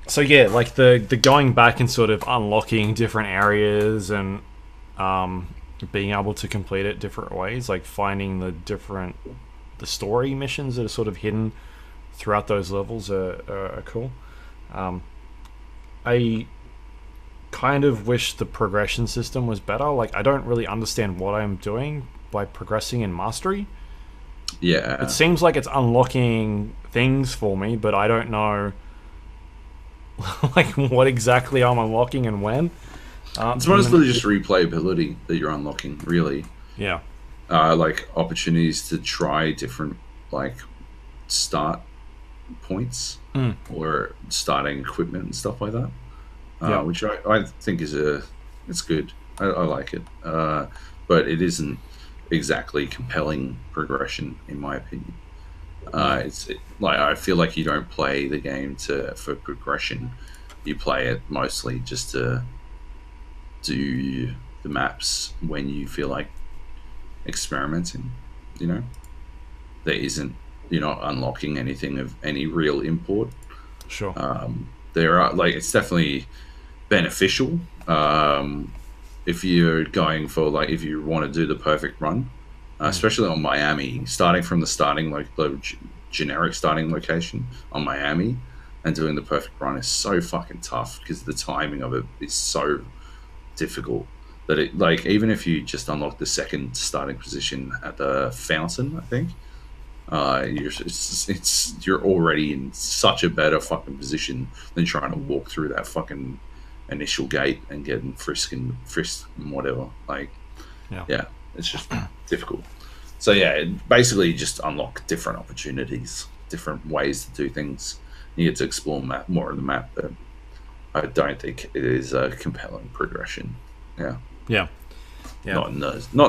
A: So yeah, like the going back and sort of unlocking different areas and being able to complete it different ways, like finding the story missions that are sort of hidden throughout those levels are cool. I kind of wish the progression system was better. Like I don't really understand what I'm doing by progressing in mastery.
B: Yeah.
A: It seems like it's unlocking things for me, but I don't know like what exactly I'm unlocking and when.
B: It's mostly just replayability that you're unlocking, really.
A: Yeah.
B: Like opportunities to try different like start points or starting equipment and stuff like that. Which I think it's good. I like it. But it isn't exactly compelling progression in my opinion. Like I feel like you don't play the game for progression. You play it mostly just to do the maps when you feel like experimenting. You know, you're not unlocking anything of any real import.
A: Sure.
B: There are it's definitely beneficial if you're going for if you want to do the perfect run. Especially on Miami, starting from the generic starting location on Miami and doing the perfect run is so fucking tough because the timing of it is so difficult that it even if you just unlock the second starting position at the fountain, I think you're already in such a better fucking position than trying to walk through that fucking initial gate and getting frisked and whatever. Yeah, it's just difficult. So yeah, basically just unlock different opportunities, different ways to do things. You get to explore more of the map, but I don't think it is a compelling progression. Yeah. Not in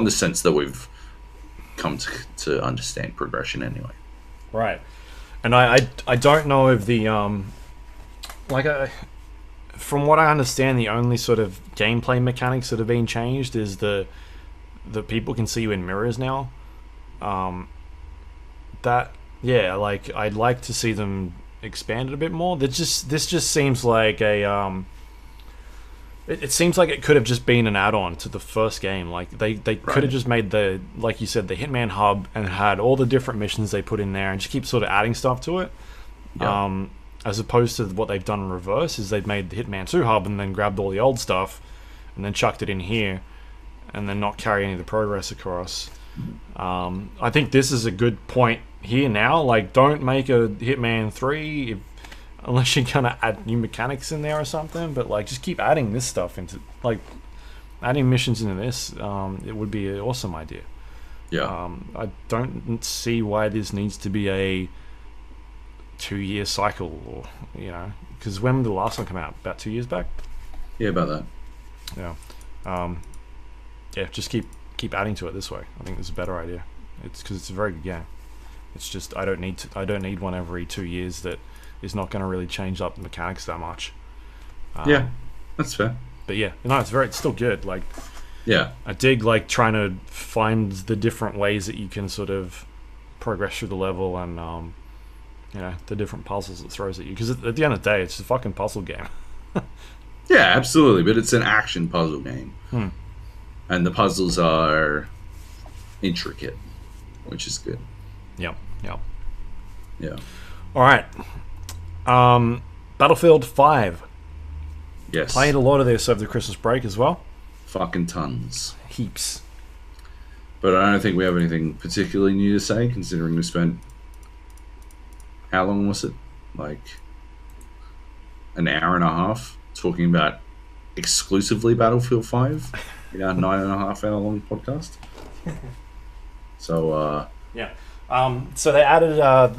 B: the sense that we've come to understand progression anyway.
A: Right. And I don't know if the from what I understand, the only sort of gameplay mechanics that have been changed is the people can see you in mirrors now. I'd like to see them expanded a bit more. This just seems like a it seems like it could have just been an add-on to the first game. Like they could have just made like you said, the Hitman hub and had all the different missions they put in there and just keep sort of adding stuff to it. Yeah. As opposed to what they've done in reverse is they've made the Hitman 2 hub and then grabbed all the old stuff and then chucked it in here and then not carry any of the progress across. I think this is a good point here now. Like, don't make a Hitman 3 unless you're gonna add new mechanics in there or something, but just keep adding this stuff into adding missions into this. It would be an awesome idea. I don't see why this needs to be a 2-year cycle, or because when did the last one come out? About 2 years back.
B: Yeah, about that.
A: Just keep adding to it this way. I think it's a better idea. It's because it's a very good game. It's just I don't need one every 2 years that is not going to really change up the mechanics that much.
B: Yeah, that's fair.
A: But yeah, no, it's still good. I dig trying to find the different ways that you can sort of progress through the level and the different puzzles it throws at you. Because at the end of the day, it's a fucking puzzle game.
B: Yeah, absolutely. But it's an action puzzle game. And the puzzles are intricate, which is good.
A: Yeah.
B: All
A: right. Battlefield 5.
B: Yes.
A: Played a lot of this over the Christmas break as well.
B: Fucking tons.
A: Heaps.
B: But I don't think we have anything particularly new to say, considering we spent how long was it? Like an hour and a half talking about exclusively Battlefield 5 in our 9.5 hour long podcast. So
A: yeah. So they added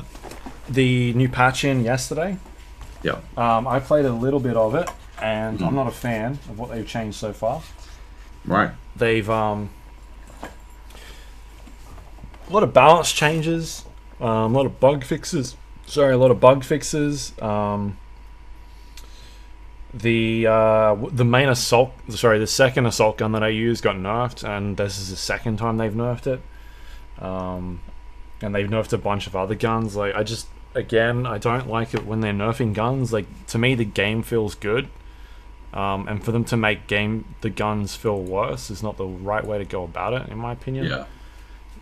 A: the new patch in yesterday.
B: Yeah.
A: I played a little bit of it, and I'm not a fan of what they've changed so far.
B: Right.
A: They've a lot of balance changes, a lot of bug fixes. The main assault, the second assault gun that I used got nerfed, and this is the second time they've nerfed it. And they've nerfed a bunch of other guns. Like, I don't like it when they're nerfing guns. Like, to me, the game feels good, and for them to make the guns feel worse is not the right way to go about it, in my opinion.
B: Yeah.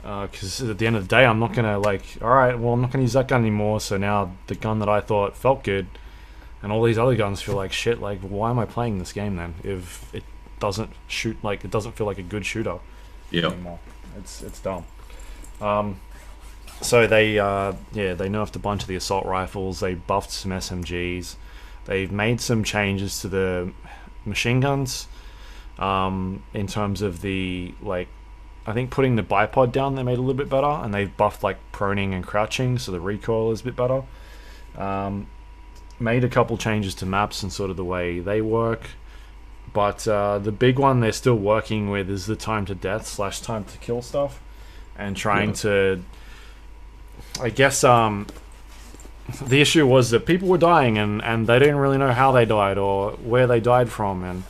A: Because at the end of the day, I'm not gonna I'm not gonna use that gun anymore. So now the gun that I thought felt good, and all these other guns feel like shit. Like, why am I playing this game then if it doesn't shoot, like, it doesn't feel like a good shooter anymore? It's dumb. So they nerfed a bunch of the assault rifles. They buffed some SMGs. They've made some changes to the machine guns. In terms of the, like, I think putting the bipod down they made a little bit better, and they've buffed like proning and crouching, so the recoil is a bit better. Made a couple changes to maps and sort of the way they work, but the big one they're still working with is the time to death / time to kill stuff, and trying to, I guess, the issue was that people were dying and they didn't really know how they died or where they died from and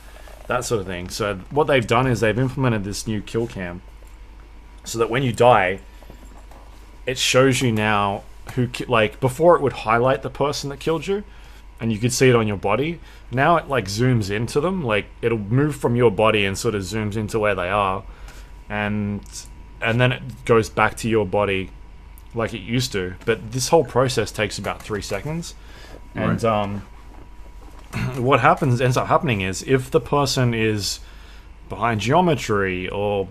A: that sort of thing. So what they've done is they've implemented this new kill cam, so that when you die, it shows you now who, like, before it would highlight the person that killed you, and you could see it on your body. Now it, like, zooms into them, like, it'll move from your body and sort of zooms into where they are, and then it goes back to your body like it used to. But this whole process takes about 3 seconds, and what ends up happening is if the person is behind geometry or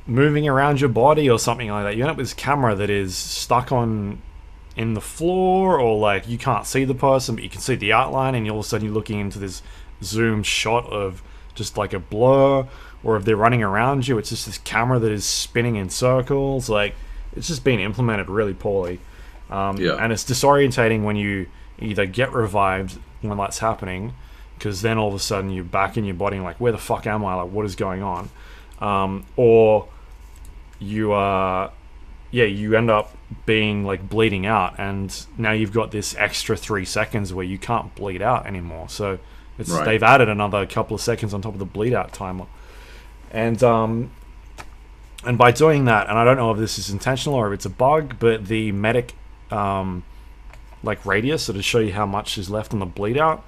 A: moving around your body or something like that, you end up with this camera that is stuck in the floor, or like you can't see the person but you can see the outline, and all of a sudden you're looking into this zoomed shot of just like a blur. Or if they're running around you, it's just this camera that is spinning in circles. Like, it's just been implemented really poorly, and it's disorientating when you either get revived when that's happening, because then all of a sudden you're back in your body and like, where the fuck am I, like, what is going on, or you end up being like bleeding out, and now you've got this extra 3 seconds where you can't bleed out anymore. So they've added another couple of seconds on top of the bleed out timer, and by doing that, and I don't know if this is intentional or if it's a bug, but the medic like radius, so to show you how much is left on the bleed out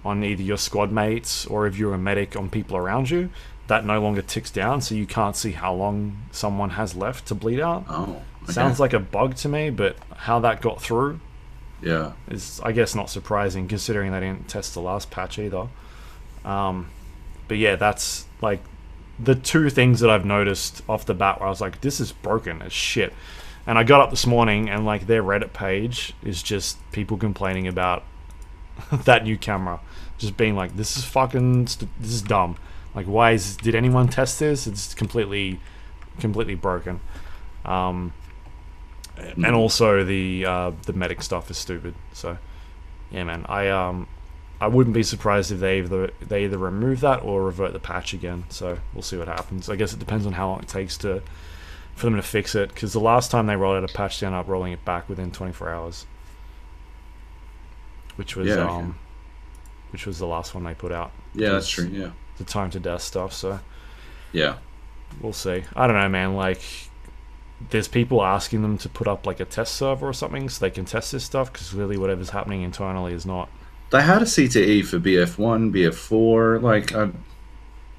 A: on either your squad mates or if you're a medic on people around you, that no longer ticks down, so you can't see how long someone has left to bleed out.
B: Oh, okay.
A: Sounds like a bug to me, but how that got through is, I guess, not surprising considering they didn't test the last patch either. But yeah, that's like the two things that I've noticed off the bat where I was like, this is broken as shit. And I got up this morning and like their Reddit page is just people complaining about that new camera, just being like, this is dumb. Like, did anyone test this? It's completely broken. And also the medic stuff is stupid. So yeah, man, I wouldn't be surprised if they either remove that or revert the patch again. So we'll see what happens. I guess it depends on how long it takes for them to fix it, because the last time they rolled out a patch, they ended up rolling it back within 24 hours, which was the last one they put out.
B: Yeah, that's true. Yeah,
A: the time to death stuff. So
B: yeah,
A: we'll see. I don't know, man. Like, there's people asking them to put up like a test server or something so they can test this stuff, because clearly whatever's happening internally is not.
B: They had a CTE for BF1, BF4, like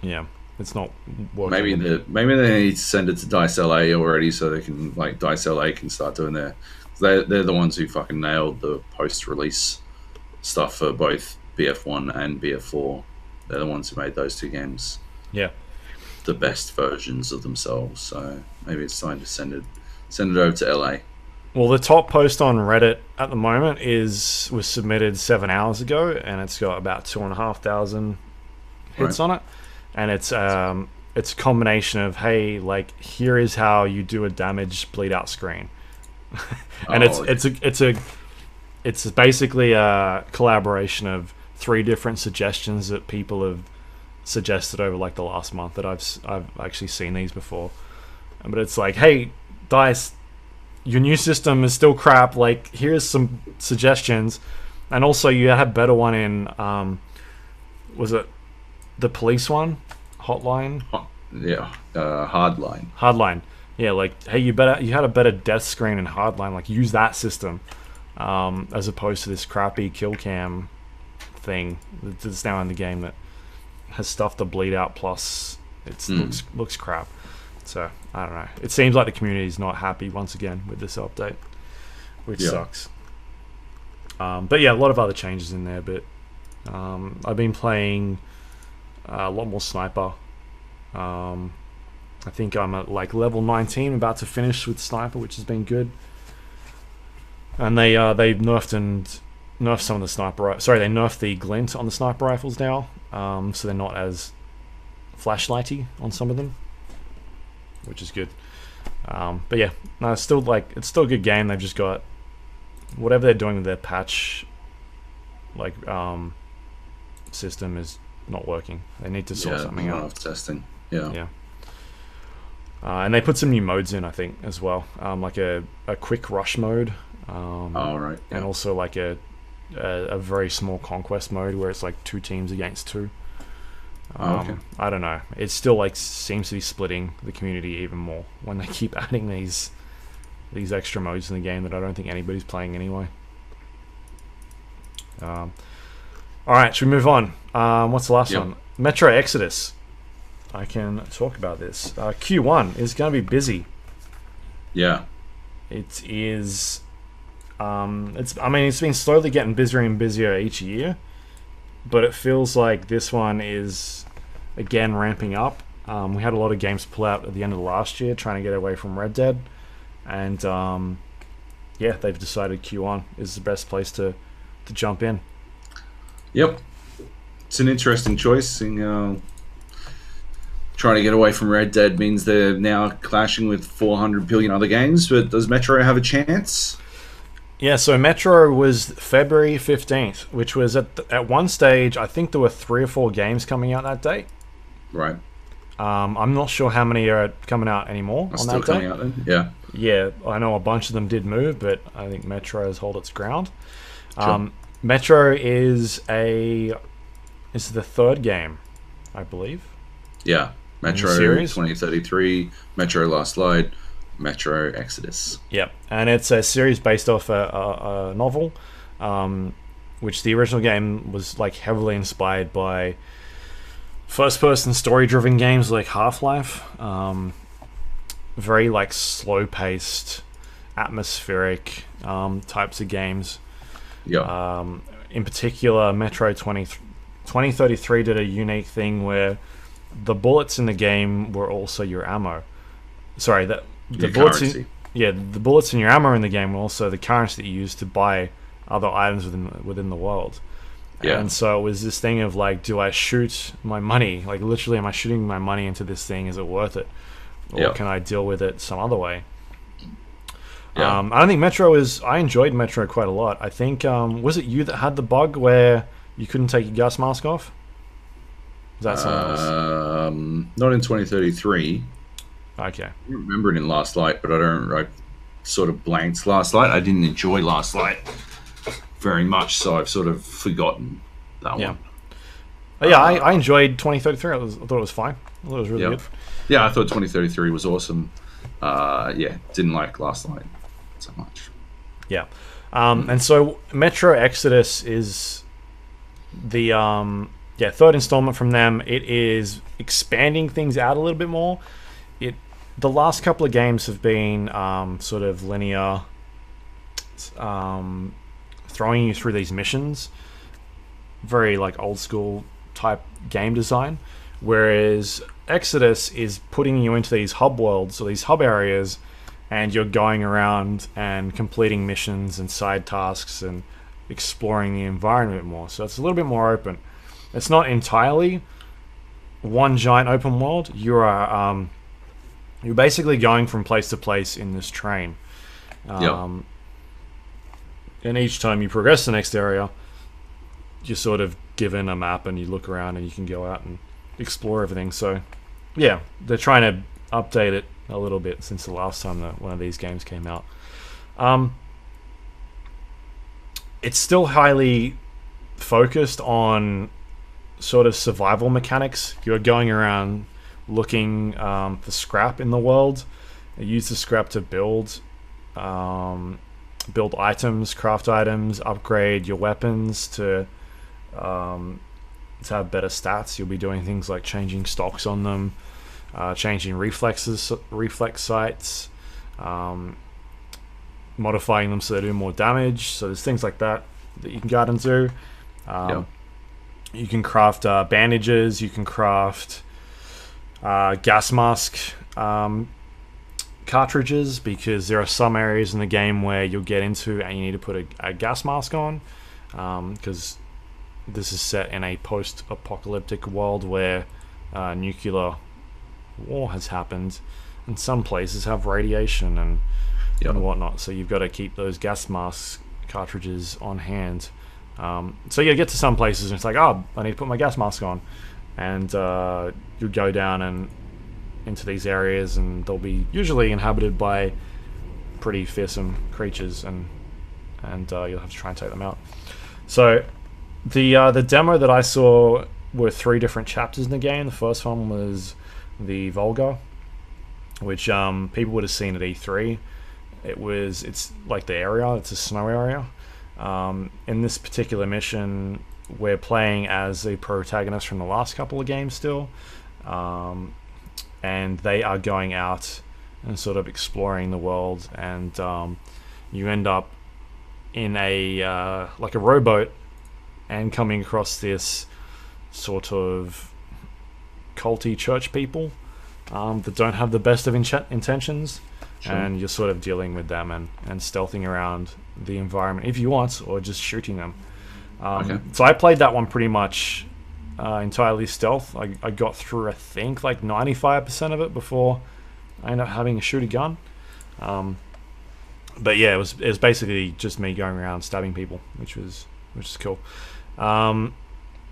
A: yeah, it's not working.
B: Maybe they need to send it to DICE LA already, so they can, like, DICE LA can start doing they're the ones who fucking nailed the post-release stuff for both BF1 and BF4. They're the ones who made those two games.
A: Yeah,
B: the best versions of themselves. So maybe it's time to send it over to LA.
A: Well, the top post on Reddit at the moment was submitted 7 hours ago, and it's got about 2,500 hits on it, and it's a combination of, hey, like, here is how you do a damage bleed out screen, and it's basically a collaboration of 3 different suggestions that people have suggested over like the last month that I've actually seen these before, but it's like, hey, DICE, your new system is still crap. Like, here's some suggestions, and also you had a better one in was it the police one, Hotline?
B: Hardline.
A: Hardline. Yeah, like, hey, you had a better death screen in Hardline. Like, use that system as opposed to this crappy kill cam thing that's now in the game that has stuff to bleed out. Plus, it looks crap. So I don't know. It seems like the community is not happy once again with this update, which sucks. But yeah, a lot of other changes in there. But I've been playing a lot more sniper. I think I'm at like level 19, about to finish with sniper, which has been good. And they nerfed some of the sniper. Sorry, they nerfed the glint on the sniper rifles now, so they're not as flashlighty on some of them, which is good. But yeah, no, it's still a good game. They've just got whatever they're doing with their patch, like system is not working. They need to sort something out.
B: Testing. Yeah.
A: And they put some new modes in, I think, as well. Like a quick rush mode.
B: Right.
A: And also like a very small conquest mode where it's like 2 teams against 2. I don't know. It still like seems to be splitting the community even more when they keep adding these extra modes in the game that I don't think anybody's playing anyway. All right, should we move on? What's the last one? Metro Exodus. I can talk about this. Q1 is going to be busy.
B: Yeah.
A: It is. It's been slowly getting busier and busier each year, but it feels like this one is again ramping up. We had a lot of games pull out at the end of the last year trying to get away from Red Dead, and they've decided Q1 is the best place to jump in.
B: Yep, it's an interesting choice. Trying to get away from Red Dead means they're now clashing with 400 billion other games, but does Metro have a chance?
A: Yeah, so Metro was February 15th, which was at one stage, I think there were 3 or 4 games coming out that date.
B: Right.
A: I'm not sure how many are coming out anymore on that date.
B: Out then? Yeah.
A: Yeah, I know a bunch of them did move, but I think Metro has held its ground.
B: Sure.
A: Metro is the 3rd game, I believe.
B: Yeah. Metro 2033, Metro Last Light, Metro Exodus.
A: Yep, and it's a series based off a novel, which the original game was like heavily inspired by first-person story-driven games like Half-Life. Very like slow-paced, atmospheric types of games.
B: Yeah.
A: In particular, Metro 2033 did a unique thing where the bullets in the game were also your ammo. Sorry, the bullets
B: currency.
A: The bullets in your ammo in the game were also the currency that you used to buy other items within the world.
B: Yeah.
A: And so it was this thing of like, do I shoot my money? Like, literally, am I shooting my money into this thing? Is it worth it? Or can I deal with it some other way?
B: Yeah.
A: I don't think Metro is... I enjoyed Metro quite a lot. I think... was it you that had the bug where you couldn't take your gas mask off? Was that someone else?
B: Not in 2033.
A: Okay.
B: I remember it in Last Light, but I sort of blanked Last Light. I didn't enjoy Last Light very much, so I've sort of forgotten that one.
A: Yeah, I enjoyed 2033. I thought it was fine. I thought it was really good.
B: Yeah, I thought 2033 was awesome. Didn't like Last Light so much.
A: Yeah. And so Metro Exodus is the 3rd installment from them. It is expanding things out a little bit more. The last couple of games have been sort of linear, throwing you through these missions, very like old school type game design, whereas Exodus is putting you into these hub worlds or these hub areas and you're going around and completing missions and side tasks and exploring the environment more. So it's a little bit more open. It's not entirely one giant open world. You're basically going from place to place in this train. And each time you progress the next area, you're sort of given a map and you look around and you can go out and explore everything. So yeah, they're trying to update it a little bit since the last time that one of these games came out. It's still highly focused on sort of survival mechanics. You're going around looking for scrap in the world. You use the scrap to build items, craft items, upgrade your weapons to have better stats. You'll be doing things like changing stocks on them, changing reflex sights, modifying them so they do more damage. So there's things like that you can go out and do. You can craft bandages. You can craft gas mask cartridges, because there are some areas in the game where you'll get into and you need to put a gas mask on, because this is set in a post-apocalyptic world where nuclear war has happened, and some places have radiation and whatnot. So you've got to keep those gas mask cartridges on hand. So you get to some places and it's like, oh, I need to put my gas mask on, and you go down and into these areas, and they'll be usually inhabited by pretty fearsome creatures, and you'll have to try and take them out. So the demo that I saw were 3 different chapters in the game. The first one was the Volga, which people would have seen at E3. It's like the area, it's a snow area. In this particular mission, we're playing as the protagonist from the last couple of games still, and they are going out and sort of exploring the world, and you end up in a like a rowboat and coming across this sort of culty church people that don't have the best of intentions. Sure. And you're sort of dealing with them and stealthing around the environment if you want, or just shooting them. So I played that one pretty much entirely stealth. I got through, I think, like 95% of it before I ended up having to shoot a gun. But yeah, it was basically just me going around stabbing people, which is cool.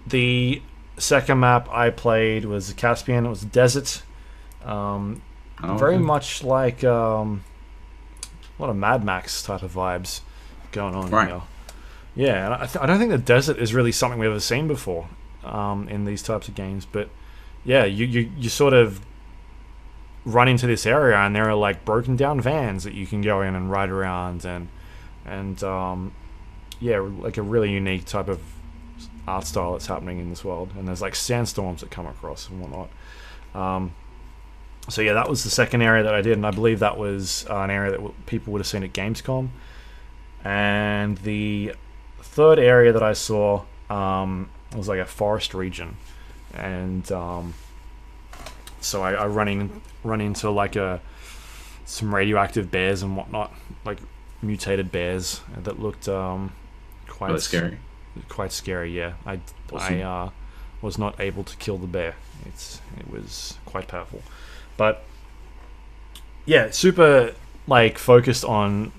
A: The second map I played was the Caspian. It was a desert. Very much like a lot of Mad Max type of vibes going on.
B: Right.
A: Here. Yeah, and I don't think the desert is really something we've ever seen before in these types of games. But yeah, you sort of run into this area, and there are like broken down vans that you can go in and ride around, and yeah, like a really unique type of art style that's happening in this world. And there's like sandstorms that come across and whatnot. So yeah, that was the second area that I did, and I believe that was an area that people would have seen at Gamescom. And the third area that I saw was like a forest region, and so I run into like some radioactive bears and whatnot, like mutated bears that looked quite
B: scary.
A: Quite scary, yeah. Awesome. I was not able to kill the bear. It was quite powerful. But yeah, super like focused on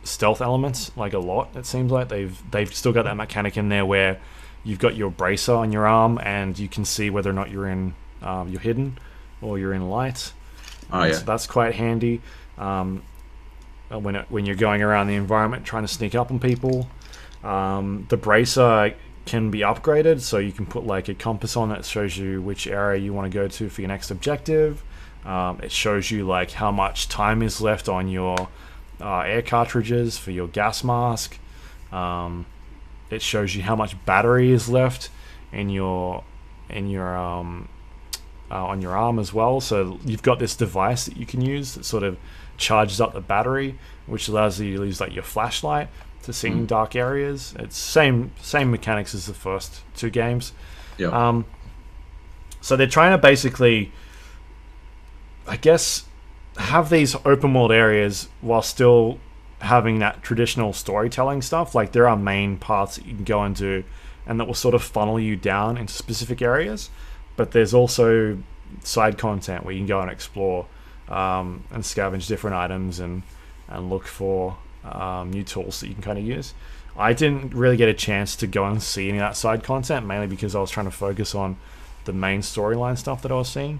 A: stealth elements, like a lot. It seems like they've still got that mechanic in there where you've got your bracer on your arm and you can see whether or not you're hidden or you're in light.
B: Oh yeah,
A: so that's quite handy when you're going around the environment trying to sneak up on people. The bracer can be upgraded, so you can put like a compass on that shows you which area you want to go to for your next objective. It shows you like how much time is left on your air cartridges for your gas mask. It shows you how much battery is left in your on your arm as well. So you've got this device that you can use that sort of charges up the battery, which allows you to use like your flashlight to see in dark areas. It's same mechanics as the first 2 games.
B: Yeah.
A: So they're trying to basically, I guess, have these open world areas while still having that traditional storytelling stuff. Like there are main paths that you can go into and that will sort of funnel you down into specific areas, but there's also side content where you can go and explore and scavenge different items and look for new tools that you can kind of use. I didn't really get a chance to go and see any of that side content, mainly because I was trying to focus on the main storyline stuff that I was seeing.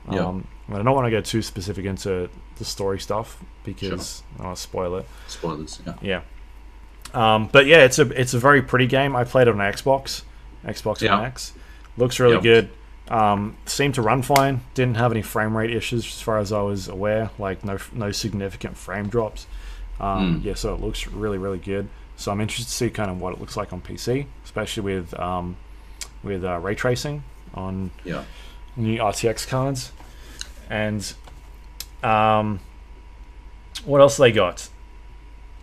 A: I don't want to go too specific into the story stuff because I'll spoil it.
B: Spoilers,
A: yeah. But yeah, it's a very pretty game. I played it on Xbox One X. Looks really good. Seemed to run fine. Didn't have any frame rate issues as far as I was aware. Like no significant frame drops. Yeah, so it looks really, really good. So I'm interested to see kind of what it looks like on PC, especially with ray tracing on new RTX cards. And what else they got?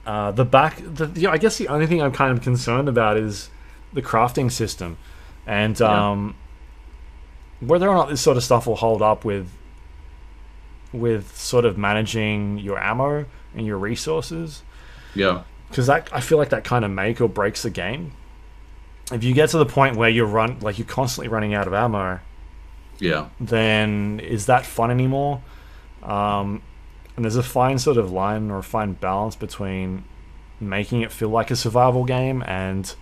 A: I guess the only thing I'm kind of concerned about is the crafting system, and whether or not this sort of stuff will hold up with sort of managing your ammo and your resources.
B: Yeah.
A: Because I feel like that kind of make or breaks the game. If you get to the point where you're constantly running out of ammo, then is that fun anymore? And there's a fine sort of line or a fine balance between making it feel like a survival game and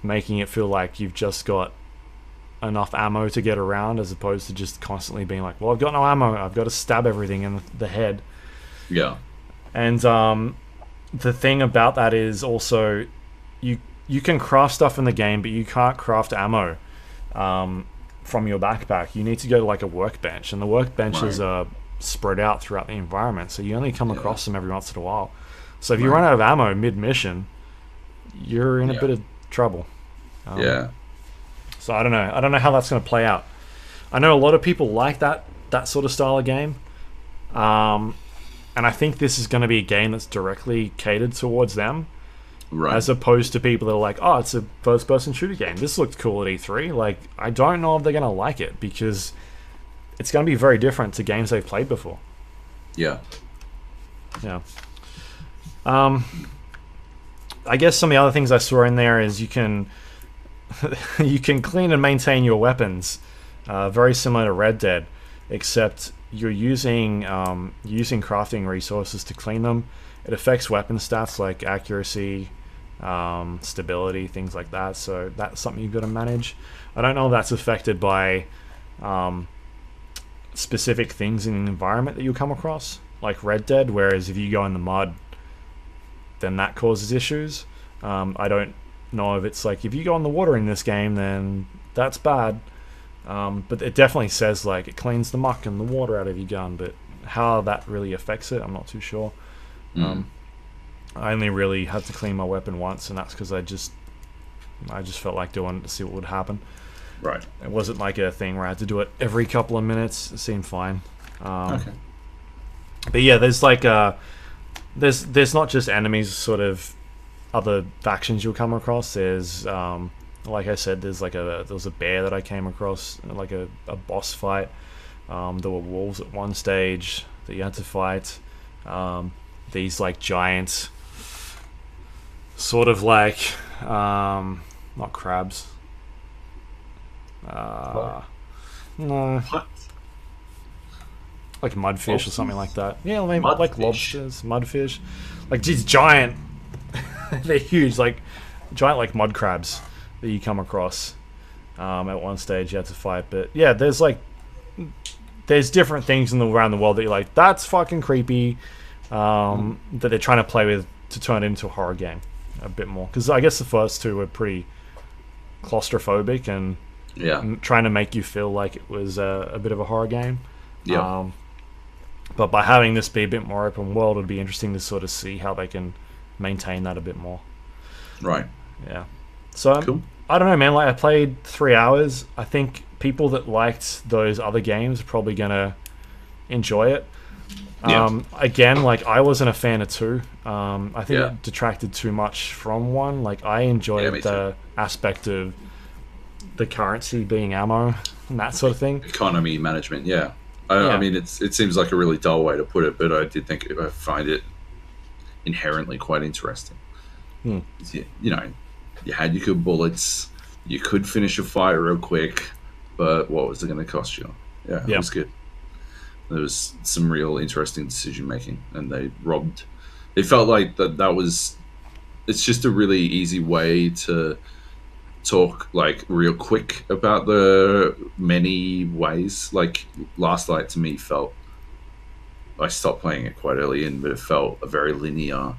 A: making it feel like you've just got enough ammo to get around, as opposed to just constantly being like, well, I've got no ammo, I've got to stab everything in the head.
B: Yeah.
A: And the thing about that is also you can craft stuff in the game, but you can't craft ammo from your backpack. You need to go to like a workbench, and the workbenches are spread out throughout the environment, so you only come across them every once in a while. So if you run out of ammo mid-mission, you're in a bit of trouble. So I don't know how that's going to play out. I know a lot of people like that sort of style of game. And I think this is going to be a game that's directly catered towards them, as opposed to people that are like, oh, it's a first-person shooter game. This looked cool at E3. Like, I don't know if they're going to like it, because it's going to be very different to games they've played before.
B: Yeah.
A: I guess some of the other things I saw in there is you can clean and maintain your weapons, very similar to Red Dead, except you're using crafting resources to clean them. It affects weapon stats like accuracy, stability, things like that. So that's something you've got to manage. I don't know if that's affected by specific things in the environment that you'll come across, like Red Dead, whereas if you go in the mud, then that causes issues. I don't know if it's like if you go in the water in this game, then that's bad. But it definitely says like it cleans the muck and the water out of your gun, but how that really affects it, I'm not too sure. I only really had to clean my weapon once, and that's because I just felt like doing it to see what would happen.
B: Right.
A: It wasn't like a thing where I had to do it every couple of minutes. It seemed fine.
B: Okay.
A: But yeah, there's like there's not just enemies, sort of other factions you'll come across. There's like I said, there was a bear that I came across, like a boss fight. There were wolves at one stage that you had to fight. These like giant, sort of like not crabs. No.
B: What?
A: Like mudfish or something like that. Yeah, maybe
B: Mudfish.
A: like lobsters, mudfish. Like these giant, they're huge, like giant like mud crabs that you come across. At one stage you had to fight, but yeah, there's different things around the world that you're like, that's fucking creepy. That they're trying to play with to turn it into a horror game a bit more, because I guess the first two were pretty claustrophobic and trying to make you feel like it was a bit of a horror game. But by having this be a bit more open world, it'd be interesting to sort of see how they can maintain that a bit more.
B: Right.
A: Yeah. So
B: cool.
A: I don't know, man. Like I played 3 hours. I think people that liked those other games are probably gonna enjoy it. Again, like I wasn't a fan of 2. I think it detracted too much from 1. Like I enjoyed the aspect of the currency being ammo and that sort of thing.
B: Economy management, I mean, it seems like a really dull way to put it, but I find it inherently quite interesting.
A: Hmm.
B: You know, you had your good bullets, you could finish a fight real quick, but what was it going to cost you? Yeah, it was good. There was some real interesting decision making, and they robbed. It felt like that was. It's just a really easy way to talk like real quick about the many ways. Like Last Light to me felt. I stopped playing it quite early in, but it felt a very linear,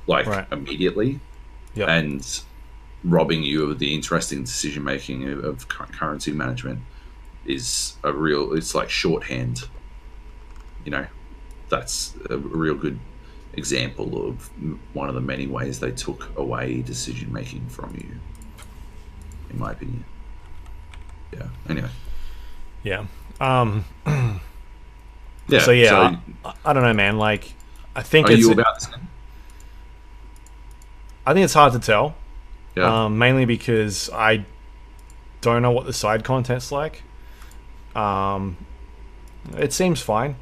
B: like immediately, and robbing you of the interesting decision making of currency management is a real. It's like shorthand. You know, that's a real good example of one of the many ways they took away decision making from you, in my opinion. Yeah. Anyway.
A: Yeah.
B: Yeah.
A: So yeah, I don't know, man. Like, I think
B: you about this game?
A: I think it's hard to tell.
B: Yeah.
A: Mainly because I don't know what the side content's like. It seems fine.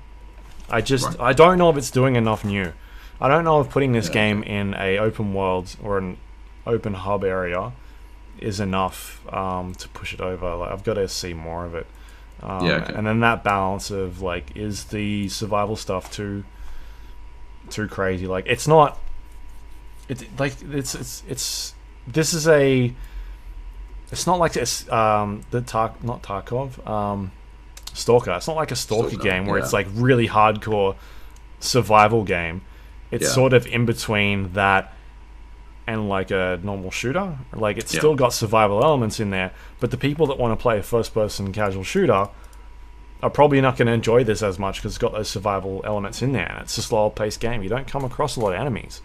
A: I don't know if it's doing enough new. I don't know if putting this game in a open world or an open hub area is enough to push it over. Like, I've got to see more of it. And then that balance of like, is the survival stuff too crazy? Like, it's not. It's like it's this is a. It's not like this. Not Tarkov. Stalker. It's not like a Stalker game where it's like really hardcore survival game. It's sort of in between that and like a normal shooter. Like, it's still got survival elements in there, but the people that want to play a first-person casual shooter are probably not going to enjoy this as much because it's got those survival elements in there, and it's a slow-paced game. You don't come across a lot of enemies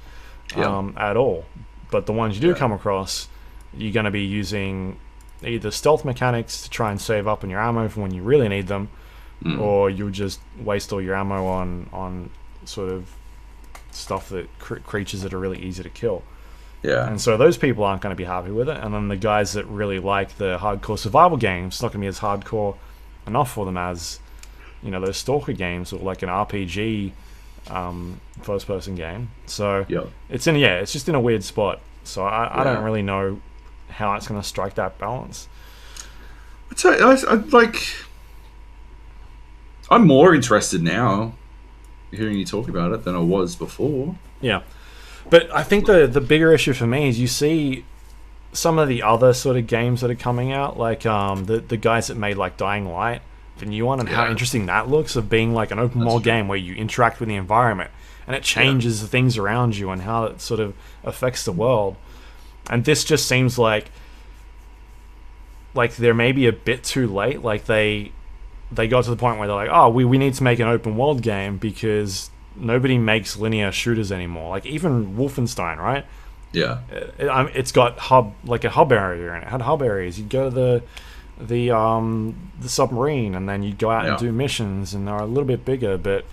A: at all, but the ones you do come across, you're going to be using either stealth mechanics to try and save up on your ammo for when you really need them, or you'll just waste all your ammo on sort of stuff that creatures that are really easy to kill.
B: Yeah.
A: And so those people aren't going to be happy with it, and then the guys that really like the hardcore survival games, it's not going to be as hardcore enough for them as, you know, those Stalker games or like an RPG first person game. So it's just in a weird spot. So I don't really know how it's going to strike that balance.
B: I'm more interested now hearing you talk about it than I was before.
A: Yeah. But I think the bigger issue for me is you see some of the other sort of games that are coming out, like the guys that made like Dying Light, the new one, and how interesting that looks, of being like an open world game where you interact with the environment and it changes the things around you and how it sort of affects the world. And this just seems like they're maybe a bit too late. Like they got to the point where they're like, oh, we need to make an open world game because nobody makes linear shooters anymore. Like, even Wolfenstein, right?
B: Yeah.
A: It's got a hub area in it. It had hub areas. You'd go to the submarine, and then you'd go out and do missions, and they're a little bit bigger, but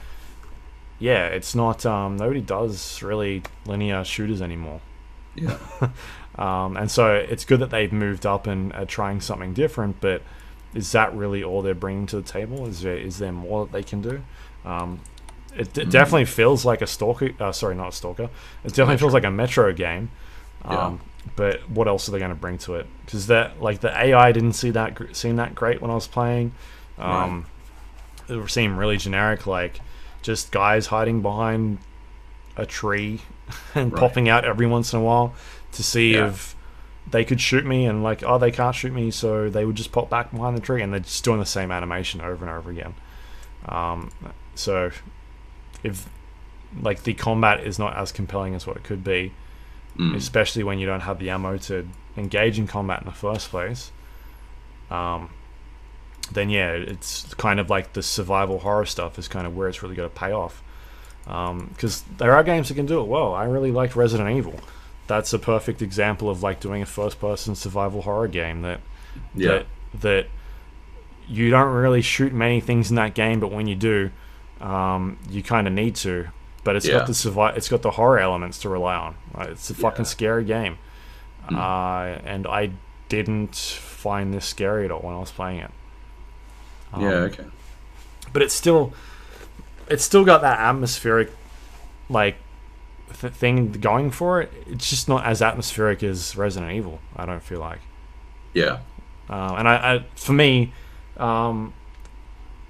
A: yeah, it's not. Nobody does really linear shooters anymore.
B: Yeah.
A: And so it's good that they've moved up and are trying something different, but is that really all they're bringing to the table? Is there more that they can do? It definitely feels like a Stalker. Sorry, not a Stalker. It definitely feels like a Metro game. But what else are they going to bring to it? Because the AI didn't seem that great when I was playing. It seemed really generic, like just guys hiding behind a tree and popping out every once in a while to see if they could shoot me, and like, oh, they can't shoot me, so they would just pop back behind the tree, and they're just doing the same animation over and over again. So if like the combat is not as compelling as what it could be, especially when you don't have the ammo to engage in combat in the first place, then it's kind of like the survival horror stuff is kind of where it's really got to pay off. Because there are games that can do it well. I really liked Resident Evil. That's a perfect example of like doing a first-person survival horror game that you don't really shoot many things in that game, but when you do, you kind of need to. But it's got the horror elements to rely on. It's a fucking scary game, and I didn't find this scary at all when I was playing it. but it's still got that atmospheric like thing going for it. It's just not as atmospheric as Resident Evil, I don't feel like.
B: Yeah.
A: And I for me, I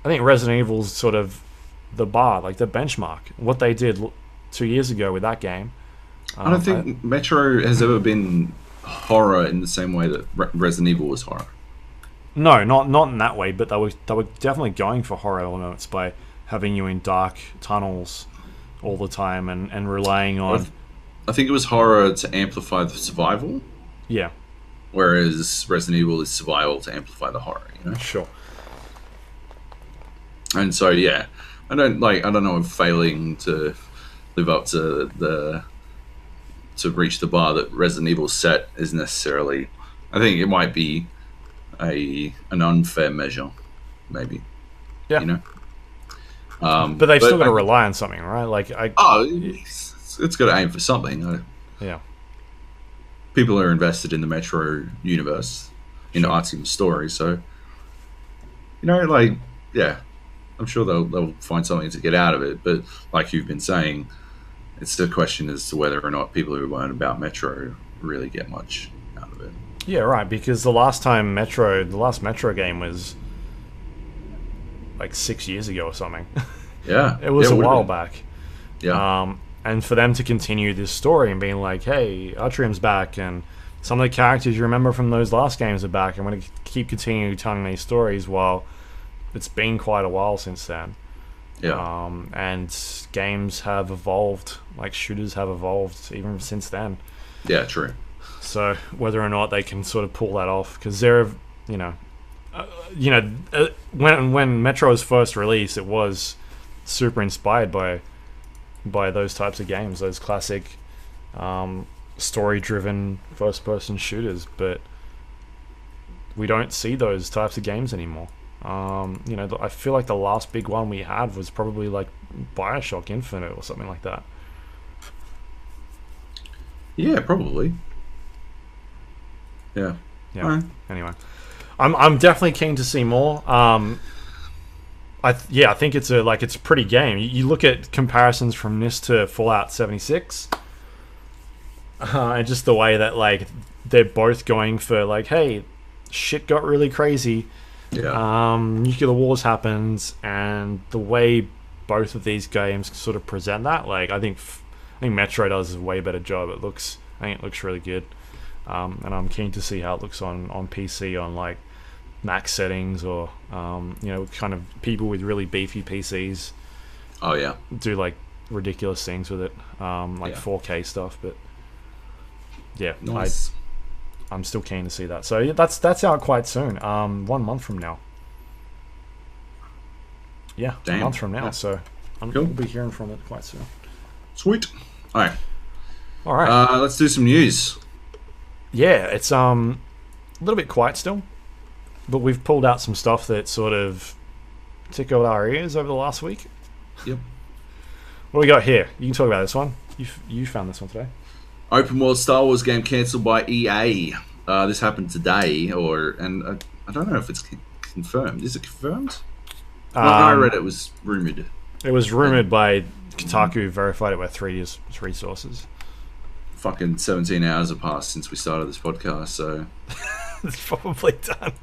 A: think Resident Evil's sort of the bar, like the benchmark. What they did 2 years ago with that game.
B: I don't think Metro has ever been horror in the same way that Resident Evil was horror.
A: No, not in that way, but they were definitely going for horror elements by having you in dark tunnels all the time and relying on...
B: I think it was horror to amplify the survival.
A: Yeah.
B: Whereas Resident Evil is survival to amplify the horror, you know?
A: Sure.
B: And so, yeah, I don't know if failing to live up to reach the bar that Resident Evil set is necessarily... I think it might be an unfair measure, maybe.
A: Yeah.
B: You know?
A: But they've still got to rely on something, right? Like
B: it's got to aim for something.
A: Yeah.
B: People are invested in the Metro universe, in Artyom's story, so you know, like, yeah, I'm sure they'll find something to get out of it. But like you've been saying, it's the question as to whether or not people who learn about Metro really get much out of it.
A: Yeah, right. Because the last Metro game was like 6 years ago or something.
B: Yeah,
A: it was a while back.
B: Yeah.
A: And for them to continue this story and being like, hey, Artyom's back, and some of the characters you remember from those last games are back, and we're going to keep continuing telling these stories while it's been quite a while since then.
B: Yeah.
A: And games have evolved, like shooters have evolved even since then.
B: Yeah, true.
A: So whether or not they can sort of pull that off, because they're, when Metro was first released, it was super inspired by those types of games, those classic story-driven first-person shooters. But we don't see those types of games anymore. I feel like the last big one we had was probably like BioShock Infinite or something like that.
B: Yeah, probably. Yeah.
A: Yeah. Right. Anyway, I'm definitely keen to see more. I think it's a pretty game. You look at comparisons from this to Fallout 76, and just the way that like they're both going for like, hey, shit got really crazy.
B: Yeah.
A: Nuclear wars happened, and the way both of these games sort of present that, like I think Metro does a way better job. I think it looks really good, and I'm keen to see how it looks on PC on like max settings, or kind of people with really beefy PCs.
B: Oh yeah,
A: do like ridiculous things with it, 4K stuff. But yeah,
B: nice.
A: I'm still keen to see that. So yeah, that's out quite soon. 1 month from now. Yeah,
B: damn.
A: A month from now. Yeah. So
B: cool.
A: We'll be hearing from it quite soon.
B: Sweet. All
A: right.
B: Let's do some news.
A: Yeah, it's a little bit quiet still, but we've pulled out some stuff that sort of tickled our ears over the last week.
B: Yep.
A: What do we got here? You can talk about this one. You found this one today.
B: Open world Star Wars game cancelled by EA. This happened today, and I don't know if it's confirmed. Is it confirmed? When I read it was rumored.
A: It was rumored by Kotaku, verified it by three sources.
B: Fucking 17 hours have passed since we started this podcast, so
A: it's probably done.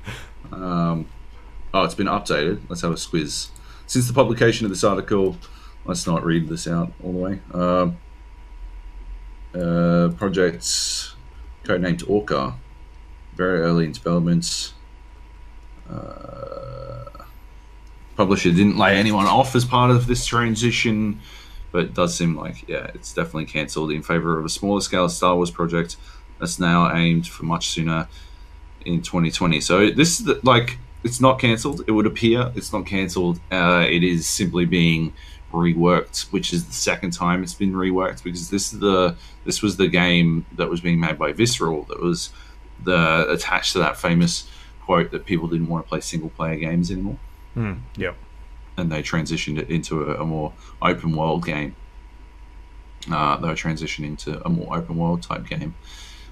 B: It's been updated. Let's have a squiz. Since the publication of this article, let's not read this out all the way. Projects codenamed Orca, very early in development. Publisher didn't lay anyone off as part of this transition, but it does seem like, it's definitely cancelled in favour of a smaller scale Star Wars project that's now aimed for much sooner in 2020. So this is it's not cancelled. It would appear it's not cancelled. It is simply being reworked, which is the second time it's been reworked, because this was the game that was being made by Visceral that was attached to that famous quote that people didn't want to play single player games anymore.
A: Yep.
B: And they transitioned it into a more open world game. They were transitioning to a more open world type game.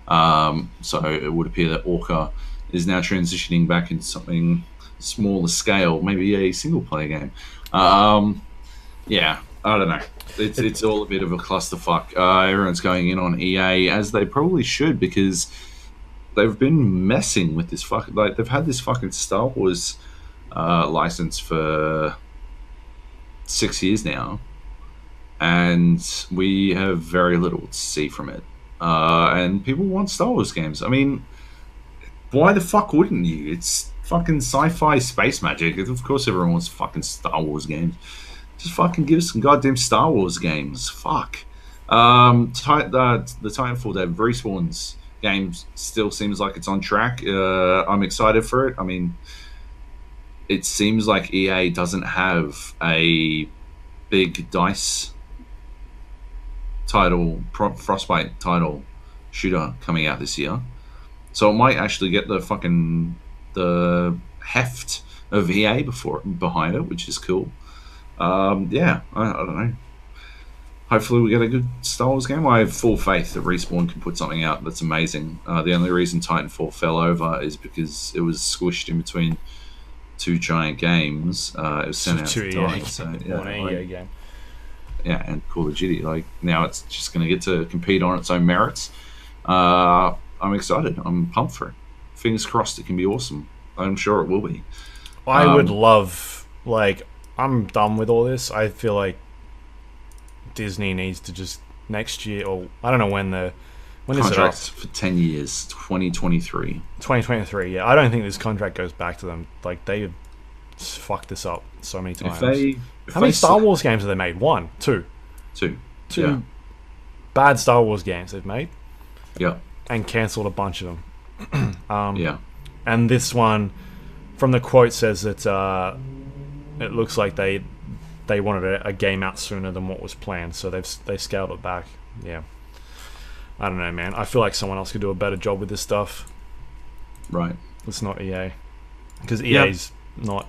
B: So it would appear that Orca is now transitioning back into something smaller scale, maybe a single player game. Yeah, I don't know. It's all a bit of a clusterfuck. Everyone's going in on EA as they probably should because they've been messing with this fucking like they've had this fucking Star Wars license for 6 years now, and we have very little to see from it. And people want Star Wars games. I mean, why the fuck wouldn't you? It's fucking sci-fi space magic. Of course, everyone wants fucking Star Wars games. Just fucking give us some goddamn Star Wars games. Fuck. The Titanfall dev Respawn's game still seems like it's on track. I'm excited for it. I mean, it seems like EA doesn't have a big DICE title, Frostbite title shooter coming out this year. So it might actually get the heft of EA behind it, which is cool. Yeah, I don't know. Hopefully we get a good Star Wars game. I have full faith that Respawn can put something out that's amazing. The only reason Titanfall fell over is because it was squished in between two giant games. It was sent out to die. So, yeah,
A: EA game.
B: Yeah, and Call of Duty. Like now, it's just going to get to compete on its own merits. I'm excited. I'm pumped for it. Fingers crossed, it can be awesome. I'm sure it will be.
A: I would love, like, I'm done with all this. I feel like Disney needs to just next year, or I don't know when is it up?
B: Contract for 10 years, 2023.
A: 2023. Yeah, I don't think this contract goes back to them. Like they fucked this up so many times. How many Star Wars games have they made? One, two,
B: yeah.
A: Bad Star Wars games they've made.
B: Yeah,
A: and cancelled a bunch of them.
B: Yeah,
A: and this one, from the quote, says that it looks like they wanted a game out sooner than what was planned, so they scaled it back. Yeah, I don't know, man. I feel like someone else could do a better job with this stuff.
B: Right.
A: It's not EA, because EA's not.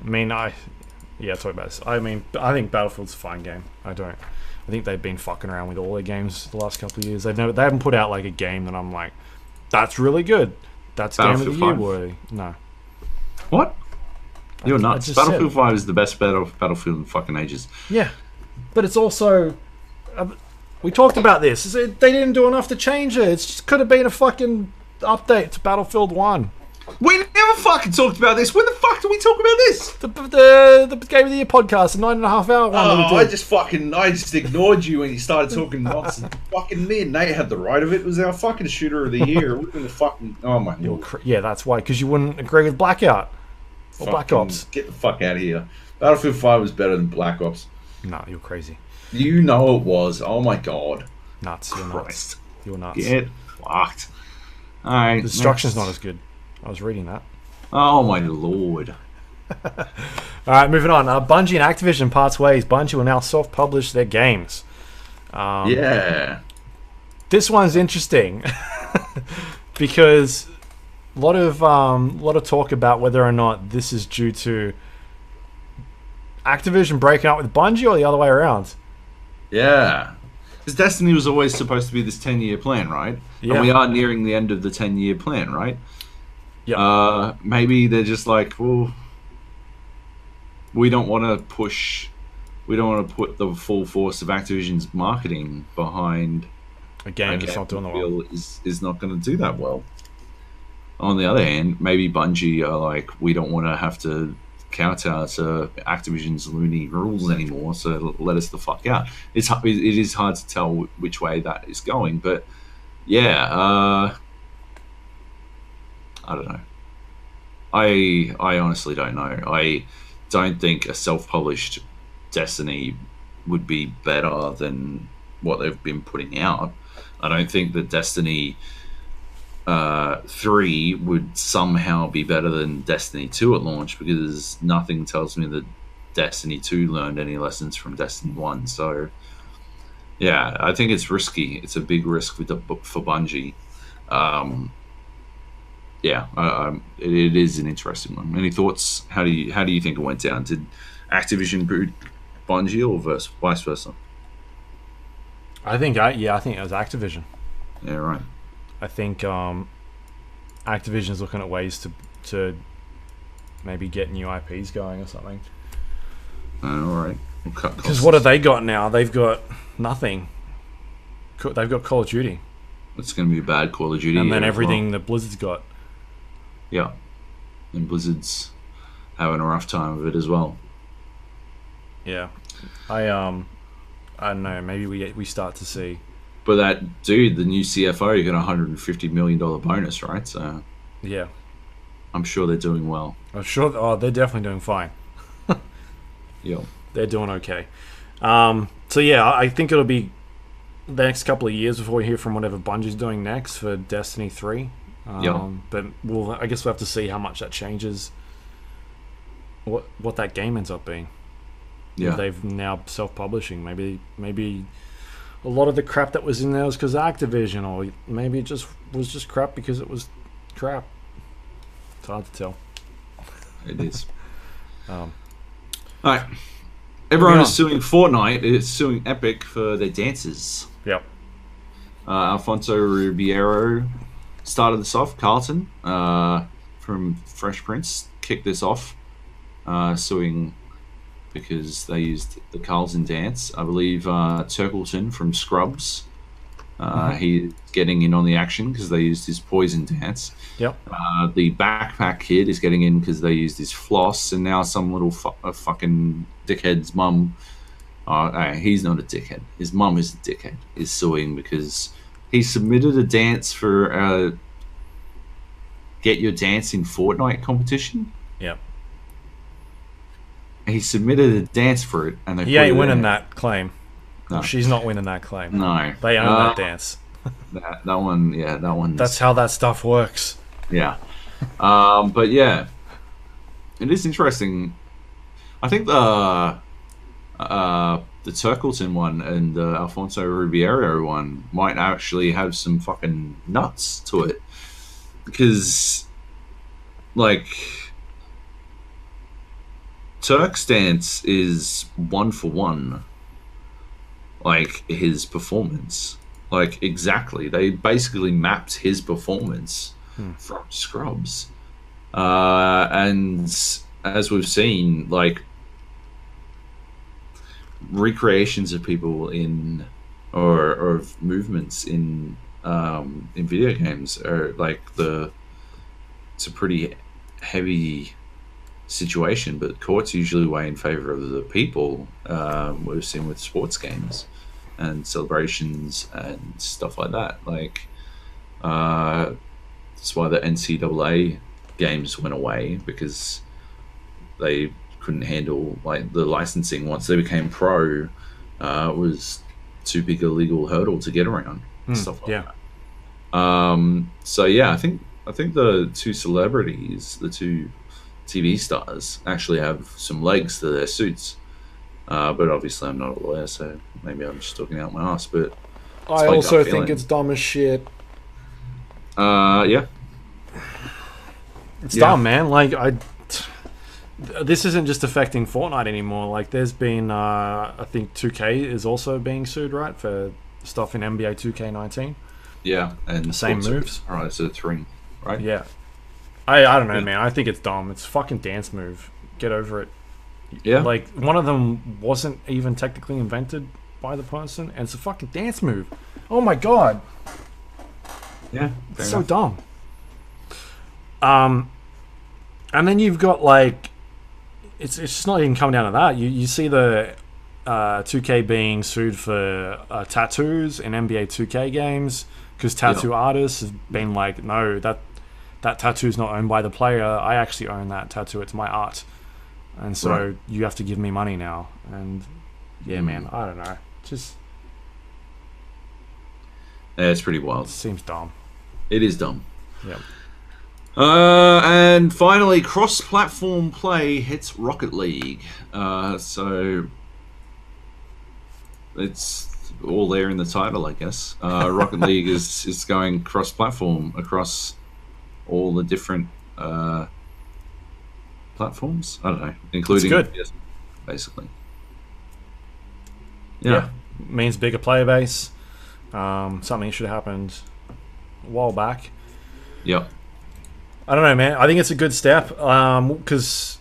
A: I mean, talk about this. I mean, I think Battlefield's a fine game. I think they've been fucking around with all their games the last couple of years. They haven't put out like a game that I'm like, that's really good. That's Game of the Year worthy. No.
B: What? You're nuts. Battlefield 5 is the best Battlefield in fucking ages.
A: Yeah, but it's also we talked about this. They didn't do enough to change it. It just could have been a fucking update to Battlefield 1.
B: We never fucking talked about this. When the fuck did we talk about this?
A: The Game of the Year podcast, the 9.5 hour one.
B: I just ignored you when you started talking nonsense. Fucking me and Nate had the right of it. It was our fucking shooter of the year. It would have been the fucking... Oh my lord.
A: Yeah, that's why. Because you wouldn't agree with Blackout. Or Black Ops.
B: Get the fuck out of here. Battlefield 5 was better than Black Ops.
A: No, you're crazy.
B: You know it was. Oh my god.
A: Nuts. You're nuts. You're nuts.
B: Get fucked. Alright.
A: Destruction's not as good. I was reading that.
B: Oh my lord.
A: Alright, moving on. Bungie and Activision parts ways. Bungie will now self-publish their games.
B: Yeah.
A: This one's interesting. Because a lot of talk about whether or not this is due to Activision breaking up with Bungie or the other way around.
B: Yeah. Because Destiny was always supposed to be this 10-year plan, right? Yeah. And we are nearing the end of the 10-year plan, right? Yeah. Maybe they're just like, well, we don't want to put the full force of Activision's marketing behind
A: a game that's not doing the well.
B: Is not going to do that well. On the other hand, maybe Bungie are like, we don't want to have to kowtow to Activision's loony rules anymore, so let us the fuck out. It is hard to tell which way that is going, but yeah, I don't know. I honestly don't know. I don't think a self-published Destiny would be better than what they've been putting out. I don't think that Destiny 3 would somehow be better than Destiny 2 at launch, because nothing tells me that Destiny 2 learned any lessons from Destiny 1. So yeah, I think it's risky. It's a big risk for Bungie. It is an interesting one. Any thoughts? How do you think it went down? Did Activision boot Bungie or vice versa?
A: I think it was Activision.
B: Yeah, right.
A: I think Activision's looking at ways to maybe get new IPs going or something.
B: All right. We'll cut costs.
A: Because what have they got now? They've got nothing. They've got Call of Duty.
B: It's going to be a bad Call of Duty.
A: And then everything that Blizzard's got.
B: Yeah. And Blizzard's having a rough time of it as well.
A: Yeah. I don't know, maybe we start to see.
B: But that dude, the new CFO, got a $150 million bonus, right? So
A: yeah.
B: I'm sure they're doing well.
A: I'm sure they're definitely doing fine.
B: Yeah.
A: They're doing okay. So yeah, I think it'll be the next couple of years before we hear from whatever Bungie's doing next for Destiny 3. But I guess we'll have to see how much that changes. What that game ends up being.
B: Yeah.
A: They've now self-publishing. Maybe a lot of the crap that was in there was because of Activision, or maybe it just was just crap because it was crap. It's hard to tell.
B: It is. All right. Everyone is suing Fortnite. It's suing Epic for their dances.
A: Yep.
B: Alfonso Ribeiro started this off. Carlton from Fresh Prince kicked this off, suing because they used the Carlton dance. I believe Turkleton from Scrubs, he's getting in on the action because they used his poison dance.
A: Yep.
B: The Backpack Kid is getting in because they used his floss, and now some little fucking dickhead's mum. He's not a dickhead. His mum is a dickhead. Is suing because he submitted a dance for Get Your Dance in Fortnite competition.
A: Yep.
B: He submitted a dance for it, and
A: he ain't winning that claim.
B: No.
A: She's not winning that claim.
B: No,
A: they own that dance.
B: that one, yeah, that one.
A: That's how that stuff works.
B: Yeah, but yeah, it is interesting. I think the Turkleton one and the Alfonso Ribeiro one might actually have some fucking nuts to it, because like Turk's dance is 1-for-1, like his performance, like exactly. They basically mapped his performance from Scrubs, and as we've seen, like recreations of people in or of movements in video games are like it's a pretty heavy situation, but courts usually weigh in favor of the people. We've seen with sports games and celebrations and stuff like that. Like that's why the NCAA games went away, because they couldn't handle like the licensing once they became pro. Was too big a legal hurdle to get around. Stuff like that. So yeah, I think the two celebrities, the two TV stars, actually have some legs to their suits. But obviously I'm not a lawyer, so maybe I'm just talking out my ass. But
A: I also think it's dumb as shit.
B: Yeah.
A: It's dumb, man. Like this isn't just affecting Fortnite anymore. Like there's been, I think 2K is also being sued, right, for stuff in NBA 2K19.
B: Yeah, and
A: the same moves.
B: All right, so it's ring, right?
A: Yeah. I don't know, man. I think it's dumb. It's a fucking dance move. Get over it.
B: Yeah.
A: Like, one of them wasn't even technically invented by the person, and it's a fucking dance move. Oh my god.
B: Yeah.
A: It's so dumb. And then you've got, like, it's just not even coming down to that. You see the 2K being sued for tattoos in NBA 2K games, because tattoo artists have been like, no, that tattoo's not owned by the player. I actually own that tattoo. It's my art. And so you have to give me money now. And yeah, man, I don't know. Just...
B: Yeah, it's pretty wild.
A: It seems dumb.
B: It is dumb.
A: Yep.
B: And finally, cross-platform play hits Rocket League. So it's all there in the title, I guess. Rocket League is going cross-platform across all the different platforms. I don't know, including
A: good.
B: Basically.
A: Yeah, means bigger player base. Something should have happened a while back.
B: Yep.
A: I don't know, man. I think it's a good step, because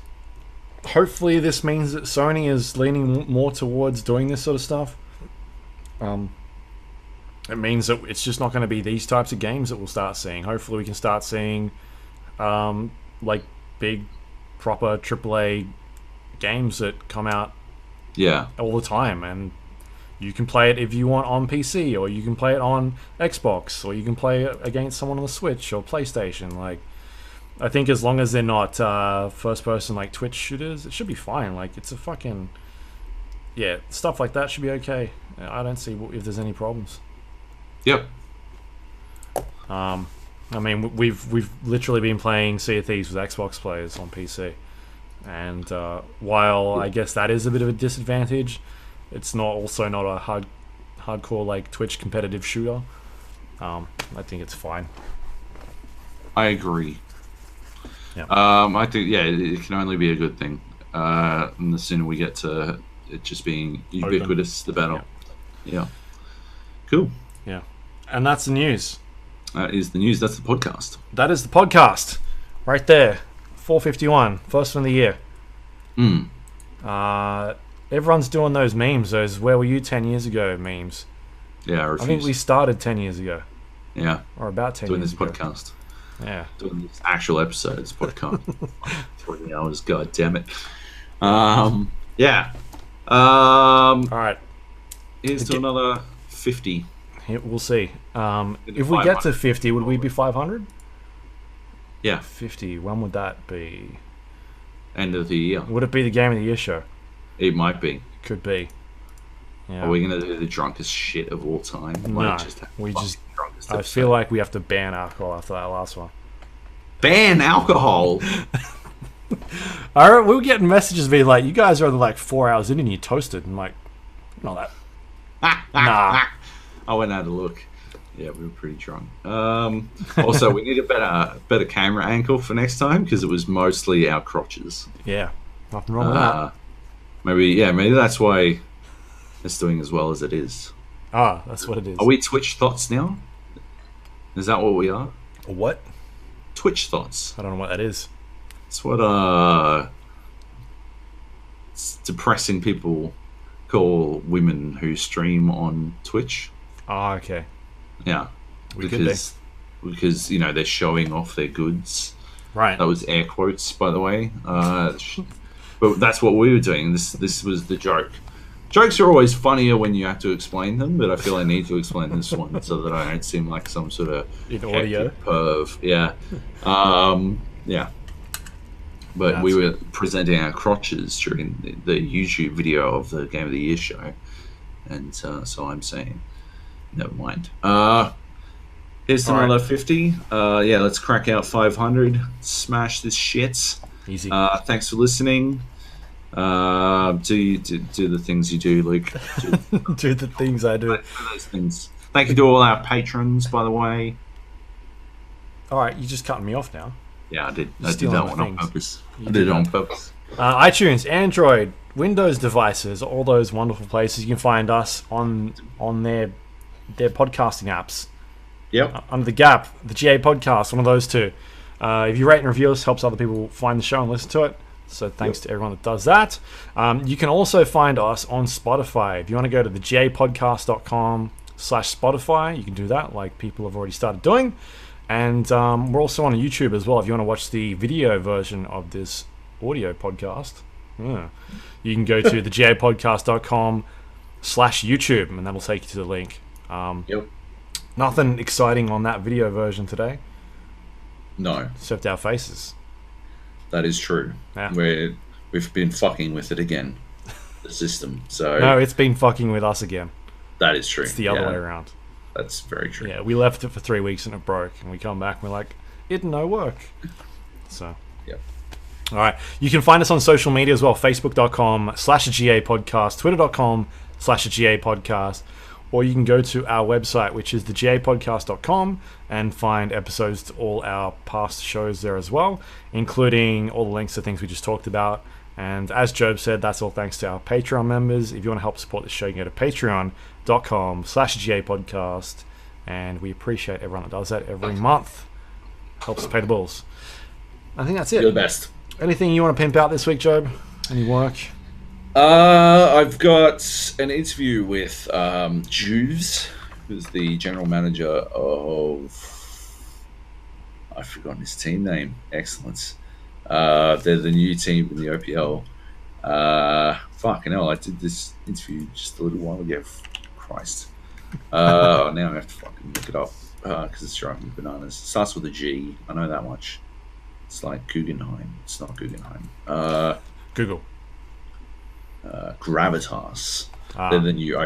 A: hopefully this means that Sony is leaning more towards doing this sort of stuff. It means that it's just not going to be these types of games that we'll start seeing. Hopefully we can start seeing like big proper AAA games that come out all the time, and you can play it if you want on PC, or you can play it on Xbox, or you can play it against someone on the Switch or PlayStation. Like, I think as long as they're not first person like Twitch shooters, it should be fine. Like, it's a fucking stuff like that should be okay. I don't see if there's any problems.
B: Yep.
A: I mean, we've literally been playing Sea of Thieves with Xbox players on PC, and while I guess that is a bit of a disadvantage, it's not a hardcore like Twitch competitive shooter. I think it's fine.
B: I agree.
A: Yeah.
B: I think it can only be a good thing. And the sooner we get to it just being ubiquitous, the better. Yeah. Cool.
A: Yeah. And that's the news.
B: That is the news. That's the podcast.
A: That is the podcast. Right there. 451. First one of the year. Everyone's doing those memes, those "where were you 10 years ago" memes.
B: Yeah, I refuse.
A: I think we started 10 years ago.
B: Yeah.
A: Or about 10
B: doing
A: years
B: this
A: ago.
B: podcast.
A: Yeah.
B: Doing this actual episodes podcast. 20 hours, god damn it. Yeah.
A: Alright.
B: Here's to another 50.
A: We'll see. If we get to 50, would we be 500?
B: Yeah.
A: 50. When would that be?
B: End of the year.
A: Would it be the Game of the Year show?
B: It might be.
A: Could be. Yeah.
B: Are we going to do the drunkest shit of all time?
A: No. I feel like we have to ban alcohol after that last one.
B: Ban alcohol?
A: We were getting messages being like, you guys are like 4 hours in and you're toasted. And I'm like, not that. Nah.
B: I went and had a look. Yeah, we were pretty drunk. Also, we need a better camera angle for next time because it was mostly our crotches.
A: Yeah, nothing wrong with that.
B: Maybe that's why it's doing as well as it is.
A: Ah, that's what it is.
B: Are we Twitch Thoughts now? Is that what we are?
A: What?
B: Twitch Thoughts.
A: I don't know what that is.
B: It's what depressing people call women who stream on Twitch.
A: Oh, okay.
B: Yeah, because they're showing off their goods.
A: Right.
B: That was air quotes, by the way. But that's what we were doing. This was the joke. Jokes are always funnier when you have to explain them, but I feel I need to explain this one so that I don't seem like some sort of
A: audio
B: perv. Yeah. Yeah. But we were presenting our crotches during the YouTube video of the Game of the Year show, and so I'm saying, never mind. Here's another 50. Let's crack out 500. Smash this shit.
A: Easy.
B: Thanks for listening. Do the things you do, Luke.
A: Do the things I do.
B: Those things. Thank you to all our patrons, by the way.
A: All right, you're just cutting me off now.
B: Yeah, I did. I did that one on purpose. I did it on purpose.
A: iTunes, Android, Windows devices, all those wonderful places. You can find us on their podcasting apps.
B: Yep.
A: Under the Gap, the GA podcast, one of those two. If you rate and review us, helps other people find the show and listen to it. So thanks to everyone that does that. You can also find us on Spotify. If you want to go to thejapodcast.com/Spotify, you can do that, like people have already started doing. And we're also on YouTube as well. If you want to watch the video version of this audio podcast, you can go to thejapodcast.com/YouTube, and that'll take you to the link.
B: Yep.
A: Nothing exciting on that video version today.
B: No.
A: Except our faces.
B: That is true.
A: Yeah.
B: We've been fucking with it again, the system. So
A: no, it's been fucking with us again.
B: That is true.
A: It's the other way around.
B: That's very true.
A: Yeah, we left it for 3 weeks and it broke, and we come back and we're like, it no work. So.
B: Yep.
A: All right. You can find us on social media as well. Facebook.com/GA podcast, Twitter.com/GA podcast. Or you can go to our website, which is thejapodcast.com, and find episodes to all our past shows there as well, including all the links to things we just talked about. And as Joab said, that's all thanks to our Patreon members. If you want to help support the show, you can go to patreon.com/GApodcast. And we appreciate everyone that does that every month. Helps us pay the bills. I think that's it.
B: You're the best.
A: Anything you want to pimp out this week, Joab? Any work?
B: I've got an interview with Jeeves, who's the general manager of... I've forgotten his team name. Excellence. They're the new team in the OPL. Fucking hell, I did this interview just a little while ago. Christ. Now I have to fucking look it up because it's driving me bananas. It starts with a G. I know that much. It's like Guggenheim. It's not Guggenheim.
A: Google.
B: Gravitas. They're the new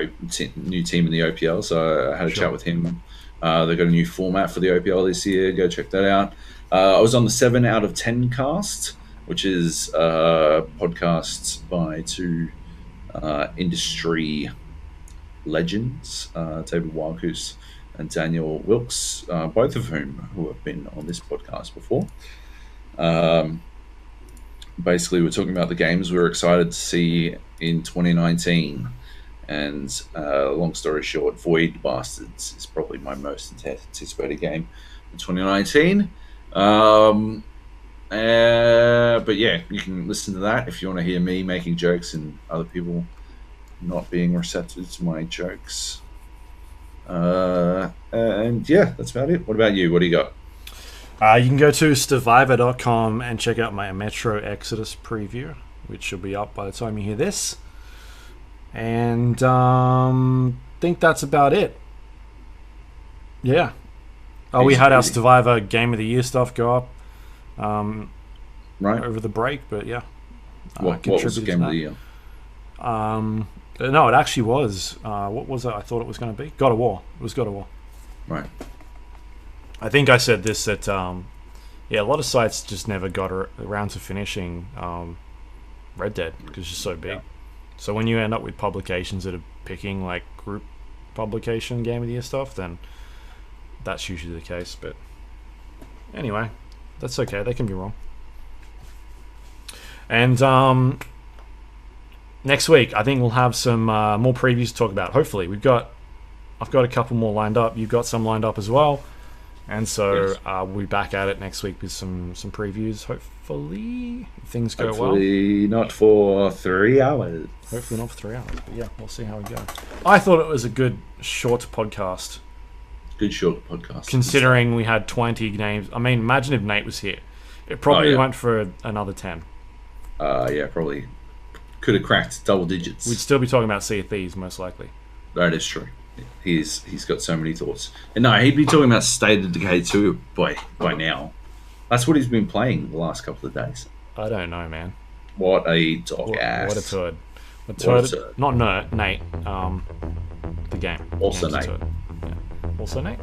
B: team in the OPL. So I had a chat with him. They've got a new format for the OPL this year. Go check that out. I was on the 7 out of 10 cast, which is podcasts by two industry legends, David Wildgoose and Daniel Wilkes, both of who have been on this podcast before. Basically, we're talking about the games we're excited to see in 2019. And long story short, Void Bastards is probably my most anticipated game in 2019. But yeah, you can listen to that if you want to hear me making jokes and other people not being receptive to my jokes. And yeah, that's about it. What about you? What do you got?
A: You can go to Stevivor.com and check out my Metro Exodus preview, which should be up by the time you hear this. And think that's about it. Yeah. Oh, we had our Stevivor Game of the Year stuff go up
B: right
A: over the break, but yeah.
B: What was the Game of the Year?
A: No, it actually was. What was it? I thought it was going to be God of War. It was God of War.
B: Right.
A: I think I said this that a lot of sites just never got around to finishing Red Dead because it's just so big. Yeah. So when you end up with publications that are picking like group publication Game of the Year stuff, then that's usually the case. But anyway, that's okay. They can be wrong. And next week, I think we'll have some more previews to talk about. Hopefully, I've got a couple more lined up. You've got some lined up as well. And so yes. We'll be back at it next week with some previews. Hopefully, if things go well.
B: Hopefully not for 3 hours.
A: Hopefully not for 3 hours. But yeah, we'll see how we go. I thought it was a good short podcast.
B: Good short podcast.
A: Considering we had 20 games. I mean, imagine if Nate was here. It probably went for another 10.
B: Yeah, probably. Could have cracked double digits.
A: We'd still be talking about Sea of Thieves, most likely.
B: That is true. He's got so many thoughts. And no, he'd be talking about State of Decay 2 by now. That's what he's been playing the last couple of days.
A: I don't know, man.
B: What a dog ass.
A: What a turd. Not Nate. The game.
B: Also Nate.
A: Yeah. Also Nate?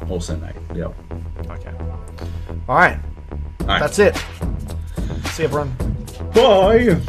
B: Also Nate, yep.
A: Okay. All right. That's it. See you, everyone.
B: Bye.